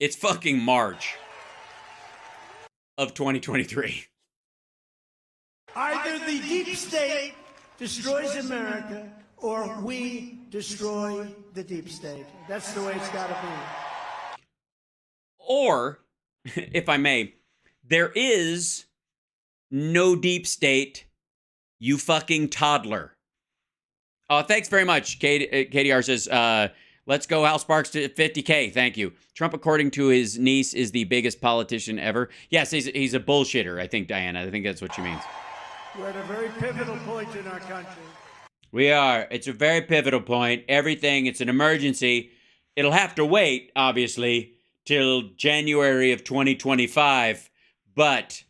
It's fucking March of 2023. Either the deep state destroys America or we destroy the deep state. That's the way it's got to be. Or, if I may, there is no deep state, you fucking toddler. Oh, thanks very much. KDR says, let's go Hal Sparks to 50K. Thank you. Trump, according to his niece, is the biggest politician ever. Yes, he's a bullshitter, I think, Diana. I think that's what she means. We're at a very pivotal point in our country. We are. It's a very pivotal point. Everything, it's an emergency. It'll have to wait, obviously, till January of 2025. But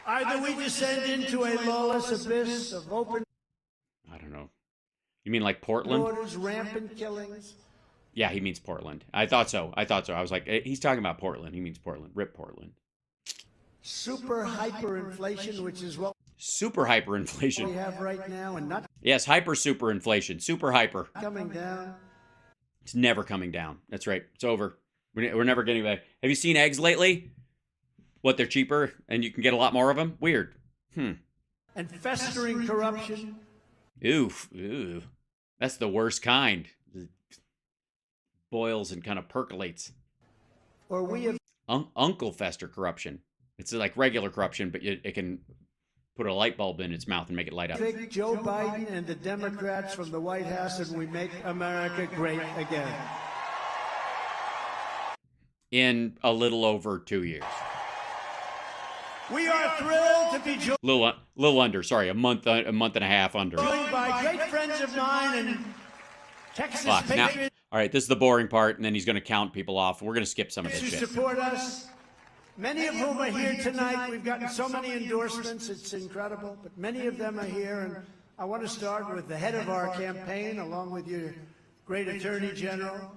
either we descend into a lawless abyss of open... I don't know. You mean like Portland? Borders, rampant killings. Yeah, he means Portland. I thought so. I was like, he's talking about Portland. He means Portland. Rip Portland. Super hyperinflation, which is what super hyperinflation we have right now, and not yes, hyper super inflation. Super hyper. coming down. It's never coming down. That's right. It's over. We're never getting back. Have you seen eggs lately? What, they're cheaper and you can get a lot more of them? Weird. And festering corruption. Oof. Ooh. That's the worst kind. It boils and kind of percolates. Or we have Uncle fester corruption. It's like regular corruption, but it can put a light bulb in its mouth and make it light up. picked Joe Biden and the Democrats from the White House, and we make America great again. In a little over 2 years. We are thrilled to be joined Little under. Sorry, a month and a half under. by great friends of mine and Texas Fuck. Now, patriots all right, this is the boring part, and then he's going to count people off. We're going to skip some of this who shit. support us. Many of whom are here tonight. We've gotten so many endorsements, it's incredible. But many of them are here, and I want to start with the head of our campaign, along with your great Attorney General.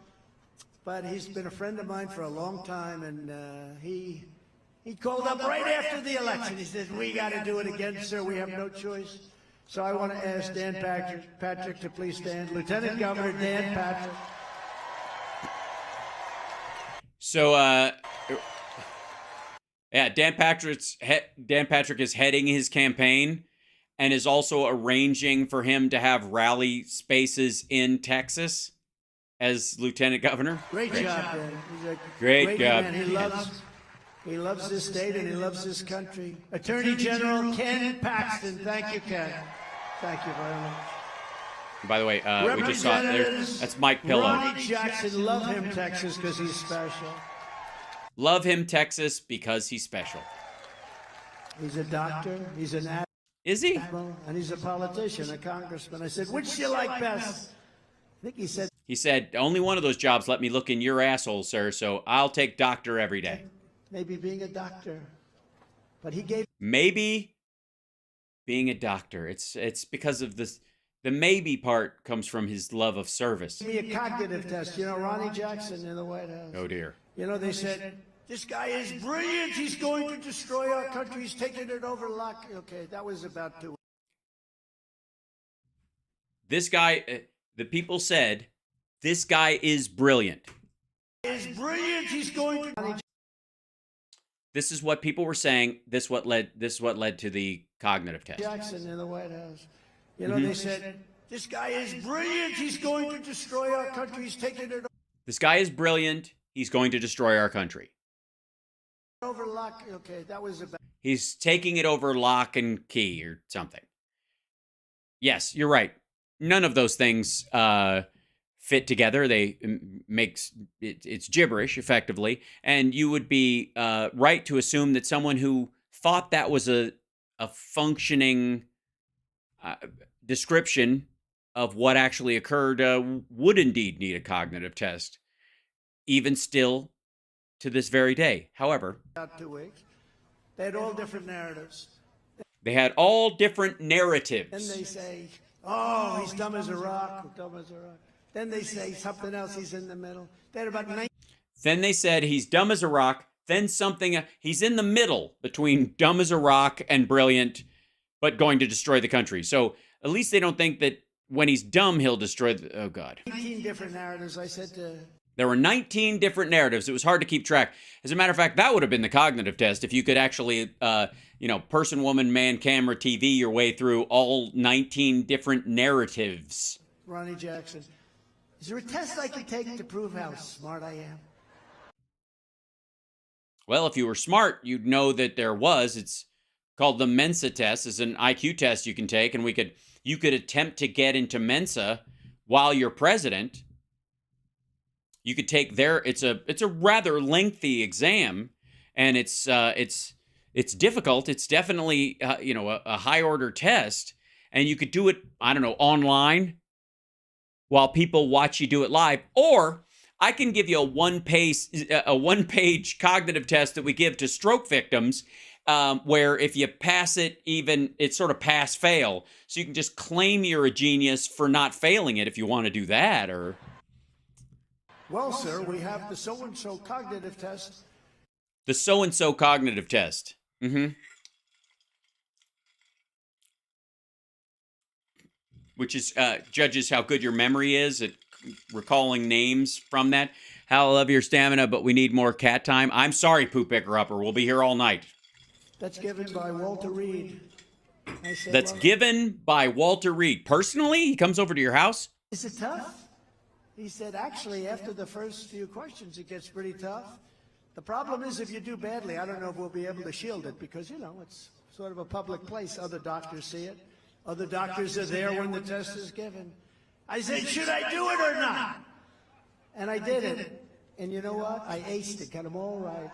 But he's been a friend of mine for a long time, and he called up right after the election. He said, we got to do it again, sir. We have no choice. So I want to ask Dan Patrick to please stand. Lieutenant Governor Dan Patrick. So, yeah, Dan Patrick is heading his campaign and is also arranging for him to have rally spaces in Texas. as lieutenant governor? Great job, Ben. He's a Great job. man. He loves this state and he loves this country. Attorney General Ken Paxton. Thank you, Ken. Thank you very much. By the way, we just saw that's Mike Pillow. Ronnie Jackson, love him, Texas, because he's special. Love him, Texas, because he's special. He's a doctor. He's an admiral. Is he? And he's a politician, a congressman. I said, which do you like best? I think he said. He said, only one of those jobs let me look in your asshole, sir, so I'll take doctor every day. Maybe being a doctor. But he gave. Maybe being a doctor. It's because of this. The maybe part comes from his love of service. Me a cognitive test. You know, Ronnie Jackson in the White House. Oh, dear. You know, they said, this guy is brilliant. He's going to destroy our country. He's taking it over lock. Okay, that was about 2. This guy, the people said, this guy is brilliant. He's brilliant. He's going to. This is what people were saying. This is what led to the cognitive test. Jackson in the White House. You know, they said, this guy is brilliant. He's going to destroy our country. He's taking it This guy is brilliant. He's going to destroy our country. over lock. Okay, that was about. He's taking it over lock and key or something. Yes, you're right. None of those things fit together. They makes it's gibberish effectively, and you would be right to assume that someone who thought that was a functioning description of what actually occurred would indeed need a cognitive test, even still to this very day. However, About 2 weeks. They had all different narratives. they had all different narratives. Then they say, oh, he's dumb as a rock, dumb as a rock. Then they say something else, he's in the middle. They had about 19. Then they said he's dumb as a rock. Then something, he's in the middle between dumb as a rock and brilliant, but going to destroy the country. So at least they don't think that when he's dumb, he'll destroy oh God. 19 different narratives. I said to. There were 19 different narratives. It was hard to keep track. As a matter of fact, that would have been the cognitive test if you could actually, person, woman, man, camera, TV your way through all 19 different narratives. Ronnie Jackson. Is there a test I can take to prove how smart I am? Well, if you were smart, you'd know that there was. It's called the Mensa test. It's an IQ test you can take, and you could attempt to get into Mensa while you're president. You could take it's a rather lengthy exam, and it's difficult. It's definitely a high order test, and you could do it online while people watch you do it live, or I can give you a one-page cognitive test that we give to stroke victims, where if you pass it, it's sort of pass-fail. So you can just claim you're a genius for not failing it if you want to do that. Or, Well, sir, we have the so-and-so cognitive test. the so-and-so cognitive test. Which is judges how good your memory is at recalling names from that. How I love your stamina, but we need more cat time. I'm sorry, Poop Picker Upper. We'll be here all night. That's given by Walter Reed. I said, That's given by Walter Reed. Personally, he comes over to your house. Is it tough? He said, actually, after the first few questions, it gets pretty tough. The problem is if you do badly, I don't know if we'll be able to shield it because, it's sort of a public place. Other doctors see it. Other doctors are there when the test is given. I said, should I do it or not? And I did it. And you know what? I aced it. Got them all right.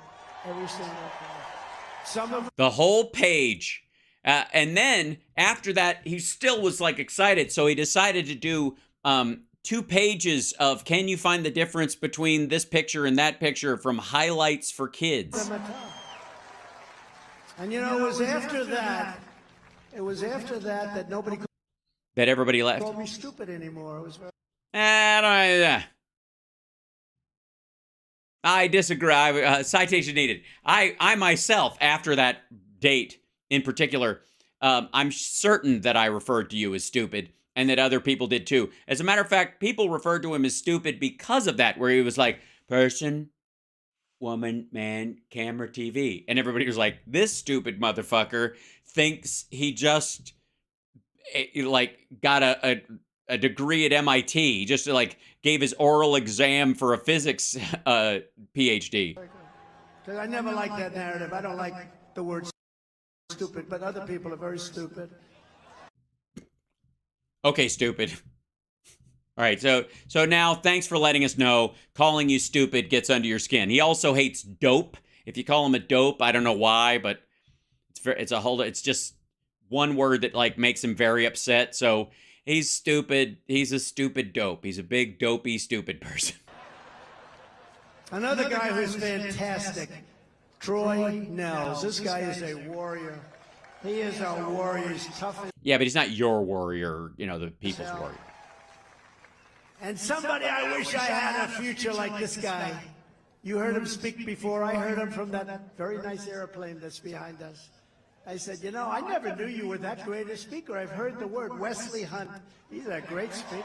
Every single time. Some of The whole page. And then after that, he still was excited. So he decided to do 2 pages of can you find the difference between this picture and that picture from highlights for kids. them are tough. And it was after that. It was after that nobody could That everybody left. call me stupid anymore. It was very. I disagree. Citation needed. I myself, after that date in particular, I'm certain that I referred to you as stupid and that other people did too. As a matter of fact, people referred to him as stupid because of that, where he was like, person, woman, man, camera, TV. And everybody was like, this stupid motherfucker thinks he just got a a degree at MIT. He just like gave his oral exam for a physics PhD. Because I never like that narrative. I don't like the word stupid, but other people are very stupid. Okay, stupid. All right, so now thanks for letting us know. Calling you stupid gets under your skin. He also hates dope. If you call him a dope, I don't know why, but it's just one word that like makes him very upset. So he's stupid. He's a stupid dope. He's a big dopey stupid person. Another guy who's fantastic, Troy Nels. This guy is a warrior. He is a warrior. He's tough. Yeah, but he's not your warrior, you know, the people's warrior. And somebody I wish I had a future like this guy. You heard him speak before. I heard him from that very nice airplane that's behind us. I said, you know, I never knew you were that great a speaker. I've heard the word Wesley Hunt. He's a great speaker.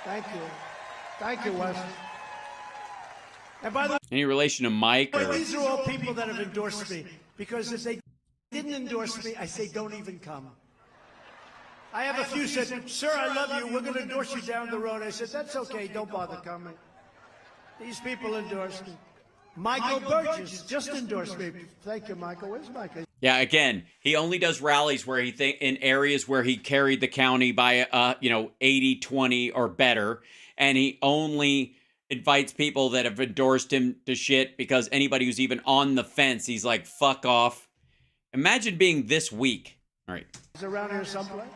Thank you. Thank you, Wesley. And by the way, Any relation to Mike? Or... these are all people that have endorsed me. Because if they didn't endorse me, I say don't even come. I have a few said, sir, I love you. We're going to endorse you down the road. I said, that's okay. Don't bother coming. These people endorse me. Michael Burgess just endorsed me. Thank you, Michael. Where's Michael? Yeah, again, he only does rallies where he in areas where he carried the county by 80-20 or better, and he only invites people that have endorsed him to shit because anybody who's even on the fence, he's like, fuck off. Imagine being this weak. All right. He's around here someplace?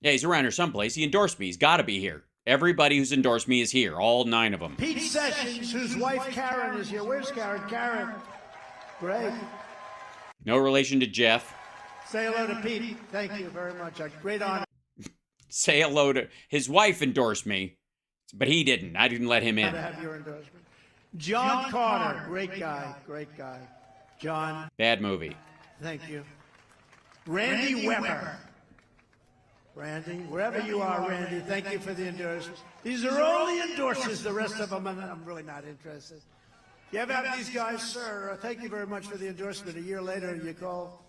Yeah, he's around here someplace. He endorsed me. He's got to be here. Everybody who's endorsed me is here, all 9 of them. Pete Sessions, whose wife Karen is here. Where's Karen? Karen. Great. No relation to Jeff. Say hello to Pete. Thank you very much. A great honor. Say hello to... His wife endorsed me, but he didn't. I didn't let him in. To have your endorsement. John Carter. Great guy. Great guy. John. Bad movie. Thank you. Randy Weber. Randy, wherever you are, Randy, thank you for the endorsement. These are only endorsers, the rest of them, I'm really not interested. You ever have these guys, sir, thank you very much for the endorsement. A year later, you call.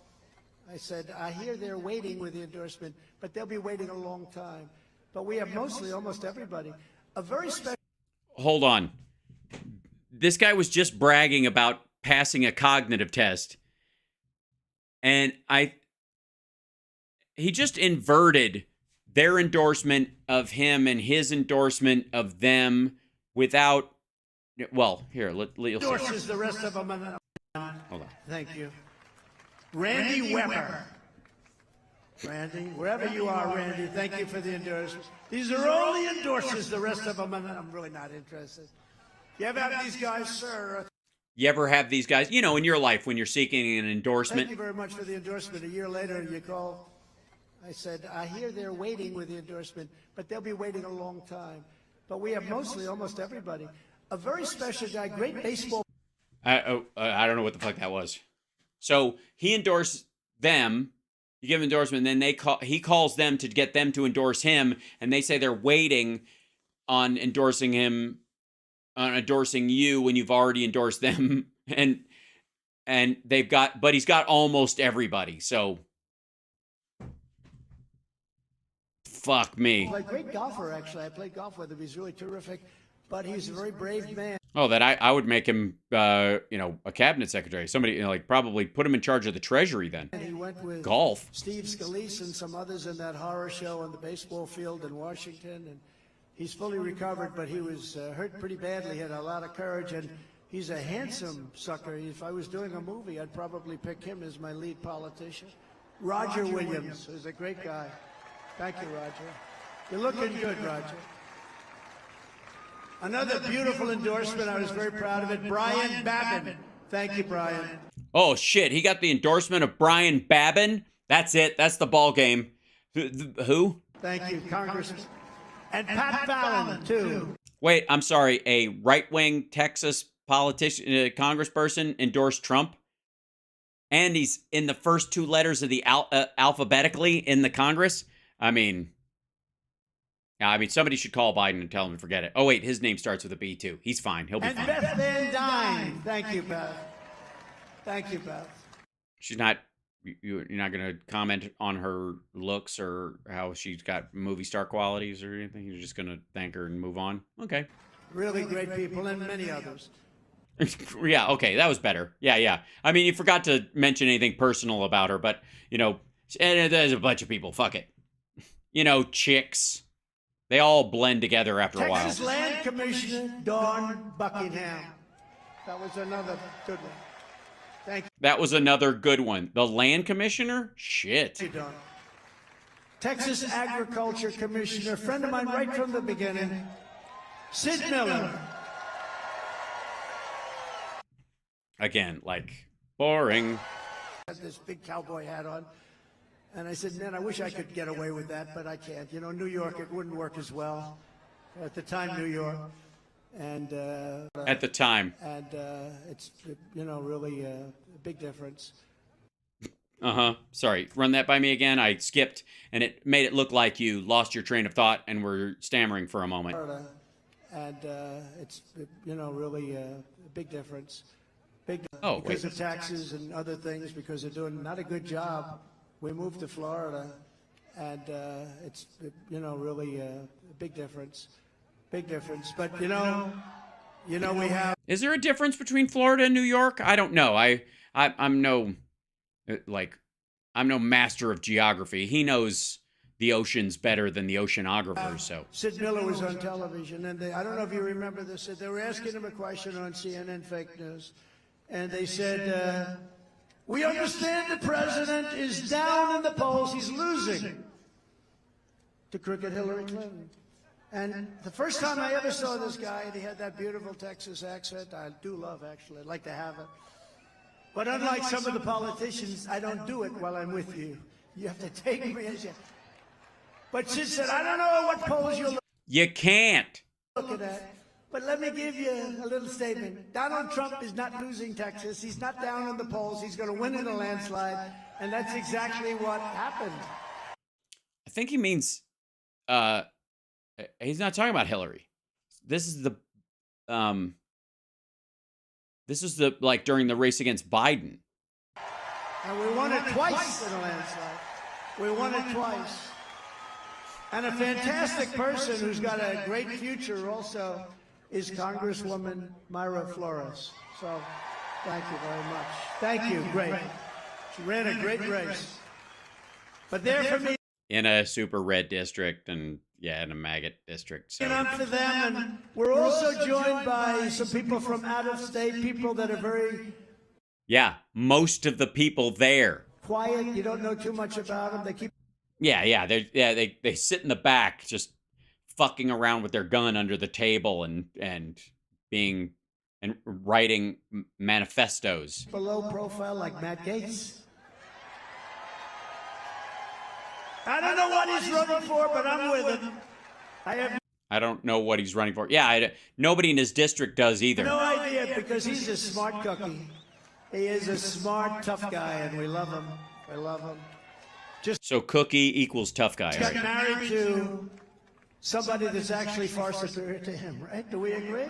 I said, I hear they're waiting with the endorsement, but they'll be waiting a long time. But we have mostly, almost everybody. A very special... Hold on. This guy was just bragging about passing a cognitive test. And he just inverted their endorsement of him and his endorsement of them without, well, here, you'll see. Endorses the rest of them. Hold on. Thank you. Randy Weber. Randy, wherever you are, Randy, thank you for the endorsement. These are only endorsers, the rest of them, I'm really not interested. You ever have these guys, sir? You ever have these guys, you know, in your life when you're seeking an endorsement? Thank you very much for the endorsement. A year later, you call. I said, I hear they're waiting with the endorsement, but they'll be waiting a long time. But we have mostly, almost everybody. A very special guy, great baseball. I don't know what the fuck that was. So he endorsed them. You give him endorsement, and then he calls them to get them to endorse him, and they say they're waiting on endorsing him, on endorsing you when you've already endorsed them, and but he's got almost everybody. So fuck me. Like great golfer, actually. I played golf with him. He's really terrific, but he's a very brave man. Oh, that I would make him, a cabinet secretary. Somebody, like, probably put him in charge of the treasury then. And he went with golf. Steve Scalise and some others in that horror show on the baseball field in Washington. And he's fully recovered, but he was hurt pretty badly. He had a lot of courage, and he's a handsome sucker. If I was doing a movie, I'd probably pick him as my lead politician. Roger Williams, who's a great guy. Thank you, Roger. You're looking good, Roger. Another beautiful endorsement. I was very proud of it. Brian Babin. Thank you, Brian. Oh, shit. He got the endorsement of Brian Babin? That's it. That's the ball game. Who? Thank you, Congressman. And Pat Fallon, too. Wait, I'm sorry. A right-wing Texas politician, congressperson endorsed Trump? And he's in the first 2 letters of the alphabetically in the Congress? I mean, somebody should call Biden and tell him to forget it. Oh, wait, his name starts with a B, too. He's fine. He'll be fine. And Beth Van Dyne. Thank you, Beth. Thank you, Beth. She's not you're not going to comment on her looks or how she's got movie star qualities or anything? You're just going to thank her and move on? Okay. Really great people and many others. Yeah, okay, that was better. Yeah. I mean, you forgot to mention anything personal about her, but, you know, and there's a bunch of people. Fuck it. You know, chicks. They all blend together after a while. Texas Land Commissioner Dawn Buckingham. That was another good one. Thank you. That was another good one. The land commissioner? Shit. Thank you, Dawn. Texas Agriculture Commissioner, friend of mine right from the beginning, Sid Miller. Again, like, boring. Had this big cowboy hat on. And I said, man, I wish I could get away with that, but I can't. You know, New York, it wouldn't work as well. At the time, New York. And At the time. And it's, you know, really a big difference. Sorry, run that by me again. I skipped, and it made it look like you lost your train of thought and were stammering for a moment. And it's, you know, really a big difference. Oh, because of taxes and other things, because they're doing not a good job. We moved to Florida, and it's, you know, really a big difference. Big difference. But, you know, we have... Is there a difference between Florida and New York? I don't know. I'm no, like, I'm no master of geography. He knows the oceans better than the oceanographers, so. Sid Miller was on television, and I don't know if you remember this. They were asking him a question on CNN Fake News, and they said, we understand the president is down in the polls. He's losing to crooked Hillary Clinton. And the first time I ever saw this guy, and he had that beautiful Texas accent, I do love, actually. I'd like to have it. But unlike some of the politicians, I don't do it while I'm with you. You have to take me as you... But Sid said, I don't know what polls you're You can't. looking at. But let me give you a little statement. Donald Trump is not losing Texas. He's not down in the polls. He's going to win in a landslide. And that's exactly what happened. I think he means, he's not talking about Hillary. This is the, like, during the race against Biden. And we won it twice in a landslide. We won it twice. And a fantastic person who's got a great future also is Congresswoman Mayra Flores. So, thank you very much. Thank you. Great. She ran a great race. But there for me. In a super red district and, yeah, in a maggot district. So. Up to them. And we're also joined by some people from out of state, people that are very... Yeah, most of the people there. Quiet. You don't know too much about them. They keep... Yeah, they sit in the back just fucking around with their gun under the table and writing manifestos. Below profile like Matt Gaetz. I don't know what he's running for, but I'm with him. I don't know what he's running for. Yeah, nobody in his district does either. No idea, because he's a smart cookie. He is a smart, tough guy, and we love him. We love him. So cookie equals tough guy. Got Right? married to somebody that's actually far superior to him, right? Do we agree?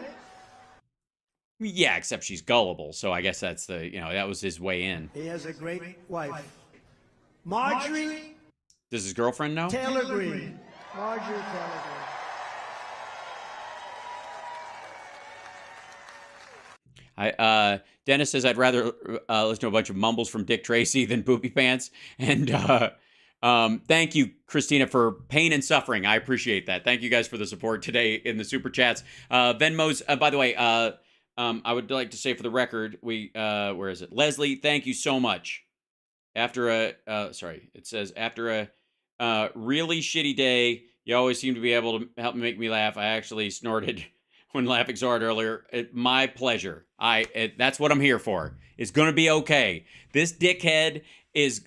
Yeah, except she's gullible. So I guess that's that was his way in. He has a great wife. Marjorie Does his girlfriend know? Taylor Greene. Marjorie Taylor Greene. Dennis says, I'd rather listen to a bunch of mumbles from Dick Tracy than Poopy Pants. And thank you, Christina, for pain and suffering. I appreciate that. Thank you guys for the support today in the Super Chats. Venmo's, by the way, I would like to say for the record, where is it? Leslie, thank you so much. After it says, after a really shitty day, you always seem to be able to help make me laugh. I actually snorted when laughing so hard earlier. My pleasure. That's what I'm here for. It's going to be okay. This dickhead is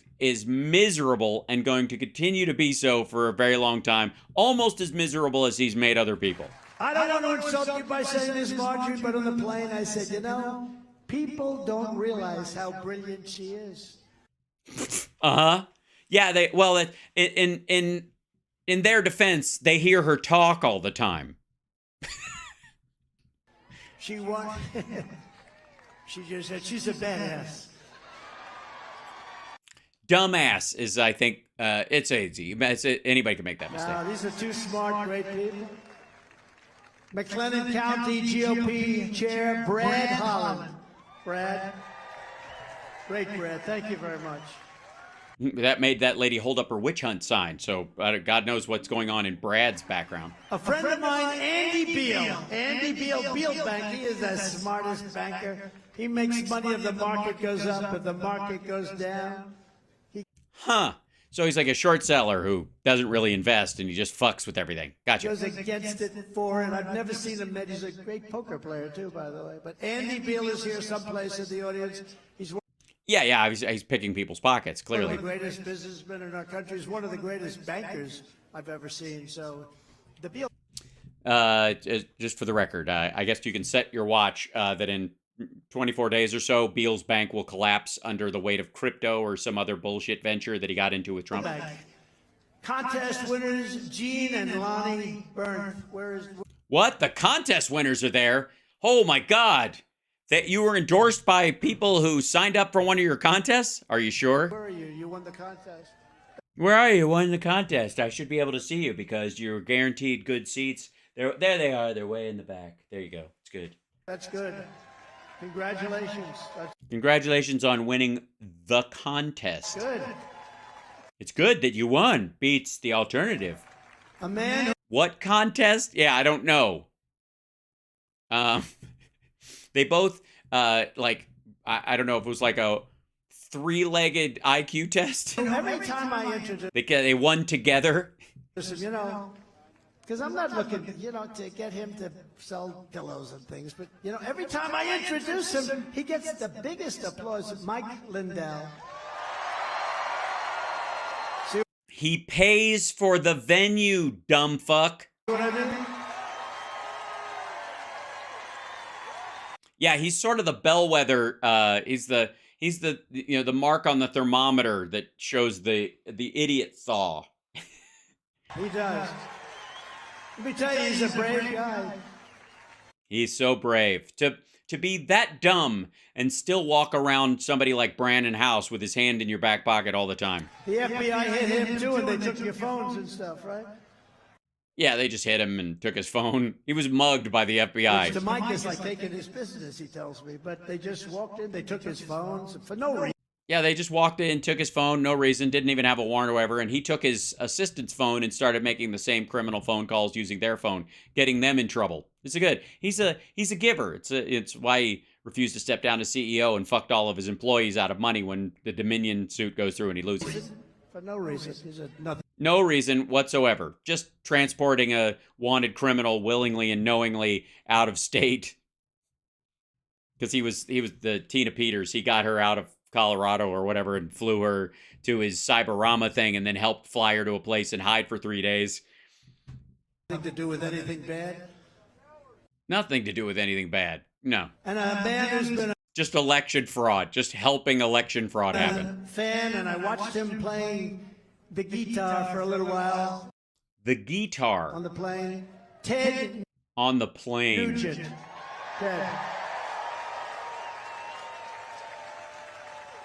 miserable and going to continue to be so for a very long time. Almost as miserable as he's made other people. I don't want to insult you by saying this, Marjorie, but on the plane I said, people don't realize how brilliant she is. Yeah, in their defense, they hear her talk all the time. She just said she's a badass. dumbass is, I think, it's easy. Anybody can make that mistake. These are two smart, great people. McLennan County GOP Chair Brad Holland. Brad. Great, Brad. Thank you very much. That made that lady hold up her witch hunt sign, so God knows what's going on in Brad's background. A friend of mine, Andy Beal. Andy Beal, Beal Bank. He is the smartest banker. He makes money if the market goes up, if the market goes down. Huh. So he's like a short seller who doesn't really invest and he just fucks with everything. Gotcha. Goes against it for it. I've never seen him met. He's a great poker player, too, by the way. But Andy Beal is here someplace in the audience. Yeah, he's picking people's pockets, clearly. One of the greatest businessmen in our country. He's one of the greatest bankers I've ever seen. So, the Beal. Just for the record, I guess you can set your watch that in 24 days or so, Beal's bank will collapse under the weight of crypto or some other bullshit venture that he got into with Trump. Contest winners, Gene and Lonnie Byrne. What? The contest winners are there? Oh, my God. That you were endorsed by people who signed up for one of your contests? Are you sure? Where are you? You won the contest. Where are you? Won the contest. I should be able to see you because you're guaranteed good seats. There they are. They're way in the back. There you go. It's good. That's good. Congratulations. Congratulations on winning the contest. Good. It's good that you won. Beats the alternative. A man. What contest? Yeah, I don't know. They both, I don't know if it was like a three-legged IQ test. Every time I introduce... They won together. You know, because I'm not looking, to get him to sell pillows and things, but, every time I introduce him, he gets the biggest applause. Mike Lindell. He pays for the venue, dumb fuck. What I mean? Yeah, he's sort of the bellwether. He's the the mark on the thermometer that shows the idiot thaw. He does. Let me tell you, he's a brave guy. He's so brave to be that dumb and still walk around somebody like Brandon House with his hand in your back pocket all the time. The FBI hit him too, and they took your phones and stuff, right? Yeah, they just hit him and took his phone. He was mugged by the FBI. Which to Mike is like taking his business, he tells me. But they just walked in, they took his phones for no reason. Yeah, they just walked in, took his phone, no reason, didn't even have a warrant or whatever, and he took his assistant's phone and started making the same criminal phone calls using their phone, getting them in trouble. It's good. He's a giver. It's why he refused to step down as CEO and fucked all of his employees out of money when the Dominion suit goes through and he loses. For no reason. He's a nothing. No reason whatsoever. Just transporting a wanted criminal willingly and knowingly out of state. Because he was the Tina Peters. He got her out of Colorado or whatever and flew her to his Cyberama thing and then helped fly her to a place and hide for 3 days. Nothing to do with anything bad? Nothing to do with anything bad. No. And a man who's been just election fraud. Just helping election fraud happen. Fan, and I watched him playing the guitar for a little while. The guitar? On the plane. Ted. On the plane. Nugent. Ted.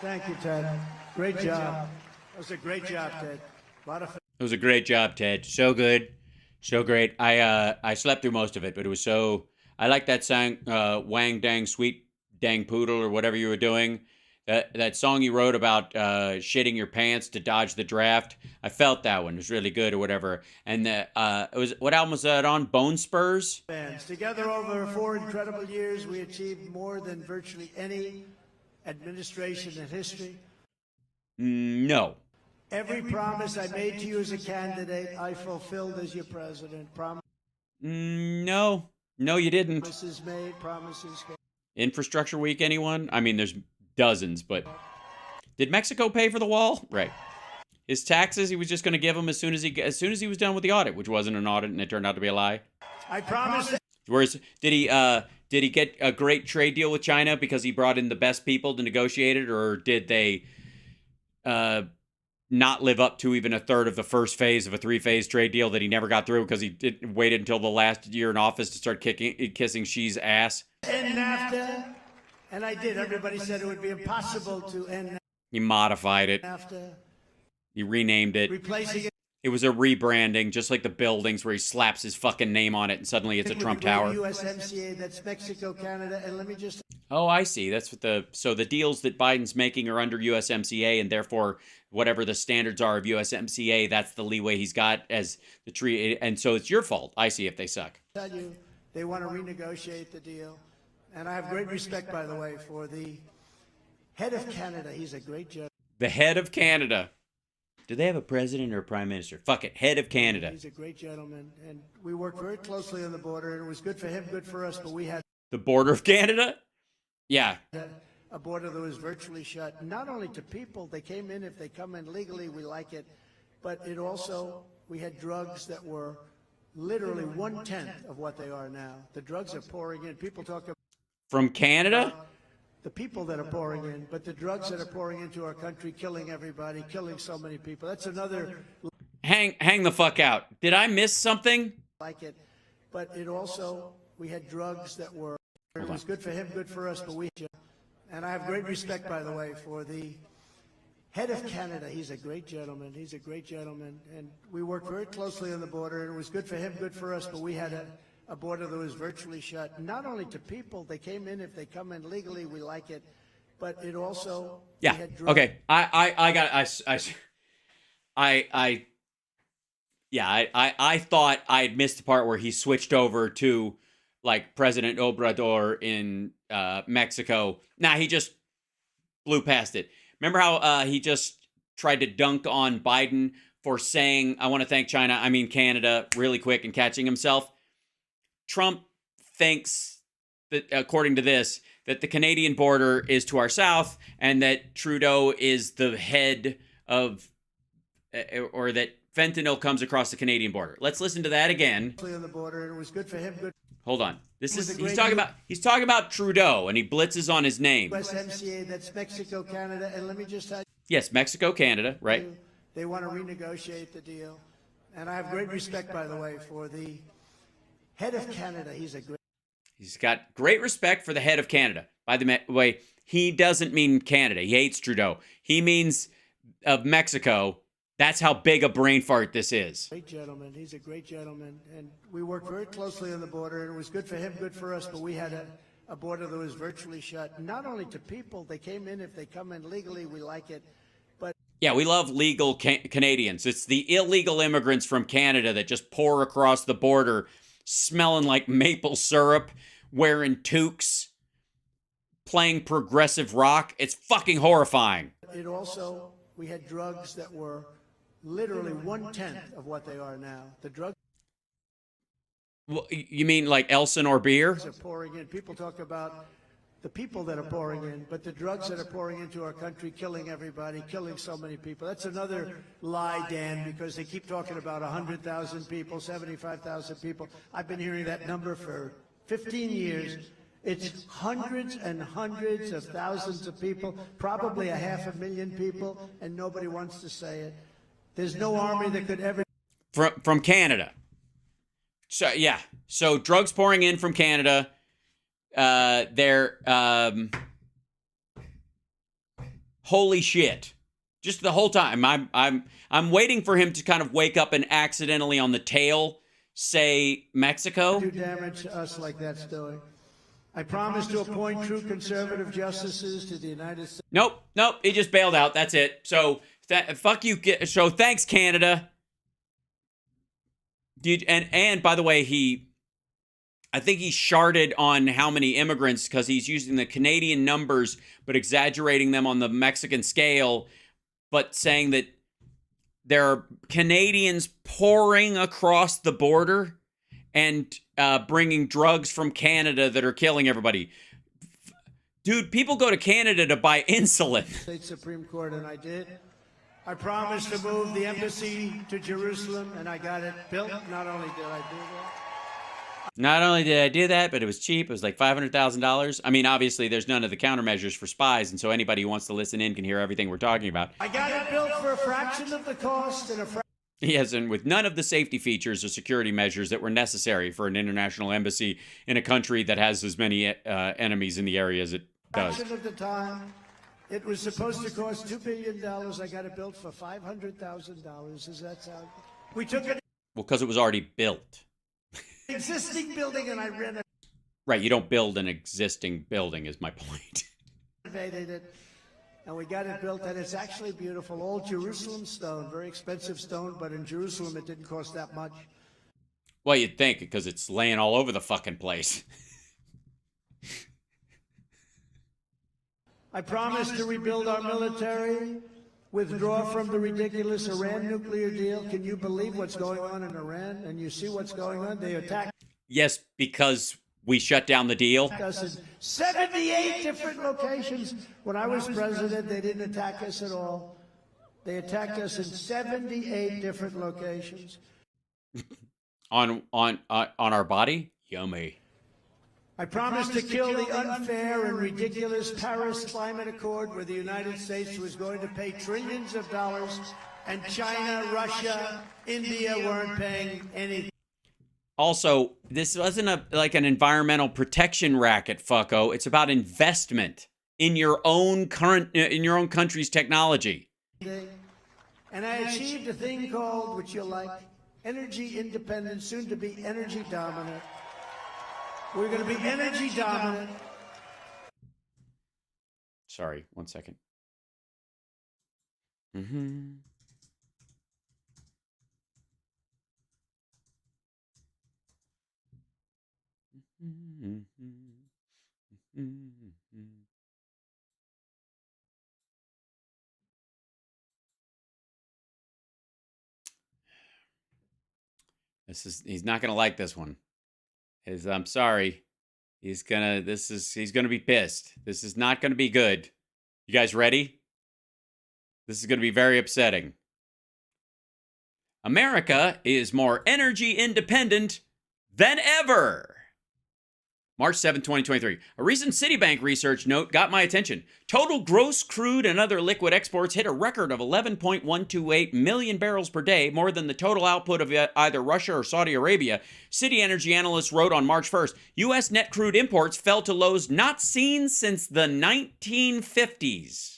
Thank you, Ted. Great job. That was a great job, Ted. A lot of fun. It was a great job, Ted. So good. So great. I slept through most of it, but it was so... I like that song, Wang Dang Sweet Dang Poodle or whatever you were doing. That song you wrote about shitting your pants to dodge the draft. I felt that one. It was really good or whatever. And it was, what album was that on? Bone Spurs? Together over 4 incredible years, we achieved more than virtually any administration in history. No. Every promise I made to you as a candidate, I fulfilled as your president. No. No, you didn't. Promises made, promises kept. Infrastructure Week, anyone? I mean, there's dozens, but did Mexico pay for the wall? Right. His taxes, he was just going to give them as soon as he was done with the audit, which wasn't an audit, and it turned out to be a lie. I promise. Whereas, did he get a great trade deal with China because he brought in the best people to negotiate it, or did they not live up to even a third of the first phase of a 3-phase trade deal that he never got through because he waited until the last year in office to start kissing Xi's ass? End NAFTA, and I did. Everybody said it would be impossible to end. He modified it. after He renamed it. replacing it It was a rebranding, just like the buildings where he slaps his fucking name on it and suddenly it's a with Trump the great Tower. USMCA, that's Mexico, Canada, and let me just Oh, I see. That's what so the deals that Biden's making are under USMCA, and therefore whatever the standards are of USMCA, that's the leeway he's got as the tree. And so it's your fault. I see if they suck. tell you they want to renegotiate the deal. And I have great respect, by the way, for the head of Canada. He's a great judge. The head of Canada. Do they have a president or a prime minister? Fuck it. Head of Canada. He's a great gentleman. And we worked very closely on the border, and it was good for him, good for us, but we had The border of Canada? Yeah. a border that was virtually shut, not only to people, they came in, if they come in legally, we like it, but it also, we had drugs that were literally 1/10 of what they are now. The drugs are pouring in. People talk about From Canada? the people that are pouring in, but the drugs that are pouring into our country, killing everybody, killing so many people. That's another Hang the fuck out. Did I miss something? like it, but it also, we had drugs that were, it was good for him, good for us, but we, and I have great respect, by the way, for the head of Canada. He's a great gentleman. He's a great gentleman, and we worked very closely on the border, and it was good for him, good for us, but we had a border that was virtually shut, not only to people, they came in, if they come in legally, we like it, but it also, we Yeah. had drugs. Okay. I thought I had missed the part where he switched over to like President Obrador in Mexico. Nah, he just blew past it. Remember how he just tried to dunk on Biden for saying, I want to thank China, I mean Canada, really quick and catching himself? Trump thinks that, according to this, that the Canadian border is to our south and that Trudeau is the head of, or that fentanyl comes across the Canadian border. Let's listen to that again. On the border, and it was good for him, good Hold on. This is With the he's great talking about Trudeau and he blitzes on his name. USMCA, that's Mexico, Canada, and let me just tell Yes, Mexico, Canada, right? you, they want to renegotiate the deal. And I have great respect, by the way, for the head of Canada. He's a great He's got great respect for the head of Canada. By the way, he doesn't mean Canada. He hates Trudeau. He means of Mexico. That's how big a brain fart this is. gentleman. He's a great gentleman. And we worked very closely on the border, and it was good for him, good for us, but we had a border that was virtually shut, not only to people, they came in, if they come in legally, we like it, but Yeah, we love legal Canadians. It's the illegal immigrants from Canada that just pour across the border, smelling like maple syrup, wearing toques, playing progressive rock. It's fucking horrifying. it also, we had drugs that were literally 1/10 of what they are now. The drugs Well, you mean like Elsinore beer? are pouring in. People talk about the people that are pouring in, but the drugs that are pouring into our country, killing everybody, killing so many people. That's another lie, Dan, because they keep talking about 100,000 people, 75,000 people. I've been hearing that number for 15 years. It's hundreds and hundreds of thousands of people, probably 500,000 people, and nobody wants to say it. There's no army that could ever From Canada. So yeah, so drugs pouring in from Canada. They're holy shit. Just the whole time, I'm waiting for him to kind of wake up and accidentally on the tail say Mexico. do damage to us like that's doing. I promise to appoint true conservative justices to the United States. Nope, he just bailed out. That's it. So fuck you. So thanks, Canada. Dude, and by the way, I think he sharded on how many immigrants because he's using the Canadian numbers but exaggerating them on the Mexican scale, but saying that there are Canadians pouring across the border and bringing drugs from Canada that are killing everybody. Dude, people go to Canada to buy insulin. States Supreme Court, and I did. I promised to move the embassy to Jerusalem, and I got it built. Not only did I do that, Not only did I do that, but it was cheap. It was like $500,000. I mean, obviously, there's none of the countermeasures for spies, and so anybody who wants to listen in can hear everything we're talking about. I got it built for a fraction of the cost and a fraction. Yes, and with none of the safety features or security measures that were necessary for an international embassy in a country that has as many enemies in the area as it does. Fraction of the time, It was supposed to cost $2 billion. I got it built for $500,000. Does that sound? We took an Well, because it was already built. existing building and I renovated Right, you don't build an existing building, is my point. it. And we got it built, and it's actually beautiful. All Jerusalem stone, very expensive stone, but in Jerusalem it didn't cost that much. Well, you'd think, because it's laying all over the fucking place. I promised to rebuild our military, withdraw from the ridiculous Iran nuclear deal. Can you believe what's going on in Iran? And you see what's going on? They attacked Yes, because we shut down the deal. us in 78 different locations. When I was president, they didn't attack us at all. They attacked us in 78 different locations. On our body? Yummy. I promised to kill the unfair and ridiculous Paris Climate Accord, where the United States was going to pay trillions of dollars, and China, Russia, India weren't paying anything. Also, this wasn't like an environmental protection racket, fucko. It's about investment in your own country's technology. And I achieved a thing called, which you'll like, energy independence, soon to be energy dominant. We're going to be energy dominant. Sorry, one second. Mm-hmm. He's not gonna like this one. I'm sorry. He's gonna be pissed. This is not gonna be good. You guys ready? This is gonna be very upsetting. America is more energy independent than ever. March 7, 2023. A recent Citibank research note got my attention. Total gross crude and other liquid exports hit a record of 11.128 million barrels per day, more than the total output of either Russia or Saudi Arabia. Citi Energy analysts wrote on March 1st, U.S. net crude imports fell to lows not seen since the 1950s.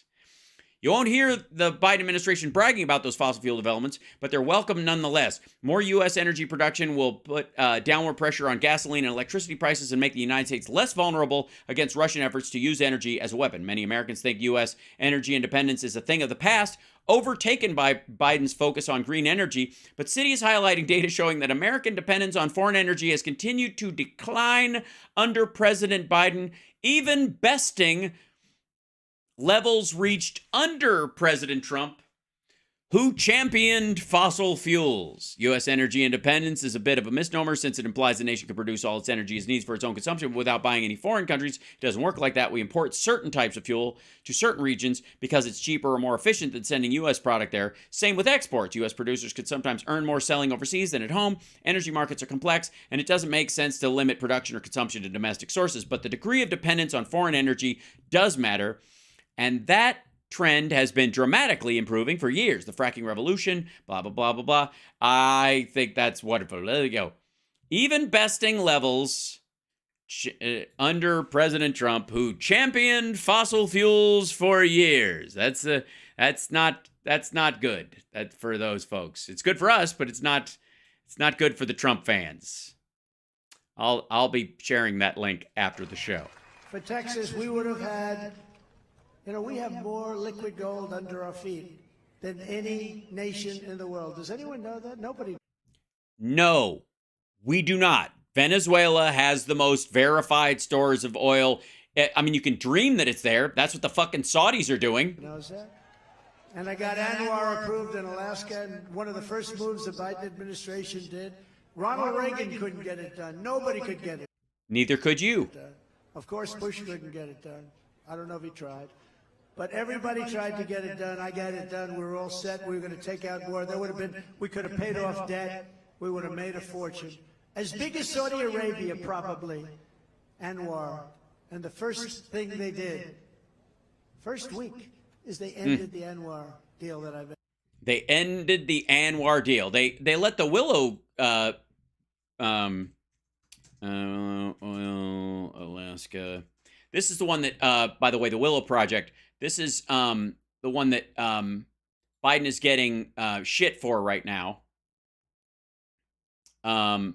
You won't hear the Biden administration bragging about those fossil fuel developments, but they're welcome nonetheless. More U.S. energy production will put downward pressure on gasoline and electricity prices and make the United States less vulnerable against Russian efforts to use energy as a weapon. Many Americans think U.S. energy independence is a thing of the past, overtaken by Biden's focus on green energy, but Citi is highlighting data showing that American dependence on foreign energy has continued to decline under President Biden, even besting levels reached under President Trump, who championed fossil fuels. U.S. energy independence is a bit of a misnomer since it implies the nation can produce all its energy it needs for its own consumption without buying any foreign countries. It doesn't work like that. We import certain types of fuel to certain regions because it's cheaper or more efficient than sending U.S. product there. Same with exports. U.S. producers could sometimes earn more selling overseas than at home. Energy markets are complex, and it doesn't make sense to limit production or consumption to domestic sources. But the degree of dependence on foreign energy does matter. And that trend has been dramatically improving for years. The fracking revolution, blah, blah, blah, blah, blah. I think that's wonderful. There you go. Even besting levels under President Trump, who championed fossil fuels for years. That's not good for those folks. It's good for us, but it's not good for the Trump fans. I'll be sharing that link after the show. For Texas, we would have had... we have more liquid gold under our feet than any nation in the world. Does anyone know that? Nobody. No, we do not. Venezuela has the most verified stores of oil. I mean, you can dream that it's there. That's what the fucking Saudis are doing. Knows that? And I got Anwar approved in Alaska, and one of the first moves the Biden administration did. Ronald Reagan couldn't get it done. Nobody could get it. Neither could you. Of course, Bush couldn't get it done. I don't know if he tried. But everybody tried to get it done. I got it done. We were all set. We were going to take out more. There would have been, we could have paid off debt. We would have made a fortune. As big as Saudi Arabia, probably, Anwar. And the first thing they did, first week, is they ended the Anwar deal that I've. They ended the Anwar deal. They let the Willow, Alaska. This is the one that, by the way, the Willow Project. This is the one that Biden is getting shit for right now. And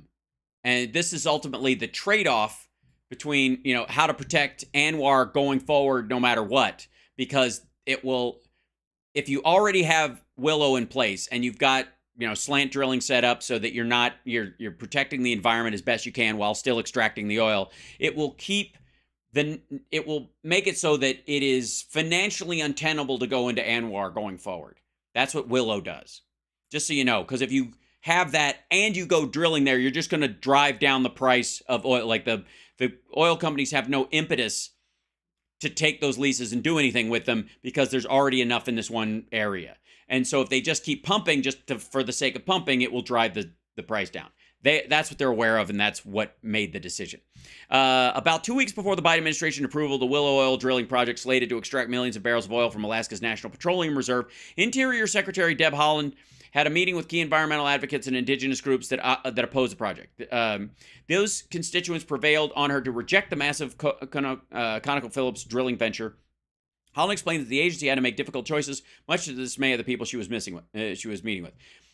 this is ultimately the trade-off between, you know, how to protect Anwar going forward no matter what. Because it will, if you already have Willow in place and you've got, you know, slant drilling set up so that you're protecting the environment as best you can while still extracting the oil, it will make it so that it is financially untenable to go into Anwar going forward. That's what Willow does. Just so you know, because if you have that and you go drilling there, you're just going to drive down the price of oil. Like the oil companies have no impetus to take those leases and do anything with them because there's already enough in this one area. And so if they just keep pumping for the sake of pumping, it will drive the price down. That's what they're aware of, and that's what made the decision. About 2 weeks before the Biden administration approval of the Willow oil drilling project slated to extract millions of barrels of oil from Alaska's National Petroleum Reserve, Interior Secretary Deb Haaland had a meeting with key environmental advocates and indigenous groups that oppose the project. Those constituents prevailed on her to reject the massive ConocoPhillips drilling venture. Haaland explained that the agency had to make difficult choices, much to the dismay of the people she was meeting with.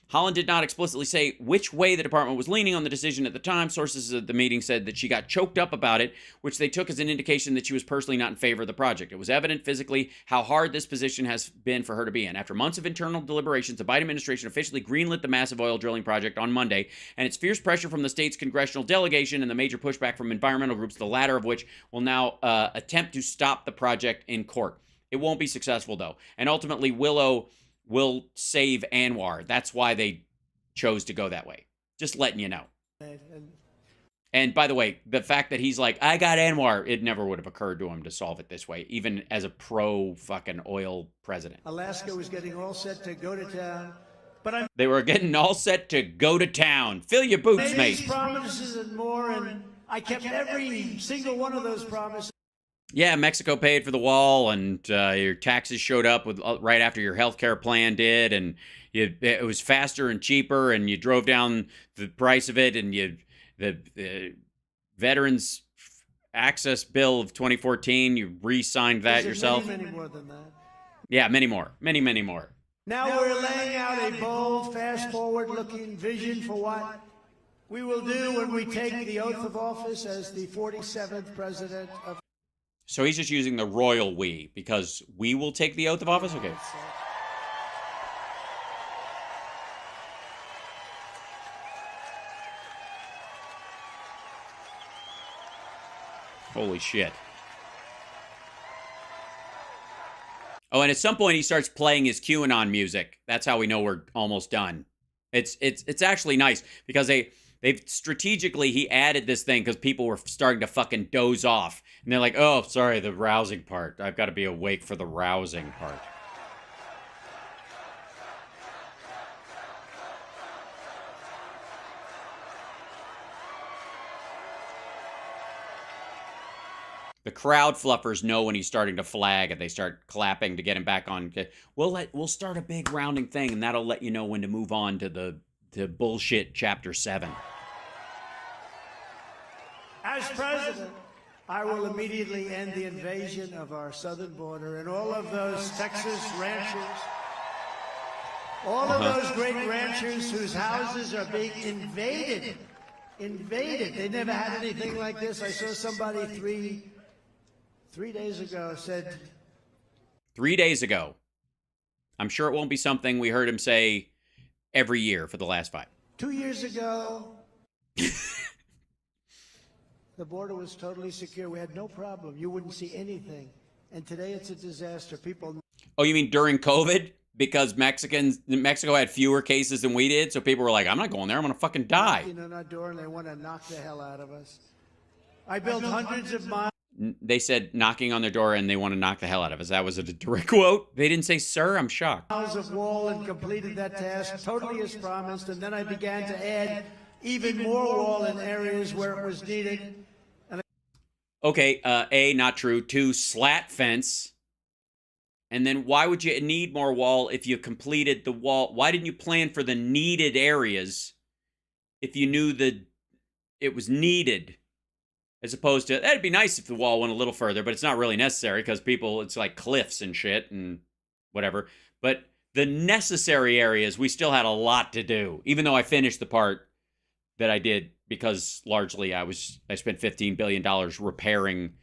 Haaland did not explicitly say which way the department was leaning on the decision at the time. Sources at the meeting said that she got choked up about it, which they took as an indication that she was personally not in favor of the project. It was evident physically how hard this position has been for her to be in. After months of internal deliberations, the Biden administration officially greenlit the massive oil drilling project on Monday, and it's fierce pressure from the state's congressional delegation and the major pushback from environmental groups, the latter of which will now attempt to stop the project in court. It won't be successful, though, and ultimately Willow will save Anwar. That's why they chose to go that way. Just letting you know. And by the way, the fact that he's like, I got Anwar, it never would have occurred to him to solve it this way, even as a pro-fucking oil president. Alaska was getting all set to go to town, but they were getting all set to go to town. Fill your boots, made mate. these promises and more, and I kept every single one of those promises. Yeah, Mexico paid for the wall, and your taxes showed up with right after your health care plan did, and it was faster and cheaper, and you drove down the price of it, and the Veterans Access Bill of 2014, you re-signed that yourself. Many more than that. Yeah, many more. Many more. Now we're laying out a bold, fast-forward-looking vision for what we will do when we take the oath of office as the 47th president of... So he's just using the royal we, because we will take the oath of office? Okay. Holy shit. Oh, and at some point he starts playing his QAnon music. That's how we know we're almost done. It's actually nice, because they've strategically, he added this thing because people were starting to fucking doze off. And they're like, oh, sorry, the rousing part. I've got to be awake for the rousing part. The crowd fluffers know when he's starting to flag, and they start clapping to get him back on. We'll start a big rounding thing, and that'll let you know when to move on to the bullshit chapter 7. As president, I will immediately end the invasion of our southern border and all of those Texas ranchers, all of those great ranchers whose houses are being invaded. They never had anything like this. I saw somebody three days ago said... 3 days ago. I'm sure it won't be something we heard him say every year for the last 5. 2 years ago... The border was totally secure. We had no problem. You wouldn't see anything. And today it's a disaster. People... Oh, you mean during COVID? Because Mexico had fewer cases than we did, so people were like, I'm not going there. I'm going to fucking die. Knocking on our door, and they want to knock the hell out of us. I built hundreds of miles. They said knocking on their door, and they want to knock the hell out of us. That was a direct quote. They didn't say, sir, I'm shocked. Miles of wall and completed that task totally as promised. And then I began to add even more wall in areas where it was needed. Okay, A, not true. 2, slat fence. And then why would you need more wall if you completed the wall? Why didn't you plan for the needed areas if you knew that it was needed? As opposed to, that'd be nice if the wall went a little further, but it's not really necessary because people, it's like cliffs and shit and whatever. But the necessary areas, we still had a lot to do, even though I finished the part that I did because largely I spent $15 billion repairing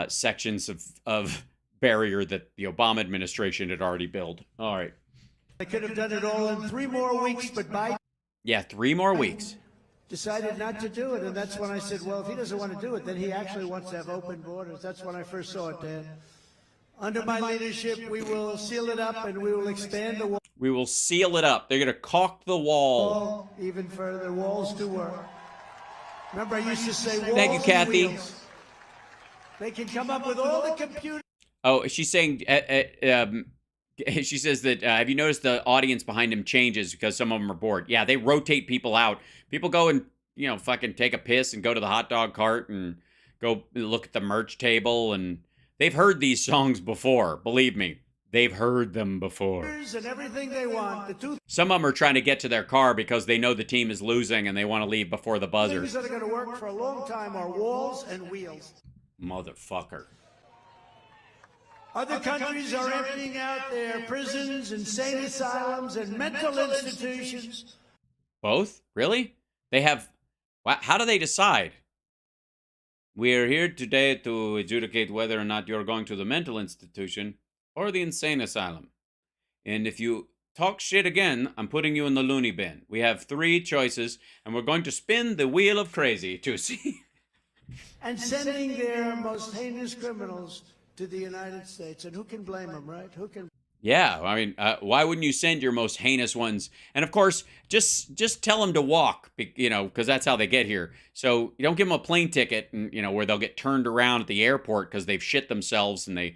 sections of barrier that the Obama administration had already built. All right. I could have done it all in 3 more weeks, but Biden... Yeah, 3 more weeks. Decided not to do it, and that's when I said, well, if he doesn't want to do it, then he actually wants to have open borders. That's when I first saw it, Dan. Under my leadership, we will seal it up and we will expand the wall. We will seal it up. They're going to caulk the wall. Even further, walls do work. Remember, I used to say walls. Thank you, Kathy. Wheels. They can come up with all the computers. Oh, she's saying, she says that, have you noticed the audience behind him changes because some of them are bored? Yeah, they rotate people out. People go and, fucking take a piss and go to the hot dog cart and go look at the merch table. And they've heard these songs before. Believe me, they've heard them before. And everything they want. Some of them are trying to get to their car because they know the team is losing and they want to leave before the buzzer. Things that are going to work for a long time are walls and wheels. Motherfucker. Other countries are emptying out their prisons, insane asylums, and mental institutions. Both? Really? They have... How do they decide? We are here today to adjudicate whether or not you're going to the mental institution or the insane asylum. And if you talk shit again, I'm putting you in the loony bin. We have 3 choices, and we're going to spin the wheel of crazy to see... And sending their most heinous criminals to the United States. And who can blame them, right? Who can? Yeah, I mean, why wouldn't you send your most heinous ones? And of course, just tell them to walk, because that's how they get here. So you don't give them a plane ticket, and where they'll get turned around at the airport because they've shit themselves and they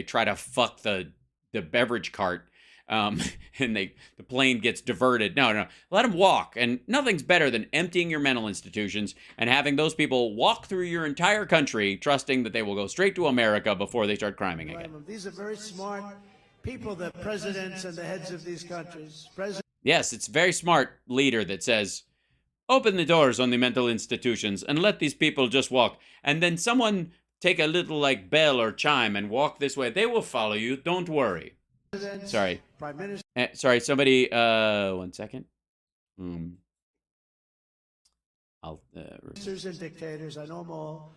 try to fuck the beverage cart, and the plane gets diverted. No, let them walk. And nothing's better than emptying your mental institutions and having those people walk through your entire country, trusting that they will go straight to America before they start criming again. These are very smart people, the presidents and the heads of these countries. Yes, it's a very smart leader that says, open the doors on the mental institutions and let these people just walk. And then someone take a little bell or chime and walk this way. They will follow you. Don't worry. Sorry. Prime Minister. Sorry, somebody, 1 second. I'll, Ministers and dictators, I know them all,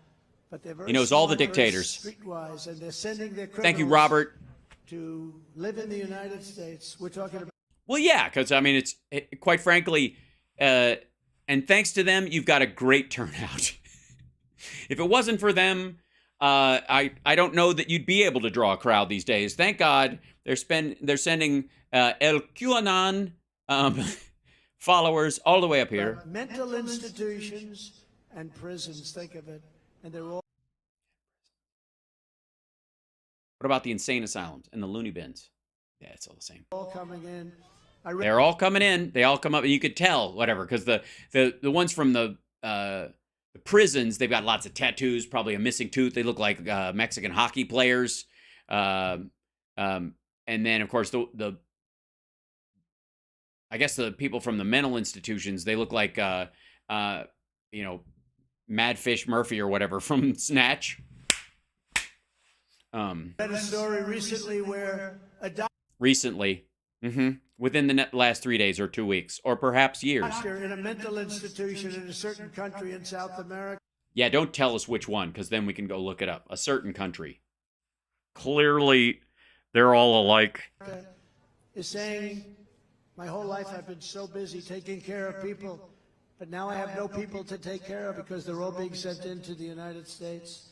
but they're very he knows all the dictators. Streetwise, and they're sending their criminals. Thank you, Robert. To live in the United States. We're talking about. Well, yeah, because I mean, quite frankly, and thanks to them, you've got a great turnout. If it wasn't for them, I don't know that you'd be able to draw a crowd these days. Thank God they're sending El QAnon followers all the way up here. Mental institutions and prisons, think of it, and they're all. What about the insane asylums and the loony bins? Yeah, it's all the same. All coming in. They're all coming in. They all come up, and you could tell, whatever, because the ones from the prisons, they've got lots of tattoos, probably a missing tooth. They look like Mexican hockey players. And then, of course, I guess the people from the mental institutions, they look like, Mad Fish Murphy or whatever from Snatch. Read a story recently where recently, within the last 3 days or 2 weeks, or perhaps years. Doctor in a mental institution in a certain country in South America. Yeah, don't tell us which one, because then we can go look it up. A certain country. Clearly, they're all alike. Is saying, my whole life I've been so busy taking care of people, but now I have no people to take care of because they're all being sent into the United States.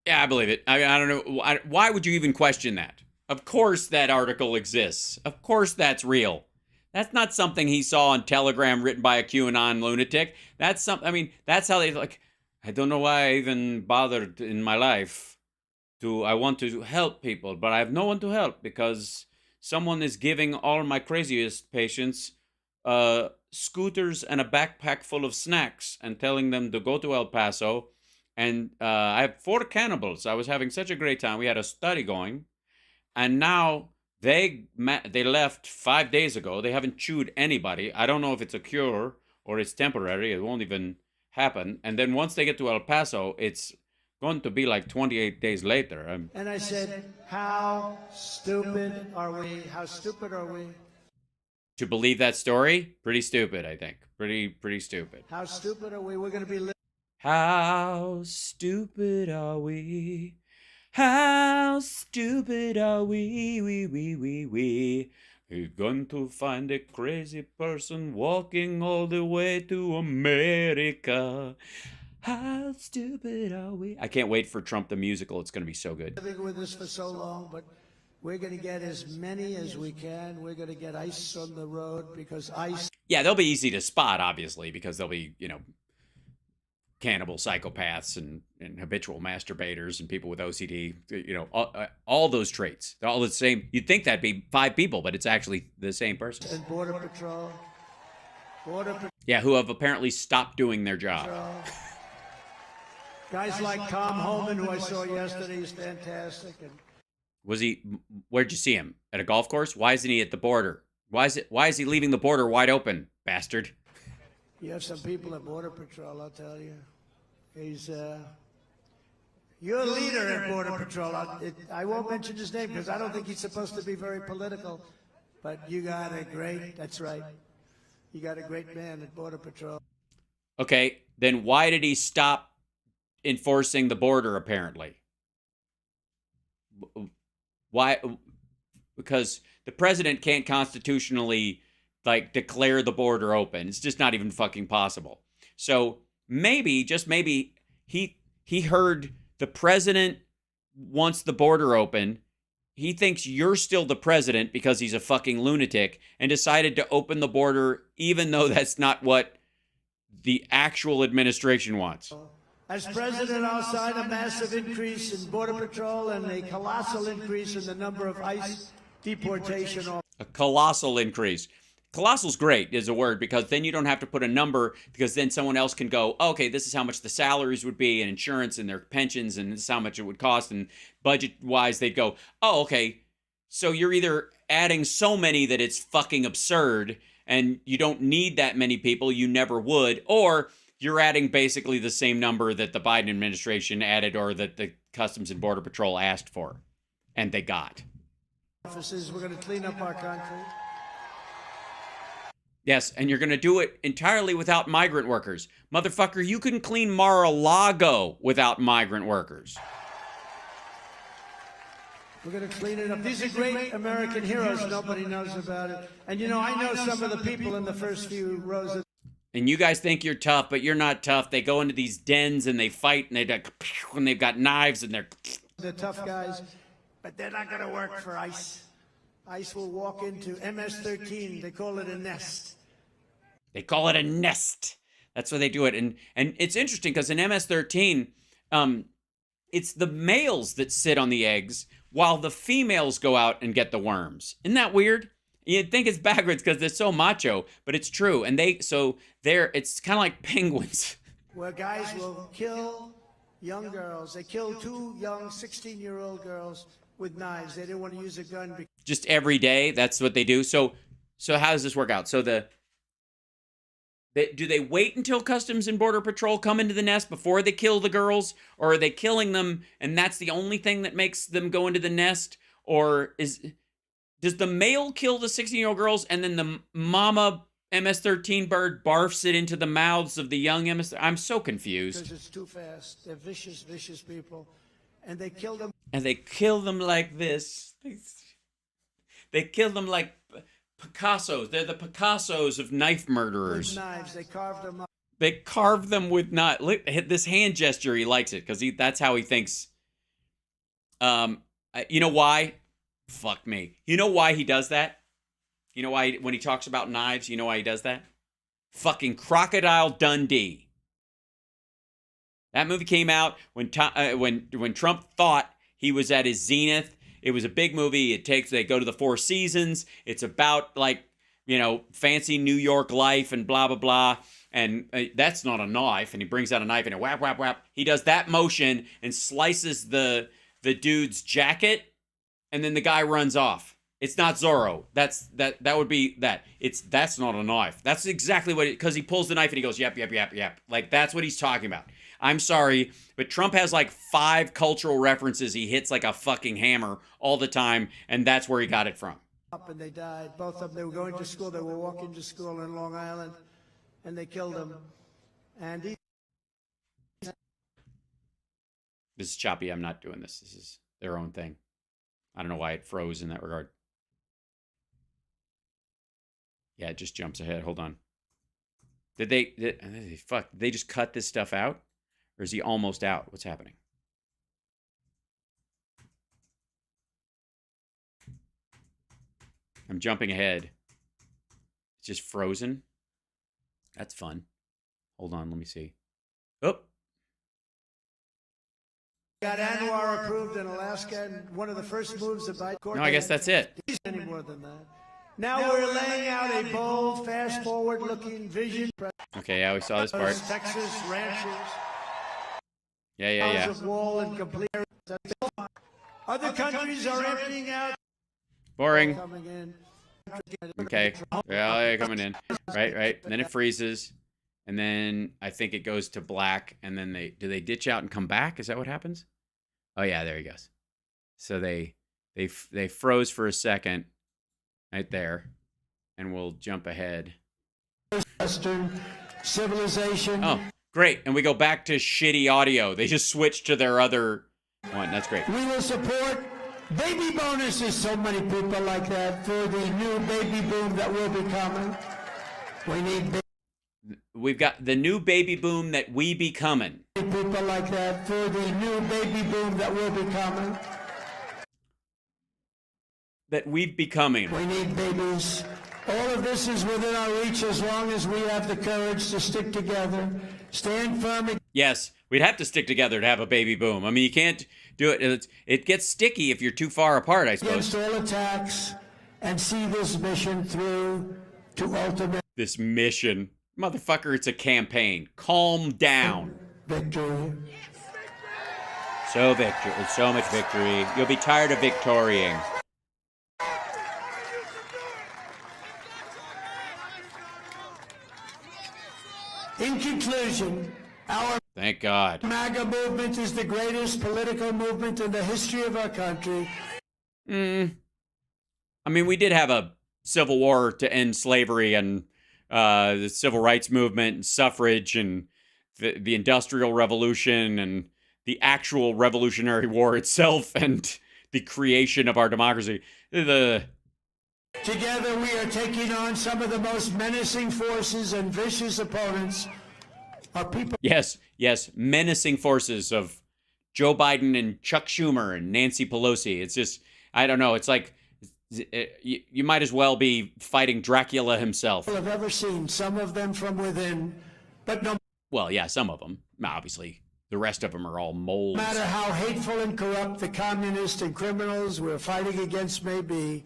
Yeah, I believe it. I mean, I don't know. Why would you even question that? Of course that article exists. Of course that's real. That's not something he saw on Telegram written by a QAnon lunatic. That's something, I mean, that's how they, I don't know why I even bothered in my life I want to help people, but I have no one to help because someone is giving all my craziest patients scooters and a backpack full of snacks and telling them to go to El Paso. And I have 4 cannibals. I was having such a great time. We had a study going. And now They left 5 days ago. They haven't chewed anybody. I don't know if it's a cure or it's temporary. It won't even happen. And then once they get to El Paso, it's going to be like 28 days later. And I said, how stupid are we? How stupid are we? To believe that story, pretty stupid, I think. Pretty stupid. How stupid are we? We're going to be... How stupid are we? How stupid are we? We're going to find a crazy person walking all the way to America. How stupid are we? I can't wait for Trump the musical. It's going to be so good. Living with us for so long, but we're going to get as many as we can. We're going to get ICE on the road because ICE... Yeah, they'll be easy to spot, obviously, because they'll be, cannibal psychopaths and habitual masturbators and people with OCD, all those traits. They're all the same. You'd think that'd be 5 people, but it's actually the same person. And Border Patrol. Yeah, who have apparently stopped doing their job. Guys like Tom Homan, who I saw yesterday, is fantastic. Where'd you see him? At a golf course? Why isn't he at the border? Why is he leaving the border wide open, bastard? You have some people at Border Patrol, I'll tell you. You're a leader at Border Patrol. I won't mention his name because I don't think he's supposed to be very political. But you got a great, that's right. You got a great man at Border Patrol. Okay, then why did he stop enforcing the border, apparently? Why? Because the president can't constitutionally, declare the border open. It's just not even fucking possible. So maybe, just maybe, he heard the president wants the border open. He thinks you're still the president because he's a fucking lunatic and decided to open the border even though that's not what the actual administration wants. As president, I'll sign a massive increase in Border Patrol and a colossal increase in the number of ICE deportation. A colossal increase. Colossal's great is a word because then you don't have to put a number because then someone else can go, okay, this is how much the salaries would be and insurance and their pensions and this is how much it would cost, and budget-wise they'd go, oh, okay, so you're either adding so many that it's fucking absurd and you don't need that many people, you never would, or you're adding basically the same number that the Biden administration added or that the Customs and Border Patrol asked for, and they got. Offices, we're going to clean up our country. Yes, and you're going to do it entirely without migrant workers. Motherfucker, you can clean Mar-a-Lago without migrant workers. We're going to clean it up. These are great American heroes. Nobody knows about it. And, I know some of the people in the first few rows. And you guys think you're tough, but you're not tough. They go into these dens and they fight and they've got knives and they're tough guys, but they're not going to work for ICE. ICE will walk into MS-13. They call it a nest. They call it a nest. That's why they do it. And it's interesting because in MS-13, it's the males that sit on the eggs while the females go out and get the worms. Isn't that weird? You'd think it's backwards because they're so macho, but it's true. And it's kind of like penguins. Where guys will kill young girls. They killed 2 young 16-year-old girls with knives. They didn't want to use a gun. Just every day, that's what they do. So how does this work out? So do they wait until Customs and Border Patrol come into the nest before they kill the girls? Or are they killing them and that's the only thing that makes them go into the nest? Or does the male kill the 16-year-old girls and then the mama MS-13 bird barfs it into the mouths of the young MS? I'm so confused. Because it's too fast. They're vicious, vicious people. And they kill them. And they kill them like this. They kill them like Picassos. They're the Picassos of knife murderers. With knives. They carve them up. They carve them with knives. Look, this hand gesture, he likes it because that's how he thinks. You know why? Fuck me. You know why he does that? You know why when he talks about knives, you know why he does that? Fucking Crocodile Dundee. That movie came out when Trump thought he was at his zenith. It was a big movie. They go to the Four Seasons. It's about fancy New York life and blah, blah, blah. And that's not a knife. And he brings out a knife and whap, whap, whap. He does that motion and slices the dude's jacket. And then the guy runs off. It's not Zorro. That would be that. That's not a knife. That's exactly what because he pulls the knife and he goes, yep, yep, yep, yep. Like that's what he's talking about. I'm sorry, but Trump has like 5 cultural references he hits like a fucking hammer all the time, and that's where he got it from. And they died. Both of them, they were going to school. They were walking to school in Long Island, and they killed them. And this is choppy. I'm not doing this. This is their own thing. I don't know why it froze in that regard. Yeah, it just jumps ahead. Hold on. Did they just cut this stuff out? Or is he almost out? What's happening? I'm jumping ahead. It's just frozen. That's fun. Hold on, let me see. Oh. Got Anwar approved in Alaska, and one of the first moves of Biden. No, I guess that's it. Any more than that. Now we're laying out a bold, fast-forward-looking vision. Okay, yeah, we saw this part. Texas ranches. Yeah. Of wall and complete. Other countries are emptying out. Boring. Coming in. Okay. Yeah, coming in. Right. And then it freezes. And then I think it goes to black. And then do they ditch out and come back? Is that what happens? Oh yeah, there he goes. So they froze for a second right there. And we'll jump ahead. Western civilization. Oh, great. And we go back to shitty audio. They just switched to their other one. That's great. We will support baby bonuses, so many people like that, for the new baby boom that will be coming. We need We've got the new baby boom that we be coming. People like that, for the new baby boom that will be coming. That we've becoming. We need babies. All of this is within our reach as long as we have the courage to stick together, stand firm. Yes, we'd have to stick together to have a baby boom. I mean, you can't do it. It gets sticky if you're too far apart, I suppose. Against all attacks and see this mission through to ultimate. This mission. Motherfucker, it's a campaign. Calm down. Victory. So much victory. You'll be tired of victorying. In conclusion, our Thank God. MAGA movement is the greatest political movement in the history of our country. I mean, we did have a civil war to end slavery and the civil rights movement and suffrage and the Industrial Revolution and the actual Revolutionary War itself and the creation of our democracy. Together we are taking on some of the most menacing forces and vicious opponents. Our people. Yes, menacing forces of Joe Biden and Chuck Schumer and Nancy Pelosi. It's just, I don't know. It's like you might as well be fighting Dracula himself. I've ever seen some of them from within, but no. Well, yeah, some of them. Obviously, the rest of them are all moles. No matter how hateful and corrupt the communists and criminals we're fighting against may be,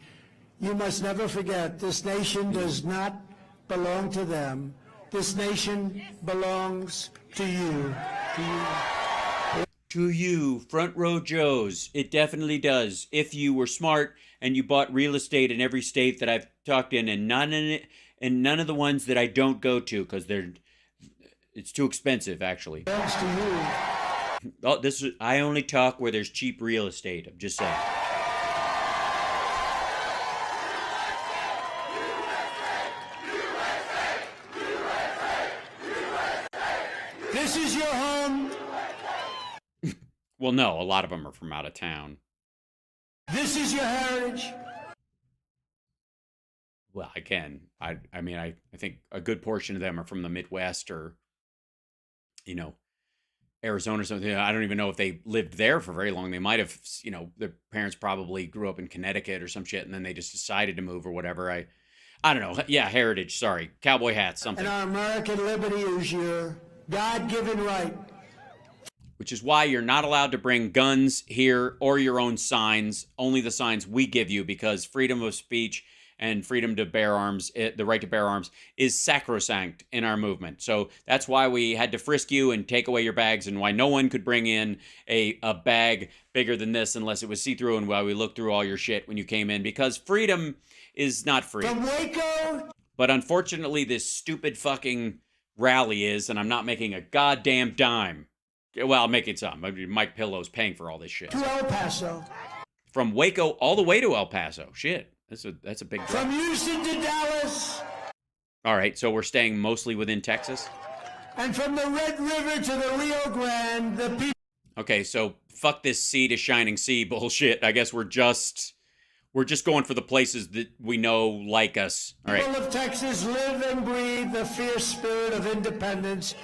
you must never forget this nation does not belong to them. This nation belongs to you. To you, front row Joes. It definitely does. If you were smart and you bought real estate in every state that I've talked in, and none of the ones that I don't go to because it's too expensive, actually. Belongs to you. Oh, I only talk where there's cheap real estate. I'm just saying. This is your home. Well, no, a lot of them are from out of town. This is your heritage. Well, I mean, I think a good portion of them are from the Midwest or, Arizona or something. I don't even know if they lived there for very long. They might have, their parents probably grew up in Connecticut or some shit, and then they just decided to move or whatever. I don't know. Yeah, heritage. Sorry. Cowboy hats, something. And our American liberty is your God-given right. Which is why you're not allowed to bring guns here or your own signs, only the signs we give you, because freedom of speech and freedom to bear arms, the right to bear arms, is sacrosanct in our movement. So that's why we had to frisk you and take away your bags, and why no one could bring in a bag bigger than this unless it was see-through, and why we looked through all your shit when you came in, because freedom is not free. From Waco. But unfortunately, this stupid fucking rally is, and I'm not making a goddamn dime. Well, I'm making some. Mike Pillow's paying for all this shit. To El Paso. From Waco all the way to El Paso. Shit. That's a big drive. From Houston to Dallas. All right, so we're staying mostly within Texas? And from the Red River to the Rio Grande, the people... Okay, so fuck this sea to shining sea bullshit. I guess we're just going for the places that we know like us. All right. People of Texas live and breathe the fierce spirit of independence.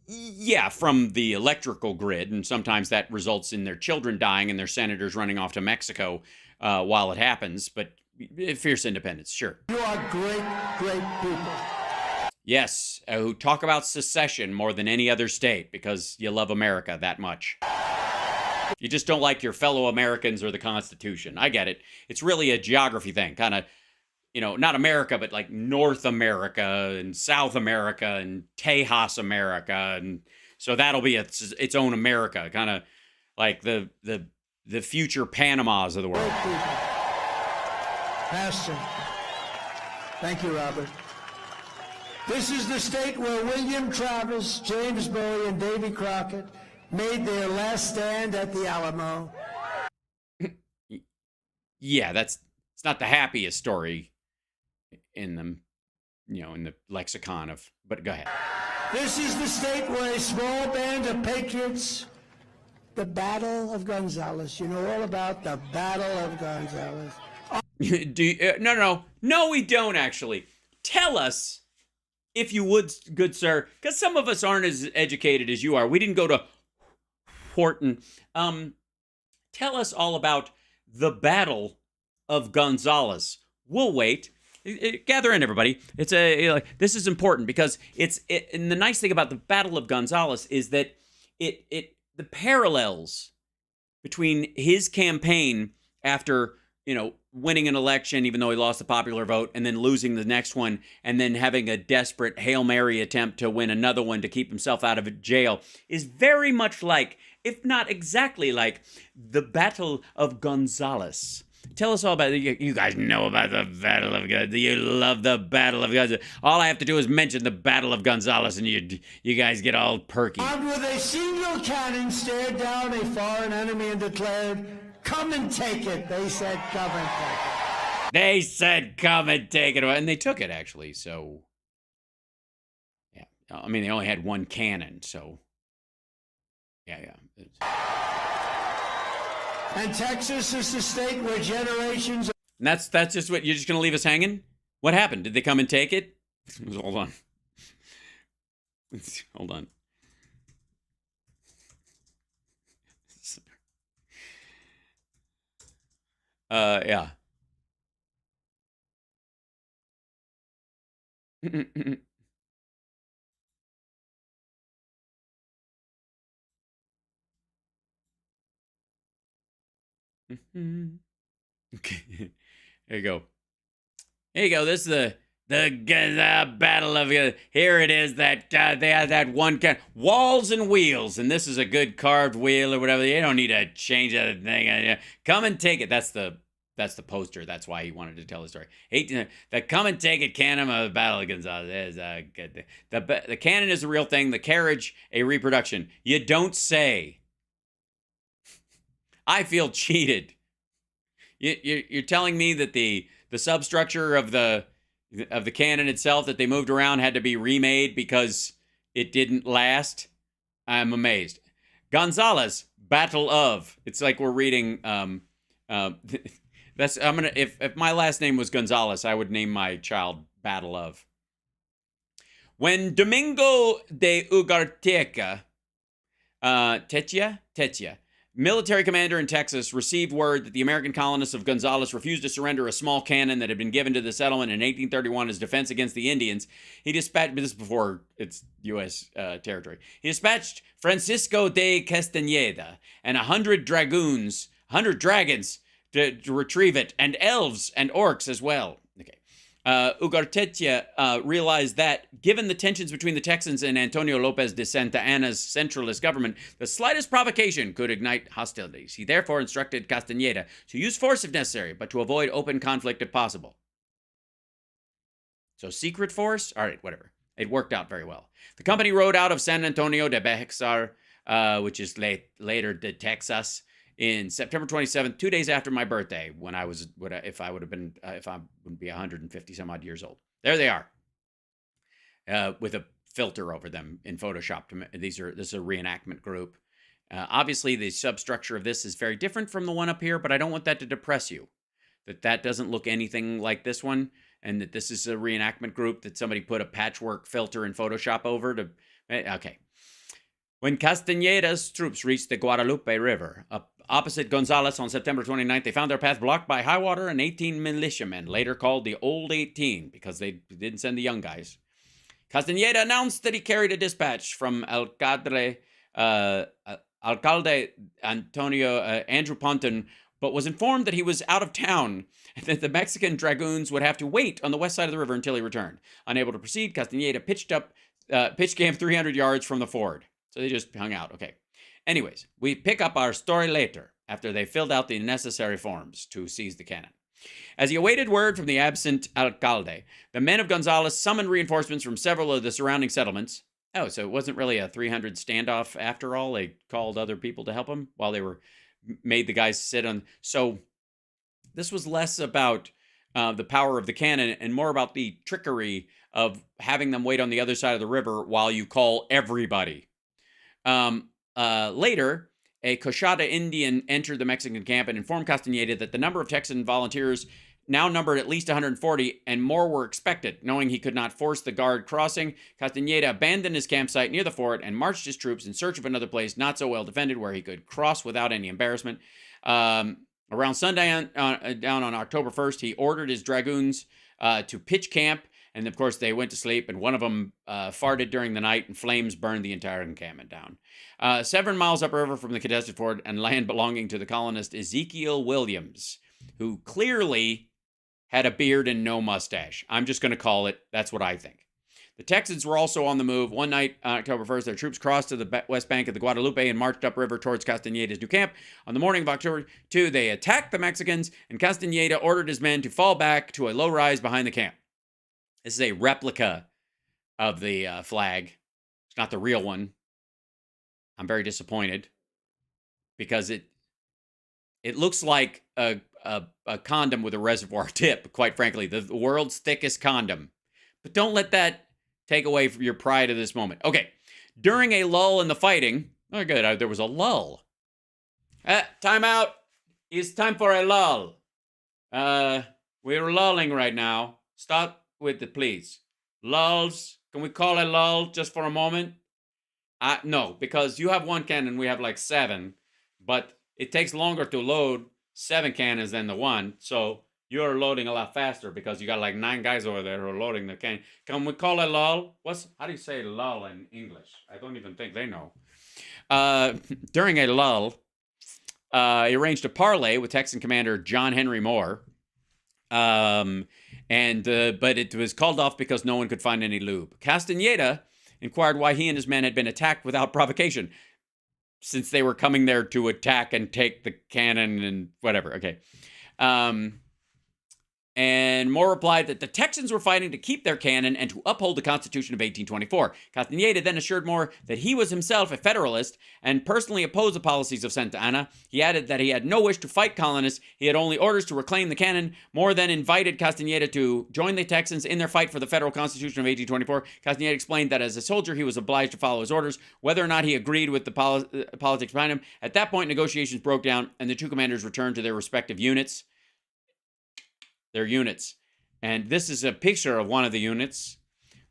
Yeah, from the electrical grid, and sometimes that results in their children dying and their senators running off to Mexico while it happens, but fierce independence, sure. You are great, great people. Yes, who talk about secession more than any other state because you love America that much. You just don't like your fellow Americans or the Constitution. I get it. It's really a geography thing, kind of, you know, not America, but like North America and South America and Tejas America. And so that'll be its own America, kind of like the future Panamas of the world. Great people. Pastor. Thank you, Robert. This is the state where William Travis, James Bowie, and Davy Crockett made their last stand at the Alamo. Yeah, it's not the happiest story in the, you know, in the lexicon of, but go ahead. This is the state where a small band of patriots, the Battle of Gonzales. You know all about the Battle of Gonzales. No, we don't actually. Tell us, if you would, good sir, because some of us aren't as educated as you are. We didn't go to Horton. Tell us all about the Battle of Gonzales. We'll wait. Gather in, everybody. This is important because and the nice thing about the Battle of Gonzales is that the parallels between his campaign after, you know, winning an election, even though he lost the popular vote, and then losing the next one, and then having a desperate Hail Mary attempt to win another one to keep himself out of jail, is very much like, if not exactly like, the Battle of Gonzales. Tell us all about it. You guys know about the Battle of Gonzales. You love the Battle of Gonzales. All I have to do is mention the Battle of Gonzales, and you guys get all perky. Armed with a single cannon, stared down a foreign enemy and declared, "Come and take it." They said, "Come and take it." They said, "Come and take it." And they took it, actually. So, yeah. I mean, they only had one cannon, so. Yeah. And Texas is the state where generations... And that's just what, you're just going to leave us hanging? What happened? Did they come and take it? Hold on. Hold on. Yeah. Okay. There you go. Here you go. This is the Battle of... here it is. That they had that one kind, walls and wheels, and this is a good carved wheel or whatever. You don't need to change that thing. Come and take it. That's the poster. That's why he wanted to tell the story. The come and take it cannon of the Battle of Gonzales is good. The cannon is a real thing. The carriage a reproduction. You don't say. I feel cheated. You're telling me that the substructure of the cannon itself that they moved around had to be remade because it didn't last? I'm amazed. Gonzales, Battle of. It's like we're reading. If my last name was Gonzales, I would name my child Battle of. When Domingo de Ugarteca, Tetia, military commander in Texas, received word that the American colonists of Gonzales refused to surrender a small cannon that had been given to the settlement in 1831 as defense against the Indians, he dispatched, this is before it's U.S. Territory, he dispatched Francisco de Castañeda and 100 dragons to retrieve it, and elves and orcs as well. Okay. Ugartetia realized that, given the tensions between the Texans and Antonio Lopez de Santa Anna's centralist government, the slightest provocation could ignite hostilities. He therefore instructed Castañeda to use force if necessary, but to avoid open conflict if possible. So secret force? All right, whatever. It worked out very well. The company rode out of San Antonio de Bexar, which is later de Texas, in September 27th, 2 days after my birthday, when I was, if I would be 150 some odd years old. There they are, with a filter over them in Photoshop. This is a reenactment group. Obviously, the substructure of this is very different from the one up here, but I don't want that to depress you. That doesn't look anything like this one, and that this is a reenactment group that somebody put a patchwork filter in Photoshop over to. Okay. When Castañeda's troops reached the Guadalupe River, opposite Gonzales on September 29th, they found their path blocked by high water and 18 militiamen, later called the Old 18, because they didn't send the young guys. Castañeda announced that he carried a dispatch from Alcalde Antonio Andrew Ponton, but was informed that he was out of town and that the Mexican dragoons would have to wait on the west side of the river until he returned. Unable to proceed, Castañeda pitched camp 300 yards from the ford. So they just hung out. Okay. Anyways, we pick up our story later, after they filled out the necessary forms to seize the cannon. As he awaited word from the absent alcalde, the men of Gonzales summoned reinforcements from several of the surrounding settlements. Oh, so it wasn't really a 300 standoff after all. They called other people to help them while they made the guys sit on. So this was less about the power of the cannon and more about the trickery of having them wait on the other side of the river while you call everybody. Later, a Coshada Indian entered the Mexican camp and informed Castañeda that the number of Texan volunteers now numbered at least 140, and more were expected. Knowing he could not force the guard crossing, Castañeda abandoned his campsite near the fort and marched his troops in search of another place not so well defended where he could cross without any embarrassment. Around sundown down on October 1st, he ordered his dragoons to pitch camp. And, of course, they went to sleep, and one of them farted during the night, and flames burned the entire encampment down. 7 miles upriver from the contested fort and land belonging to the colonist Ezekiel Williams, who clearly had a beard and no mustache. I'm just going to call it. That's what I think. The Texans were also on the move. One night, October 1st, their troops crossed to the west bank of the Guadalupe and marched upriver towards Castañeda's new camp. On the morning of October 2, they attacked the Mexicans, and Castañeda ordered his men to fall back to a low rise behind the camp. This is a replica of the flag. It's not the real one. I'm very disappointed because it looks like a condom with a reservoir tip, quite frankly. The world's thickest condom. But don't let that take away from your pride of this moment. Okay. During a lull in the fighting, oh, good. There was a lull. Time out. It's time for a lull. We're lulling right now. Stop with it, please. Lulls. Can we call a lull just for a moment? No, because you have one cannon, we have like 7, but it takes longer to load 7 cannons than the one, so you're loading a lot faster because you got like 9 guys over there who are loading the cannon. Can we call a lull? How do you say lull in English? I don't even think they know. During a lull, he arranged a parley with Texan Commander John Henry Moore. But it was called off because no one could find any lube. Castañeda inquired why he and his men had been attacked without provocation, since they were coming there to attack and take the cannon and whatever. Okay. And Moore replied that the Texans were fighting to keep their cannon and to uphold the Constitution of 1824. Castañeda then assured Moore that he was himself a Federalist and personally opposed the policies of Santa Anna. He added that he had no wish to fight colonists. He had only orders to reclaim the cannon. Moore then invited Castañeda to join the Texans in their fight for the Federal Constitution of 1824. Castañeda explained that as a soldier, he was obliged to follow his orders, whether or not he agreed with the politics behind him. At that point, negotiations broke down, and the two commanders returned to their respective units. Their units. And this is a picture of one of the units,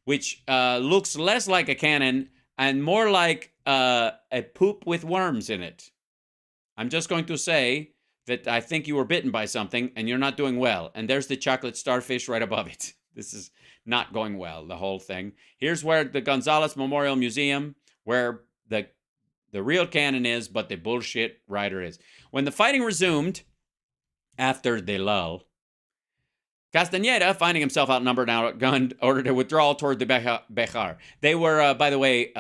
which looks less like a cannon and more like a poop with worms in it. I'm just going to say that I think you were bitten by something and you're not doing well. And there's the chocolate starfish right above it. This is not going well, the whole thing. Here's where the Gonzales Memorial Museum, where the real cannon is, but the bullshit rider is. When the fighting resumed, After the lull, Castañeda, finding himself outnumbered and outgunned, ordered a withdrawal toward the Bejar. They were, by the way,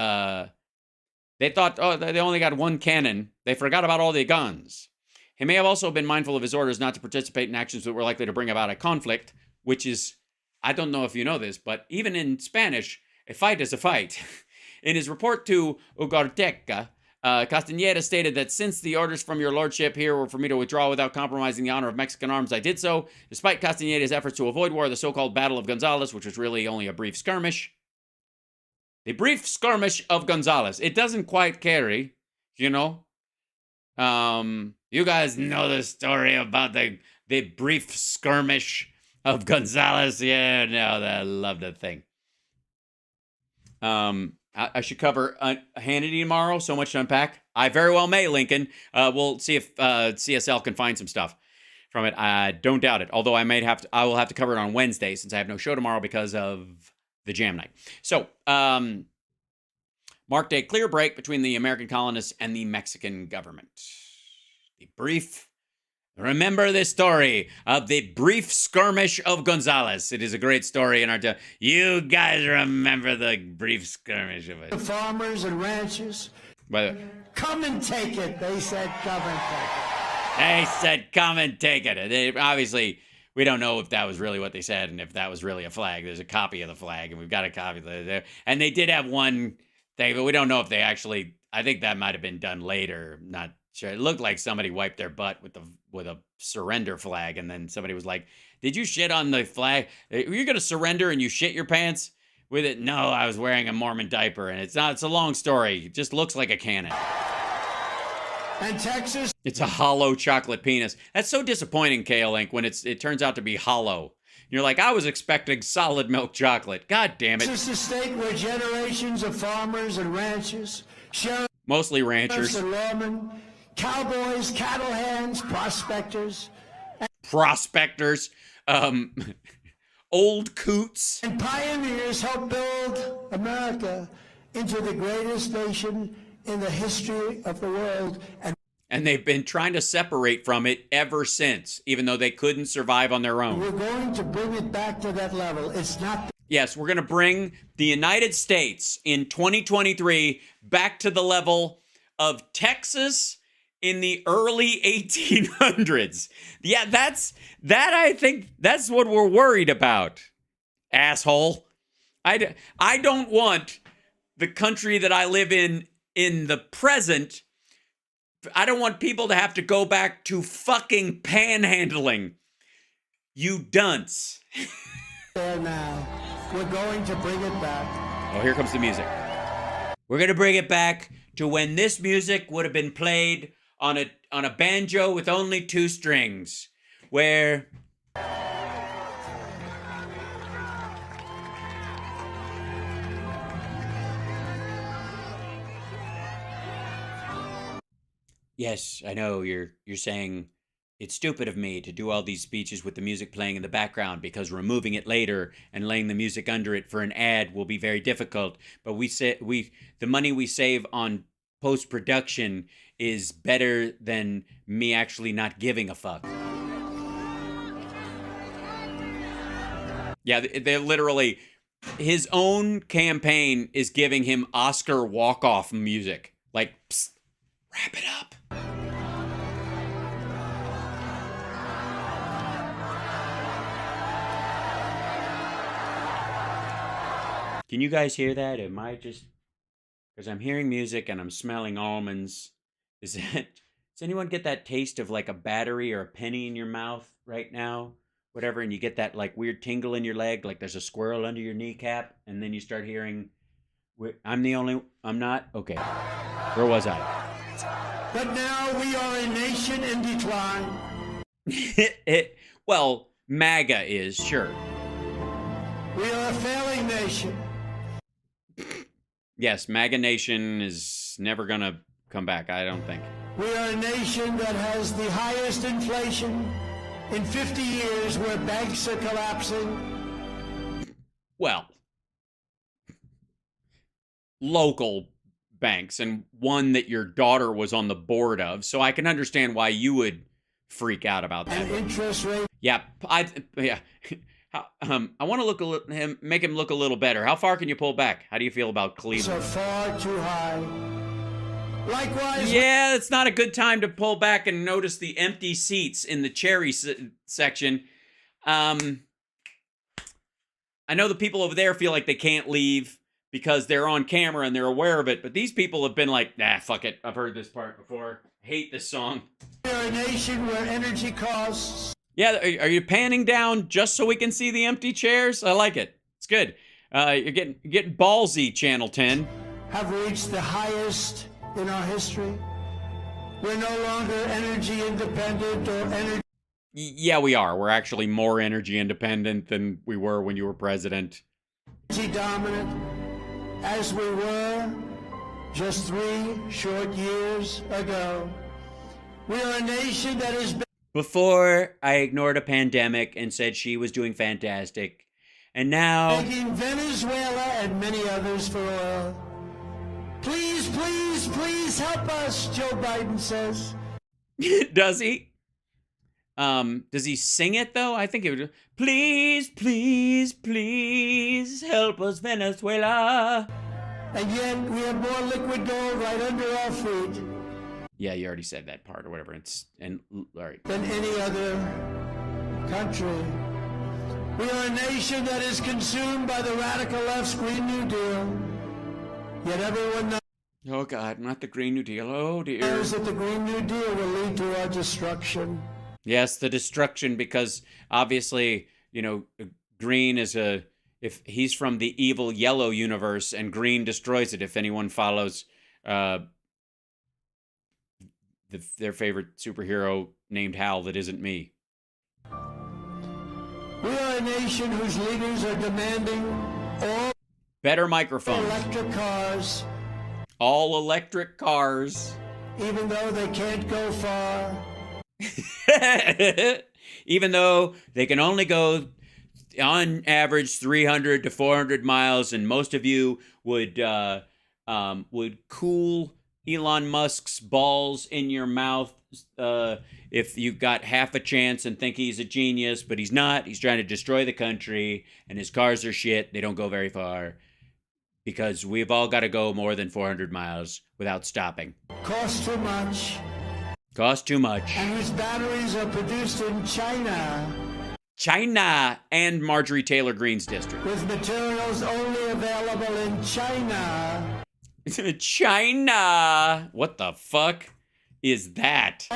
they thought, oh, they only got one cannon. They forgot about all the guns. He may have also been mindful of his orders not to participate in actions that were likely to bring about a conflict, which is, I don't know if you know this, but even in Spanish, a fight is a fight. In his report to Ugarteca, Castañeda stated that since the orders from your lordship here were for me to withdraw without compromising the honor of Mexican arms, I did so. Despite Castañeda's efforts to avoid war, the so-called Battle of Gonzales, which was really only a brief skirmish. The brief skirmish of Gonzales. It doesn't quite carry, you know. You guys know the story about the brief skirmish of Gonzales. Yeah, no, I love that thing. I should cover Hannity tomorrow. So much to unpack. I very well may, Lincoln. We'll see if CSL can find some stuff from it. I don't doubt it. Although I will have to cover it on Wednesday since I have no show tomorrow because of the jam night. So, marked a clear break between the American colonists and the Mexican government. Remember this story of the brief skirmish of Gonzales. It is a great story in our time. You guys remember the brief skirmish of it. The farmers and ranchers. Come and take it. They said, come and take it. They said, come and take it. Obviously, we don't know if that was really what they said and if that was really a flag. There's a copy of the flag, and we've got a copy of it. And they did have one thing, but we don't know if they actually... I think that might have been done later. Not sure. It looked like somebody wiped their butt with a surrender flag, and then somebody was like, "Did you shit on the flag? You're gonna surrender and you shit your pants with it?" No, I was wearing a Mormon diaper, and it's not. It's a long story. It just looks like a cannon. And Texas. It's a hollow chocolate penis. That's so disappointing, Kale Link, when it turns out to be hollow. You're like, I was expecting solid milk chocolate. God damn it. This is a state where generations of farmers and ranchers, mostly ranchers, and lawmen, cowboys, cattle hands, prospectors, old coots, and pioneers helped build America into the greatest nation in the history of the world. And they've been trying to separate from it ever since, even though they couldn't survive on their own. We're going to bring it back to that level. It's not... Yes, we're going to bring the United States in 2023 back to the level of Texas in the early 1800s. Yeah, I think that's what we're worried about, asshole. I don't want the country that I live in the present. I don't want people to have to go back to fucking panhandling. You dunce. There now. We're going to bring it back. Oh, here comes the music. We're going to bring it back to when this music would have been played on a banjo with only 2 strings, where yes, I know you're saying it's stupid of me to do all these speeches with the music playing in the background because removing it later and laying the music under it for an ad will be very difficult. But the money we save on post-production is better than me actually not giving a fuck. Yeah, they're literally, his own campaign is giving him Oscar walk-off music. Like, psst, wrap it up. Can you guys hear that? Am I just... Because I'm hearing music and I'm smelling almonds. Does anyone get that taste of like a battery or a penny in your mouth right now? Whatever, and you get that like weird tingle in your leg, like there's a squirrel under your kneecap, and then you start hearing, I'm not? Okay. Where was I? But now we are a nation in decline. Well, MAGA is, sure. We are a failing nation. Yes, MAGA Nation is never going to come back, I don't think. We are a nation that has the highest inflation in 50 years, where banks are collapsing. Well, local banks, and one that your daughter was on the board of, so I can understand why you would freak out about that. and interest rate Yeah, yeah. I want to look make him look a little better. How far can you pull back? How do you feel about are Cleveland? far too high. Likewise, Yeah, it's not a good time to pull back and notice the empty seats in the cherry section. I know the people over there feel like they can't leave because they're on camera and they're aware of it, but these people have been like, nah, fuck it. I've heard this part before. Hate this song. we are a nation where energy costs Yeah, are you panning down just so we can see the empty chairs? I like it. It's good. You're getting ballsy, Channel 10. have reached the highest in our history. We're no longer energy independent or energy Yeah, we are. We're actually more energy independent than we were when you were president. dominant as we were just 3 short years ago. We are a nation that has been Before, I ignored a pandemic and said she was doing fantastic. And now... begging Venezuela and many others for oil. Please, please, please help us, Joe Biden says. Does he? Does he sing it, though? I think it would... Please, please, please help us, Venezuela. And yet we have more liquid gold right under our feet Yeah, you already said that part or whatever. All right. than any other country. We are a nation that is consumed by the radical left's Green New Deal. Yet everyone Oh, God, not the Green New Deal. Oh, dear. knows that the Green New Deal will lead to our destruction. Yes, the destruction, because obviously, green is if he's from the evil yellow universe, and green destroys it if anyone follows their favorite superhero named Hal that isn't me. We are a nation whose leaders are demanding all Better microphones. electric cars, All electric cars. even though they can't go far. Even though they can only go on average 300 to 400 miles, and most of you would cool Elon Musk's balls in your mouth if you got half a chance and think he's a genius, but he's not. He's trying to destroy the country, and his cars are shit. They don't go very far because we've all got to go more than 400 miles without stopping. Cost too much. Cost too much. And whose batteries are produced in China China and Marjorie Taylor Greene's district. with materials only available in China. China. What the fuck is that?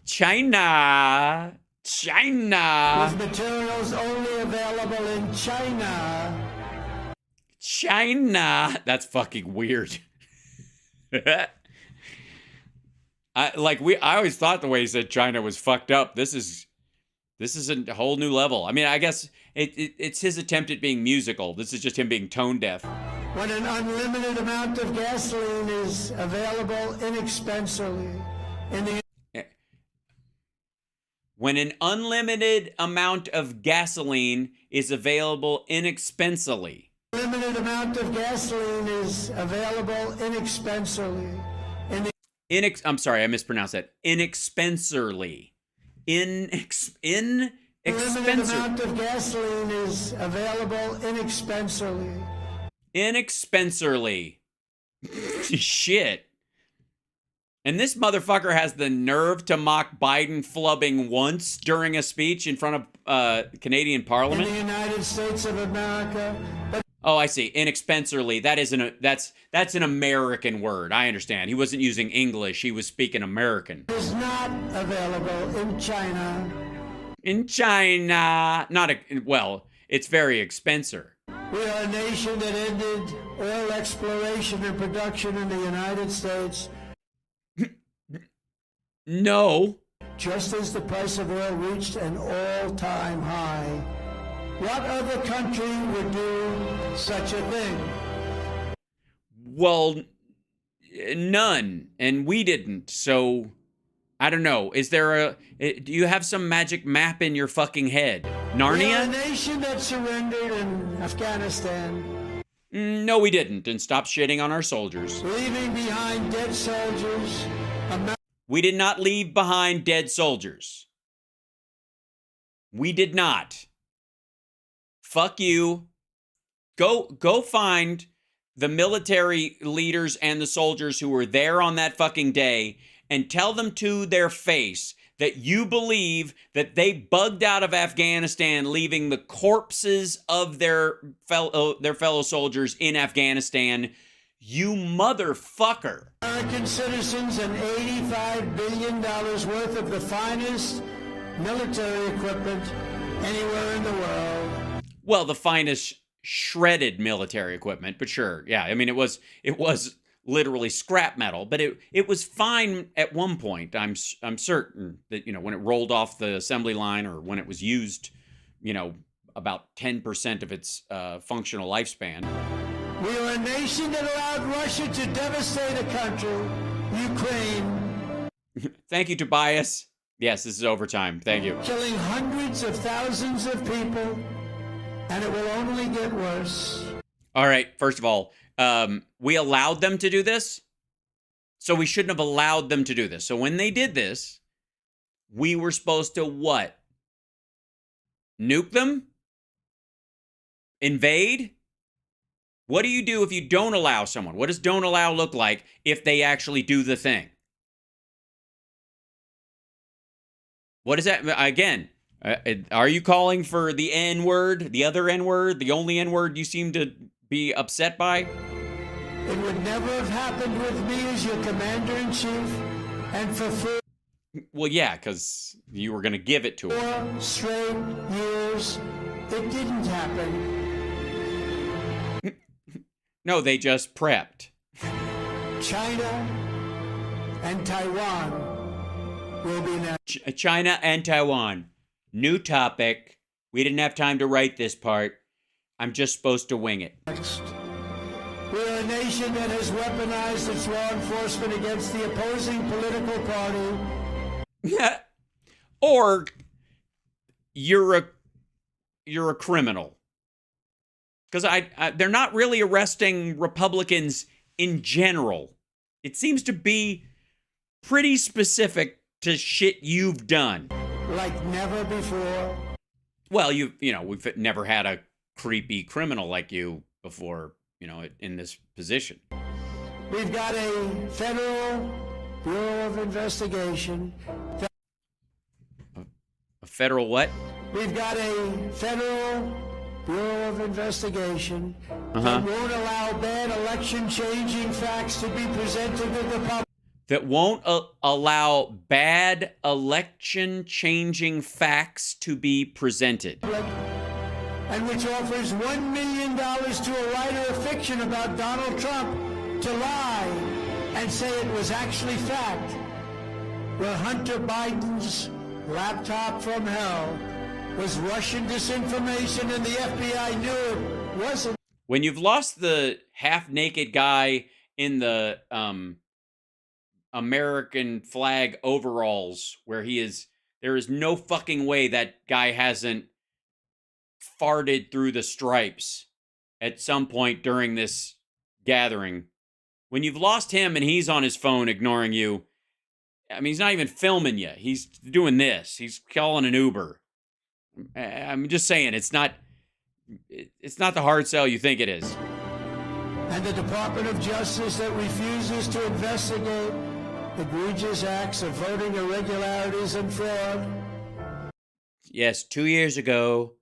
China. China. With materials only available in China. China. That's fucking weird. I always thought the way he said China was fucked up. This is a whole new level. I mean, I guess it's his attempt at being musical. This is just him being tone deaf. When an unlimited amount of gasoline is available inexpensively in the When an unlimited amount of gasoline is available inexpensively. limited amount of gasoline is available inexpensively in the I'm sorry, I mispronounced that. Inexpensively. limited amount of gasoline is available inexpensively. Inexpensively. Shit. And this motherfucker has the nerve to mock Biden flubbing once during a speech in front of Canadian In Parliament. the United States of America, but Oh, I see. Inexpensively. That's an American word. I understand. He wasn't using English. He was speaking American. is not available in China. In China, it's very expensive. We are a nation that ended oil exploration and production in the United States No. just as the price of oil reached an all-time high. What other country would do such a thing? Well, none, and we didn't. So, I don't know. Do you have some magic map in your fucking head? We are a Narnia? nation that surrendered in Afghanistan, No, we didn't, and stop shitting on our soldiers. leaving behind dead soldiers. We did not leave behind dead soldiers. We did not. Fuck you. Go find the military leaders and the soldiers who were there on that fucking day and tell them to their face that you believe that they bugged out of Afghanistan, leaving the corpses of their fellow soldiers in Afghanistan. You motherfucker. American citizens and $85 billion worth of the finest military equipment anywhere in the world. Well, the finest shredded military equipment, but sure. Yeah, I mean, it was literally scrap metal, but it was fine at one point. I'm certain that, when it rolled off the assembly line or when it was used, about 10% of its functional lifespan. We are a nation that allowed Russia to devastate a country, Ukraine. Thank you, Tobias. Yes, this is overtime. Thank you. Killing hundreds of thousands of people, and it will only get worse. All right, first of all, we allowed them to do this, so we shouldn't have allowed them to do this. So when they did this, we were supposed to what? Nuke them? Invade? What do you do if you don't allow someone? What does don't allow look like if they actually do the thing? What is that? Again, are you calling for the N-word, the other N-word, the only N-word you seem to be upset by? It would never have happened with me as your commander-in-chief, and for 4 Well, yeah, because you were going to give it to him. straight years, it didn't happen. No, they just prepped. China and Taiwan will be next. China and Taiwan. New topic. We didn't have time to write this part. I'm just supposed to wing it. We are a nation that has weaponized its law enforcement against the opposing political party. Or you're a criminal. Because they're not really arresting Republicans in general. It seems to be pretty specific to shit you've done. Like never before. Well, we've never had a creepy criminal like you before, in this position. We've got a federal Bureau of Investigation. A federal what? We've got a federal Bureau of Investigation that won't allow bad election-changing facts to be presented to the public. That won't allow bad election-changing facts to be presented. And which offers $1 million to a writer of fiction about Donald Trump to lie and say it was actually fact. Where Hunter Biden's laptop from hell was Russian disinformation and the FBI knew it wasn't. When you've lost the half-naked guy in the American flag overalls where there is no fucking way that guy hasn't farted through the stripes at some point during this gathering. When you've lost him and he's on his phone ignoring you, I mean, he's not even filming you. He's doing this. He's calling an Uber. I'm just saying, it's not the hard sell you think it is. And the Department of Justice that refuses to investigate egregious acts of voting irregularities and fraud. Yes, 2 years ago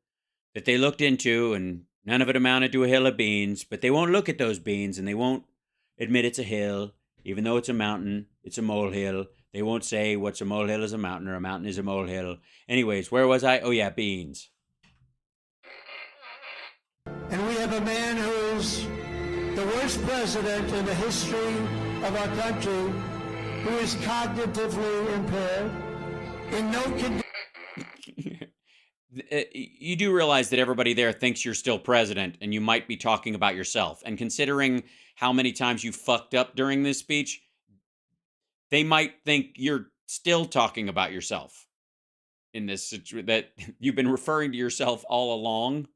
that they looked into, and none of it amounted to a hill of beans, but they won't look at those beans, and they won't admit it's a hill, even though it's a mountain, it's a molehill. They won't say what's a molehill is a mountain or a mountain is a molehill. Anyways, where was I? Oh yeah, beans. And we have a man who is the worst president in the history of our country, who is cognitively impaired, in no condition. You do realize that everybody there thinks you're still president, and you might be talking about yourself. And considering how many times you fucked up during this speech, they might think you're still talking about yourself in this situation, that you've been referring to yourself all along.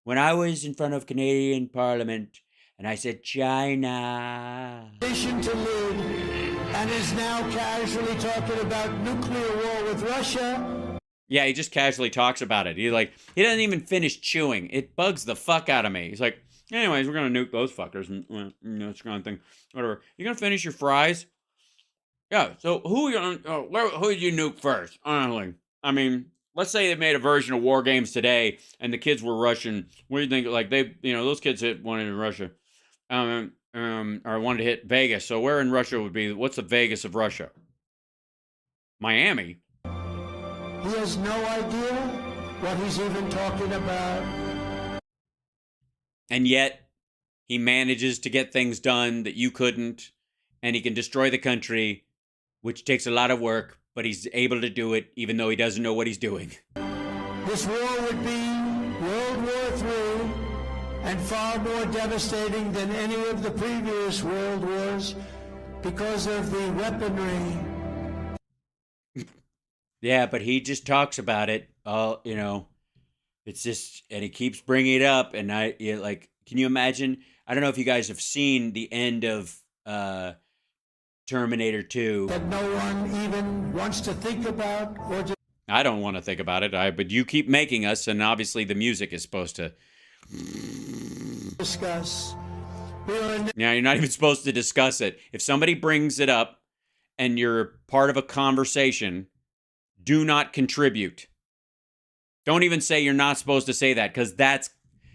When I was in front of Canadian Parliament and I said China. To lead and is now casually talking about nuclear war with Russia. Yeah, he just casually talks about it. He doesn't even finish chewing. It bugs the fuck out of me. He's like, anyways, we're gonna nuke those fuckers, and this kind of thing. Whatever. You gonna finish your fries? Yeah. So who did you nuke first? Honestly, I mean, let's say they made a version of War Games today, and the kids were Russian. What do you think? Like those kids hit one in Russia, or wanted to hit Vegas. So where in Russia would be? What's the Vegas of Russia? Miami. He has no idea what he's even talking about. And yet, he manages to get things done that you couldn't, and he can destroy the country, which takes a lot of work, but he's able to do it even though he doesn't know what he's doing. This war would be World War III and far more devastating than any of the previous world wars because of the weaponry. Yeah, but he just talks about it. It's just, and he keeps bringing it up. And can you imagine? I don't know if you guys have seen the end of Terminator 2. That no one even wants to think about or to I don't want to think about it, but you keep making us, and obviously the music is supposed to discuss. Yeah, you're not even supposed to discuss it. If somebody brings it up and you're part of a conversation, do not contribute. Don't even say you're not supposed to say that, because that's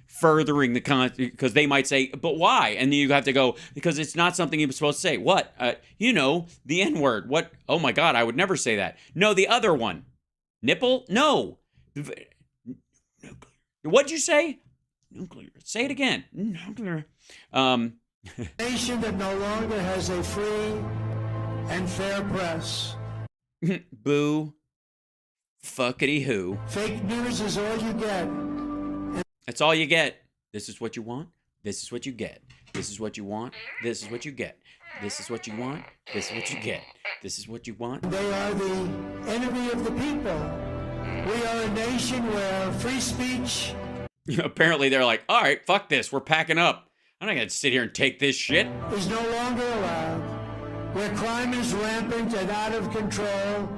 furthering the because they might say, but why? And then you have to go, because it's not something you're supposed to say. What? The N-word. What? Oh my God, I would never say that. No, the other one. Nipple? No. What'd you say? Nuclear. Say it again. Nuclear. Nation that no longer has a free and fair press. Boo. Fuckity who. Fake news is all you get. That's all you get. This is what you want. This is what you get. This is what you want. This is what you get. This is what you want. This is what you get. This is what you want. They are the enemy of the people. We are a nation where free speech... Apparently they're like, all right, fuck this. We're packing up. I'm not going to sit here and take this shit. ...is no longer allowed. Where crime is rampant and out of control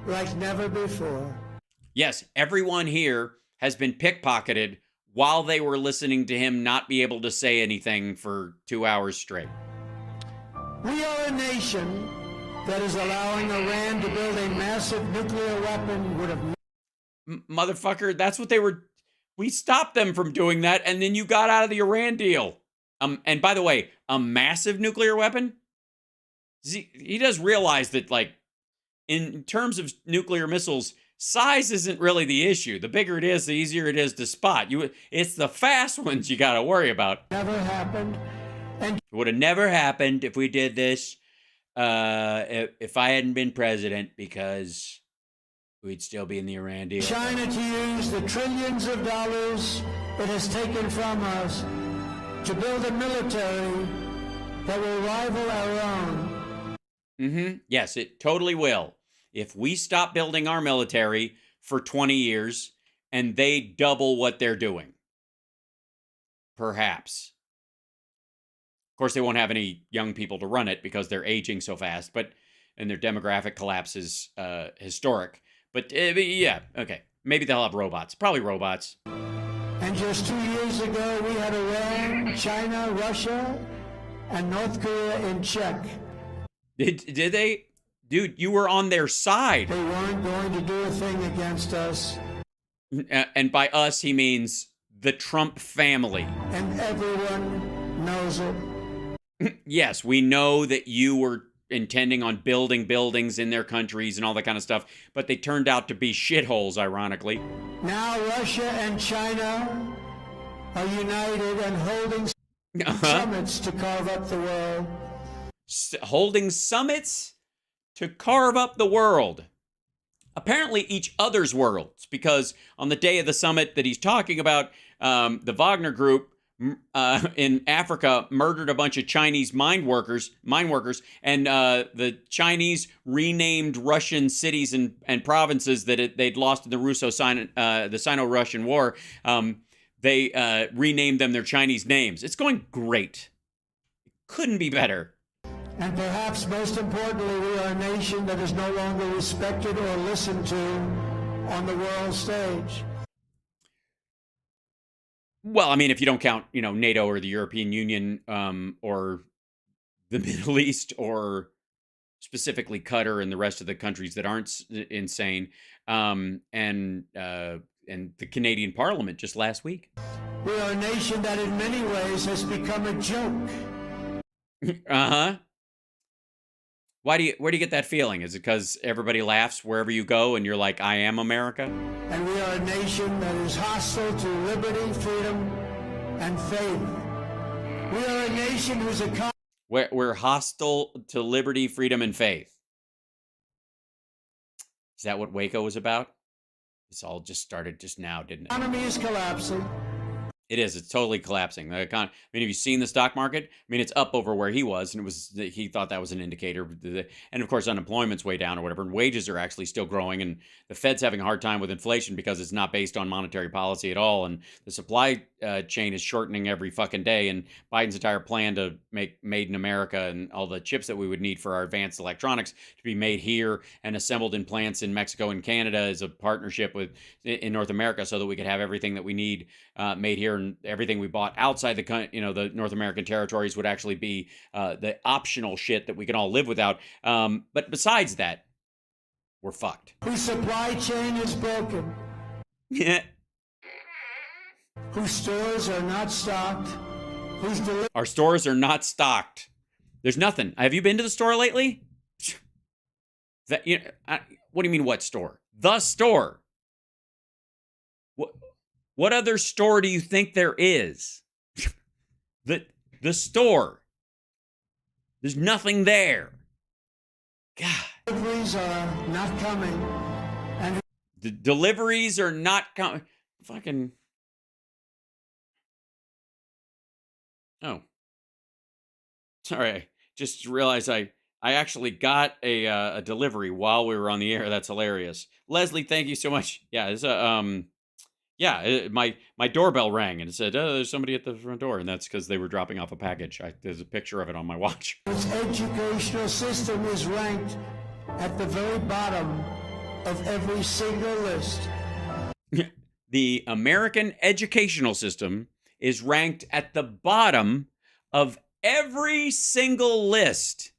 like never before. Yes, everyone here has been pickpocketed while they were listening to him not be able to say anything for 2 hours straight. We are a nation that is allowing Iran to build a massive nuclear weapon would have... Motherfucker, that's what they were... We stopped them from doing that, and then you got out of the Iran deal. And by the way, a massive nuclear weapon? He does realize that, in terms of nuclear missiles, size isn't really the issue. The bigger it is, the easier it is to spot. It's the fast ones you got to worry about. Never happened. And it would have never happened if we did this, if I hadn't been president, because we'd still be in the Iran deal. China to use the trillions of dollars it has taken from us to build a military that will rival our own. Yes, it totally will. If we stop building our military for 20 years and they double what they're doing. Perhaps. Of course, they won't have any young people to run it because they're aging so fast, and their demographic collapse is historic. But yeah, okay. Maybe they'll have robots. Probably robots. And just 2 years ago, we had Iran, China, Russia, and North Korea in check. Did they? Dude, you were on their side. They weren't going to do a thing against us. And by us, he means the Trump family. And everyone knows it. Yes, we know that you were intending on building buildings in their countries and all that kind of stuff, but they turned out to be shitholes, ironically. Now Russia and China are united and holding summits to carve up the world. Holding summits to carve up the world. Apparently each other's worlds, because on the day of the summit that he's talking about, the Wagner group in Africa murdered a bunch of Chinese mine workers, and the Chinese renamed Russian cities and provinces that they'd lost in the Sino-Russian War. They renamed them their Chinese names. It's going great. Couldn't be better. And perhaps most importantly, we are a nation that is no longer respected or listened to on the world stage. Well, I mean, if you don't count, NATO or the European Union, or the Middle East, or specifically Qatar and the rest of the countries that aren't insane, and the Canadian Parliament just last week. We are a nation that in many ways has become a joke. Uh-huh. Where do you get that feeling? Is it because everybody laughs wherever you go and you're like, I am America? And we are a nation that is hostile to liberty, freedom, and faith. We are a nation whose economy... We're hostile to liberty, freedom, and faith. Is that what Waco was about? This all just started just now, didn't it? The economy is collapsing. It is. It's totally collapsing. I mean, have you seen the stock market? I mean, it's up over where he was, and he thought that was an indicator. And of course, unemployment's way down or whatever, and wages are actually still growing, and the Fed's having a hard time with inflation because it's not based on monetary policy at all, and the supply chain is shortening every fucking day, and Biden's entire plan to make made in America and all the chips that we would need for our advanced electronics to be made here and assembled in plants in Mexico and Canada is a partnership in North America so that we could have everything that we need made here, and everything we bought outside the North American territories would actually be the optional shit that we can all live without. But besides that, we're fucked. Whose supply chain is broken. Yeah. Whose stores are not stocked. Our stores are not stocked. There's nothing. Have you been to the store lately? What do you mean, what store? The store. What other store do you think there is? The store. There's nothing there. God. Deliveries are not coming. And the deliveries are not coming. Fucking. Oh. Sorry. I just realized I actually got a delivery while we were on the air. That's hilarious. Leslie, thank you so much. Yeah, it's my doorbell rang and it said, "Oh, there's somebody at the front door," and that's because they were dropping off a package. There's a picture of it on my watch. its educational system is ranked at the very bottom of every single list. The American educational system is ranked at the bottom of every single list.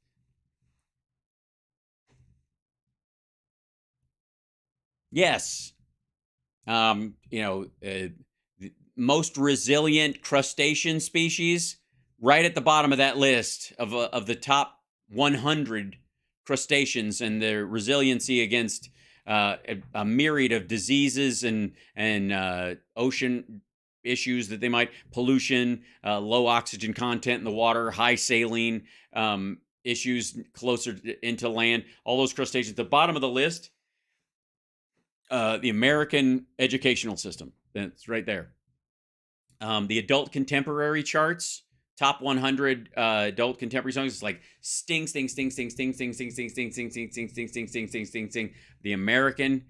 Yes. The most resilient crustacean species, right at the bottom of that list of the top 100 crustaceans and their resiliency against a myriad of diseases and ocean issues that they might, pollution, low oxygen content in the water, high saline issues closer into land, all those crustaceans. The bottom of the list, the American educational system. That's right there. The adult contemporary charts, top 100 adult contemporary songs. It's like sting, sting, sting, sting, sting, sting, sting, sting, sting, sting, sting, sting, sting, sting, sting, sting, sting, sting. The American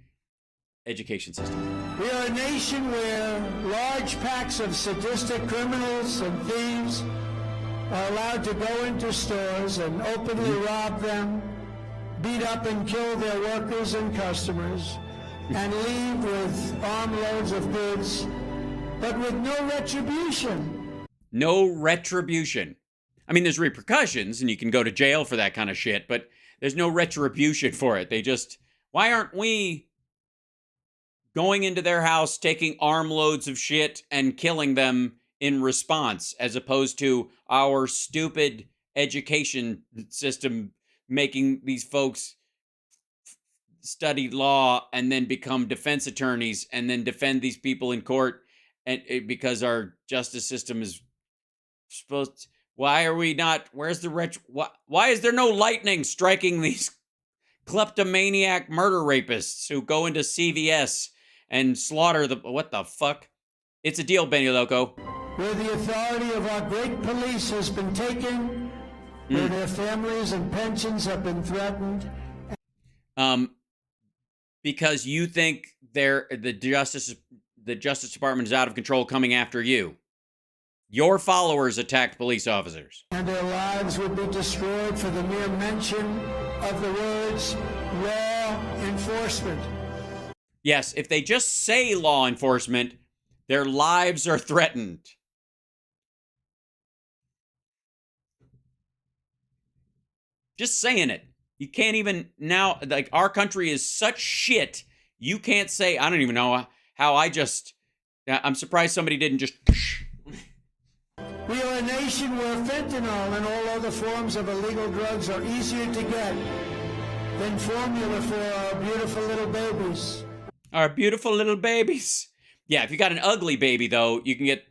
education system. We are a nation where large packs of sadistic criminals and thieves are allowed to go into stores and openly rob them, beat up and kill their workers and customers, and leave with armloads of goods, but with no retribution. No retribution. I mean, there's repercussions, and you can go to jail for that kind of shit, but there's no retribution for it. They just, why aren't we going into their house, taking armloads of shit and killing them in response, as opposed to our stupid education system making these folks study law and then become defense attorneys and then defend these people in court, and because our justice system is supposed to, why are we not, where's the why is there no lightning striking these kleptomaniac murder rapists who go into CVS and slaughter what the fuck? It's a deal, Benny Loco. Where the authority of our great police has been taken, where their families and pensions have been threatened. Because you think the Justice Department is out of control coming after you. Your followers attacked police officers. And their lives would be destroyed for the mere mention of the words law enforcement. Yes, if they just say law enforcement, their lives are threatened. Just saying it. You can't even now, like, our country is such shit. You can't say, I don't even know how I'm surprised somebody didn't just. We are a nation where fentanyl and all other forms of illegal drugs are easier to get than formula for our beautiful little babies. Our beautiful little babies. Yeah, if you got an ugly baby, though, you can get,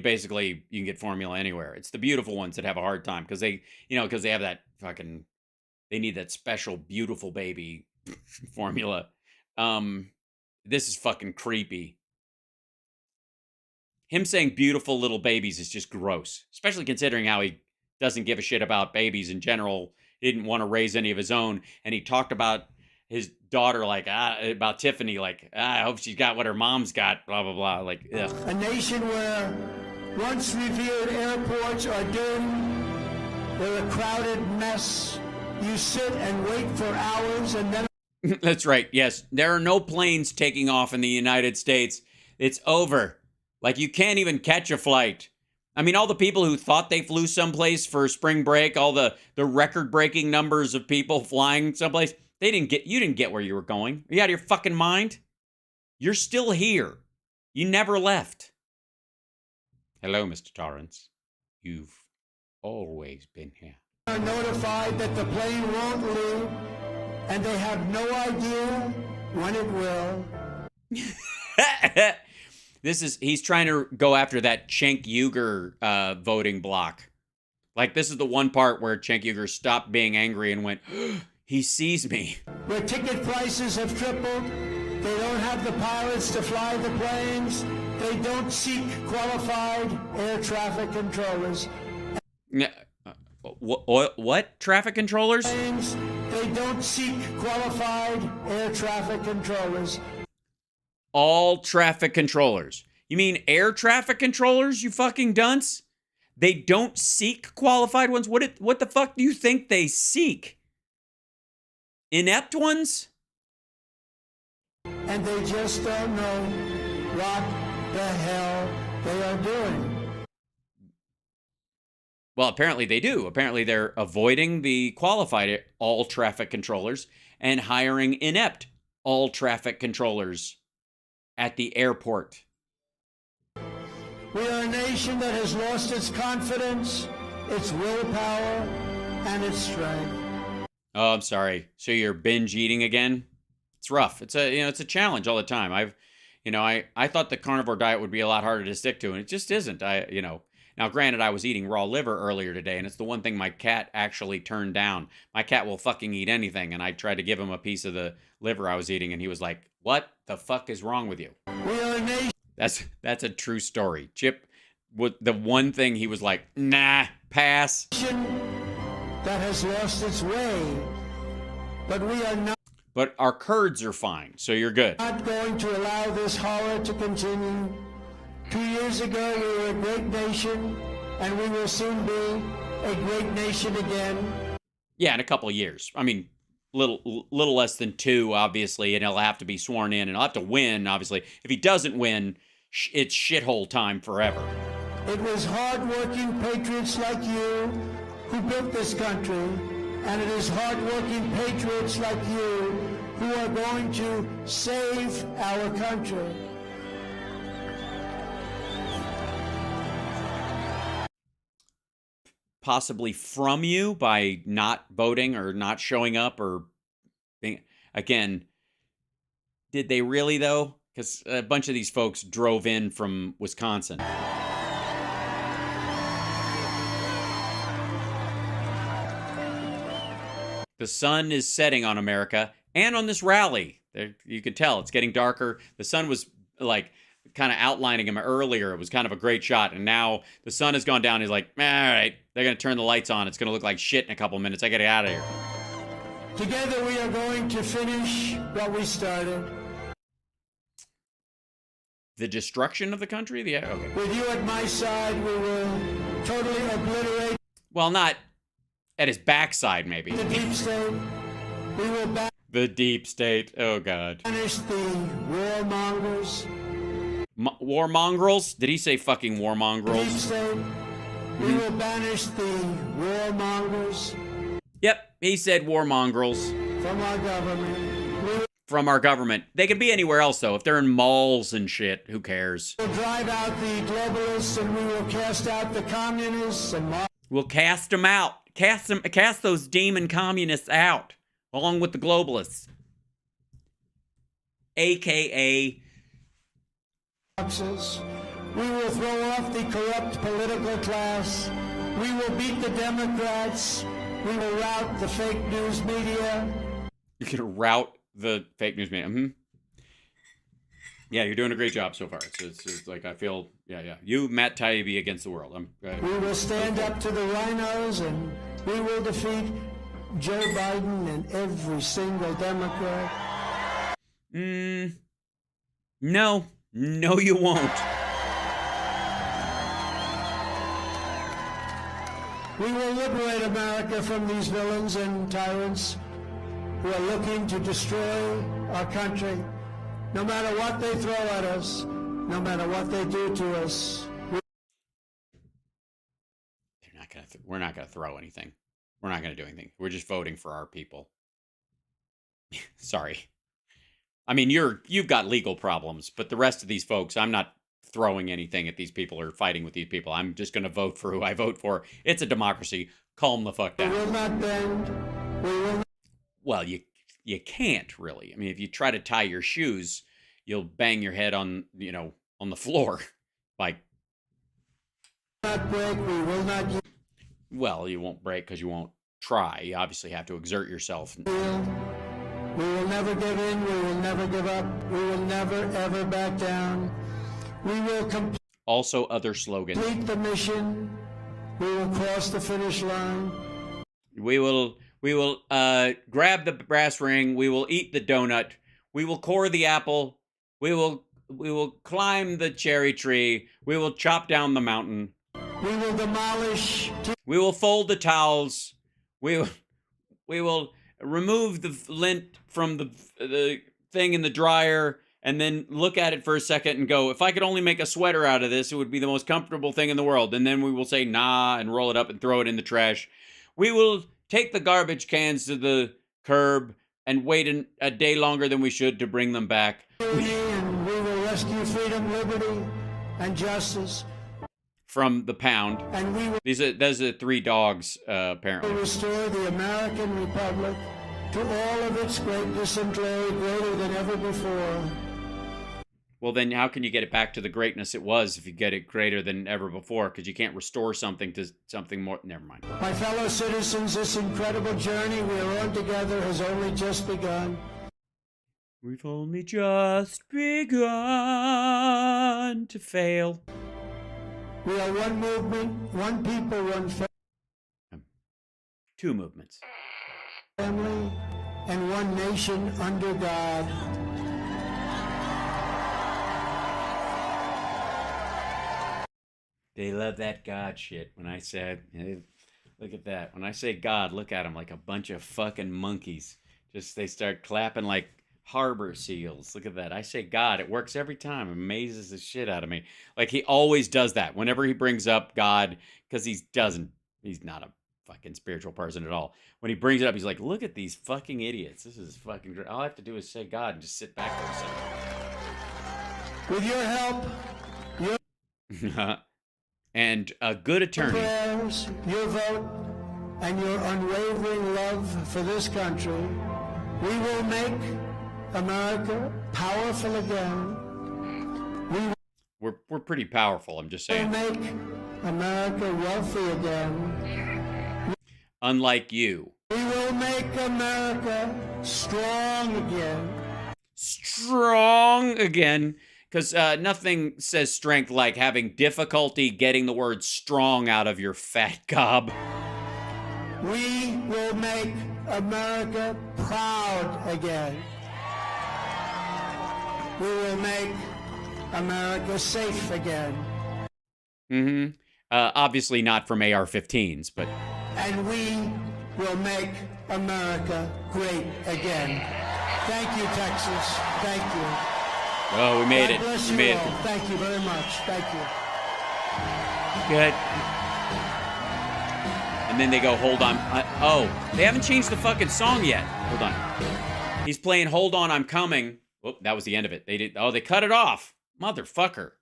basically, you can get formula anywhere. It's the beautiful ones that have a hard time because they have that fucking, they need that special beautiful baby formula. This is fucking creepy. Him saying beautiful little babies is just gross, especially considering how he doesn't give a shit about babies in general. He didn't want to raise any of his own. And he talked about his daughter, like, about Tiffany, like, I hope she's got what her mom's got, blah, blah, blah. Like, ugh. A nation where once revered airports are doomed. They're a crowded mess. You sit and wait for hours and then... That's right, yes. There are no planes taking off in the United States. It's over. Like, you can't even catch a flight. I mean, all the people who thought they flew someplace for spring break, all the record-breaking numbers of people flying someplace, you didn't get where you were going. Are you out of your fucking mind? You're still here. You never left. Hello, Mr. Torrance. You've always been here. Are notified that the plane won't leave, and they have no idea when it will. He's trying to go after that Cenk Uygur voting block. Like, this is the one part where Cenk Uygur stopped being angry and went, he sees me. Where ticket prices have tripled, they don't have the pilots to fly the planes, they don't seek qualified air traffic controllers. What traffic controllers? They don't seek qualified air traffic controllers. All traffic controllers. You mean air traffic controllers, you fucking dunce? They don't seek qualified ones? What the fuck do you think they seek? Inept ones? And they just don't know what the hell they are doing. Well, apparently they do. Apparently they're avoiding the qualified all traffic controllers and hiring inept all traffic controllers at the airport. We are a nation that has lost its confidence, its willpower, and its strength. Oh, I'm sorry. So you're binge eating again? It's rough. It's a challenge all the time. I thought the carnivore diet would be a lot harder to stick to, and it just isn't. Now, granted, I was eating raw liver earlier today, and it's the one thing my cat actually turned down. My cat will fucking eat anything, and I tried to give him a piece of the liver I was eating, and he was like, what the fuck is wrong with you? We are a nation. That's a true story. Chip, the one thing he was like, nah, pass. That has lost its way, but we are not. But our curds are fine, so you're good. Not going to allow this horror to continue. 2 years ago, we were a great nation, and we will soon be a great nation again. Yeah, in a couple of years. I mean, little less than 2, obviously, and he'll have to be sworn in, and he'll have to win, obviously. If he doesn't win, it's shithole time forever. It was hard-working patriots like you who built this country, and it is hard-working patriots like you who are going to save our country. Possibly from you by not voting or not showing up or being, again, did they really though? Because a bunch of these folks drove in from Wisconsin. The sun is setting on America and on this rally. There, you could tell it's getting darker. The sun was like kind of outlining him earlier. It was kind of a great shot. And now the sun has gone down. He's like, all right, they're going to turn the lights on. It's going to look like shit in a couple minutes. I got to get out of here. Together we are going to finish what we started. The destruction of the country? Yeah, okay. With you at my side, we will totally obliterate Well, not at his backside, maybe. the deep state. We will The deep state. Oh, God. banish the warmongers. Warmongrels? Did he say fucking Deep warmongrels? state. We will banish the warmongers Yep, he said warmongrels from our government. from our government. They could be anywhere else, though. If they're in malls and shit, who cares? We will drive out the globalists, and we will cast out the communists and We'll cast them out. Cast those demon communists out, along with the globalists. AKA... Marxists. We will throw off the corrupt political class. We will beat the Democrats. We will rout the fake news media. You're going to rout the fake news media. Yeah, you're doing a great job so far. It's like, I feel, yeah. You, Matt Taibbi, against the world. We will stand up to the rhinos, and we will defeat Joe Biden and every single Democrat. No, you won't. We will liberate America from these villains and tyrants who are looking to destroy our country. No matter what they throw at us, no matter what they do to us. We're not gonna throw anything. We're not gonna do anything. We're just voting for our people. Sorry. I mean, you've got legal problems, but the rest of these folks, I'm not throwing anything at these people or fighting with these people. I'm just gonna vote for who I vote for. It's a democracy. Calm the fuck down. We will not bend. We will not. Well, you can't really. I mean, if you try to tie your shoes, you'll bang your head on the floor. Like, Not break. We will not yield. well, you won't break because you won't try. You obviously have to exert yourself. We will never give in. We will never give up. We will never, ever back down. We will complete Also, other slogans. the mission. We will cross the finish line. We will grab the brass ring. We will eat the donut. We will core the apple. We will climb the cherry tree. We will chop down the mountain. We will demolish. We will fold the towels. We will remove the lint from the thing in the dryer and then look at it for a second and go, if I could only make a sweater out of this, it would be the most comfortable thing in the world. And then we will say, nah, and roll it up and throw it in the trash. We will take the garbage cans to the curb and wait a day longer than we should to bring them back. And we will rescue freedom, liberty, and justice. From the pound. And we will Those are 3 dogs, apparently. restore the American Republic to all of its greatness and glory, greater than ever before. Well, then how can you get it back to the greatness it was if you get it greater than ever before? Because you can't restore something to something more. Never mind. My fellow citizens, this incredible journey we are on together has only just begun. We've only just begun to fail. We are one movement, one people, one 2 movements. family, and one nation under God. They love that God shit. When I said, look at that. When I say God, look at them like a bunch of fucking monkeys. Just they start clapping like harbor seals. Look at that. I say God, it works every time. It amazes the shit out of me. Like he always does that. Whenever he brings up God, because he's not a fucking spiritual person at all. When he brings it up, he's like, look at these fucking idiots. This is fucking great. All I have to do is say God and just sit back for a With your help, second. And a good attorney. prayers, your vote, and your unwavering love for this country, we will make America powerful again. We're pretty powerful, I'm just We will saying. make America wealthy again. Unlike you. We will make America strong again. Strong again. Because nothing says strength like having difficulty getting the word strong out of your fat gob. We will make America proud again. We will make America safe again. Mm-hmm. Obviously not from AR-15s, but... And we will make America great again. Thank you, Texas. Thank you. Oh, we made God it. bless We you made all. it. Thank you very much. Thank you. Good. And then they go, hold on. Oh, they haven't changed the fucking song yet. Hold on. He's playing Hold On, I'm Coming. Oh, that was the end of it. They did. Oh, they cut it off. Motherfucker.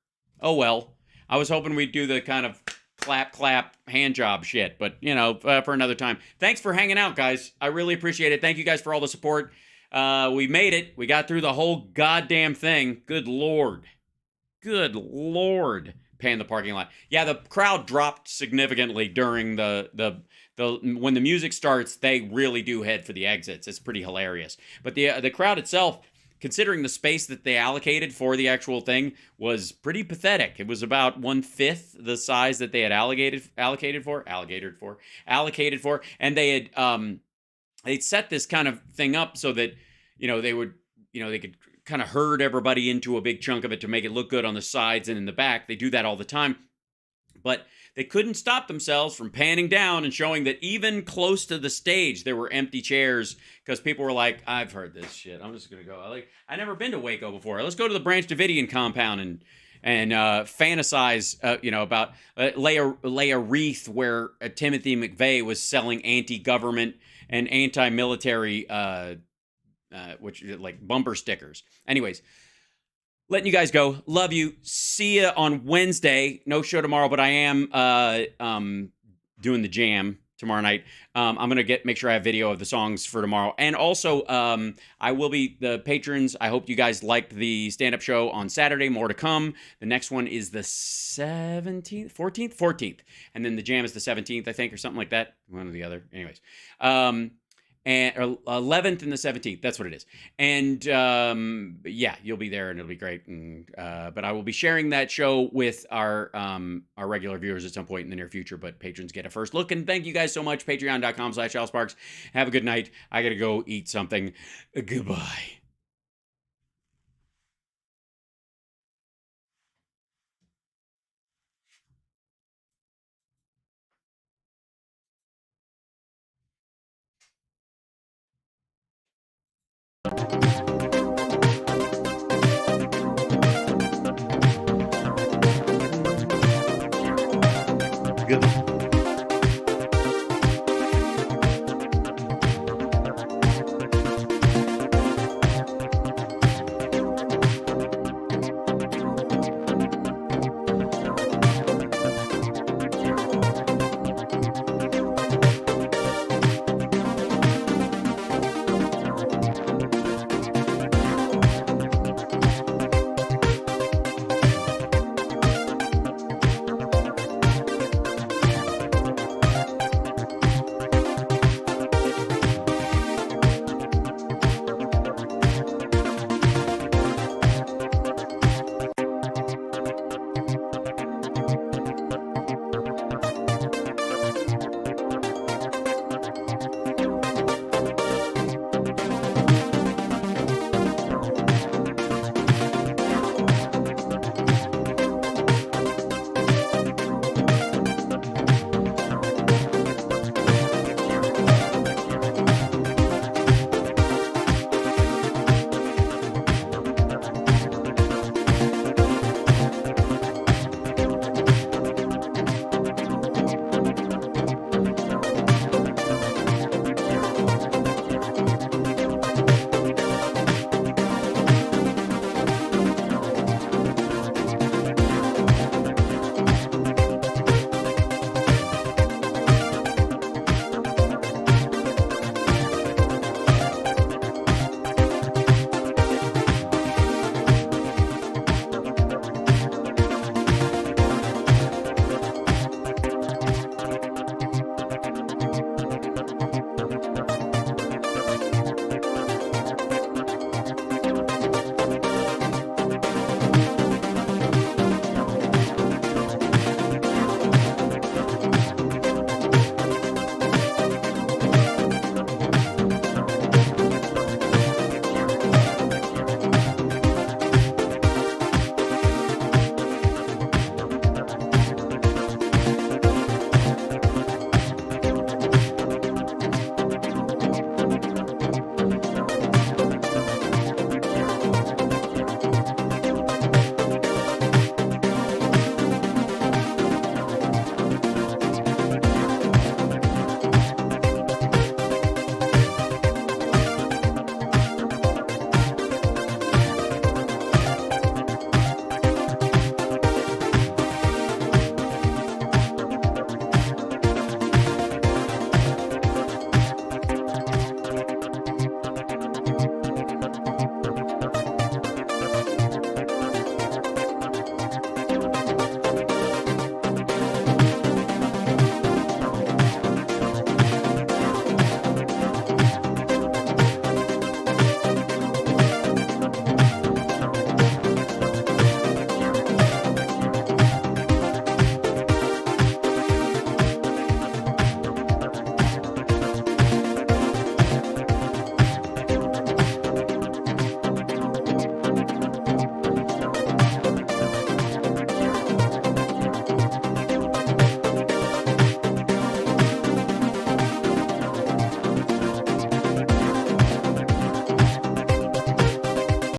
Oh, well. I was hoping we'd do the kind of clap, clap, hand job shit. But, you know, for another time. Thanks for hanging out, guys. I really appreciate it. Thank you guys for all the support. We made it. We got through the whole goddamn thing. Good Lord. Good Lord. Paying the parking lot. Yeah, the crowd dropped significantly during the when the music starts, they really do head for the exits. It's pretty hilarious. But the crowd itself, considering the space that they allocated for the actual thing, was pretty pathetic. It was about 1/5 the size that they had allocated for, and they had they'd set this kind of thing up so that, you know, they would, you know, they could kind of herd everybody into a big chunk of it to make it look good on the sides and in the back. They do that all the time. But they couldn't stop themselves from panning down and showing that even close to the stage, there were empty chairs because people were like, I've heard this shit. I'm just going to go. I've never been to Waco before. Let's go to the Branch Davidian compound and fantasize, you know, about lay a wreath where Timothy McVeigh was selling anti-government and anti-military which like bumper stickers. Anyways, letting you guys go. Love you. See you on Wednesday. No show tomorrow, but I am doing the jam tomorrow night. I'm gonna make sure I have video of the songs for tomorrow, and also I will be the patrons. I hope you guys liked the stand-up show on Saturday. More to come. The next one is the 17th, 14th, and then the jam is the 17th, I think, or something like that. One or the other. Anyways. And 11th and the 17th, that's what it is. And yeah, you'll be there and it'll be great. And but I will be sharing that show with our regular viewers at some point in the near future, but patrons get a first look. And thank you guys so much. Patreon.com/AlSparks. Have a good night. I gotta go eat something. Goodbye. Good.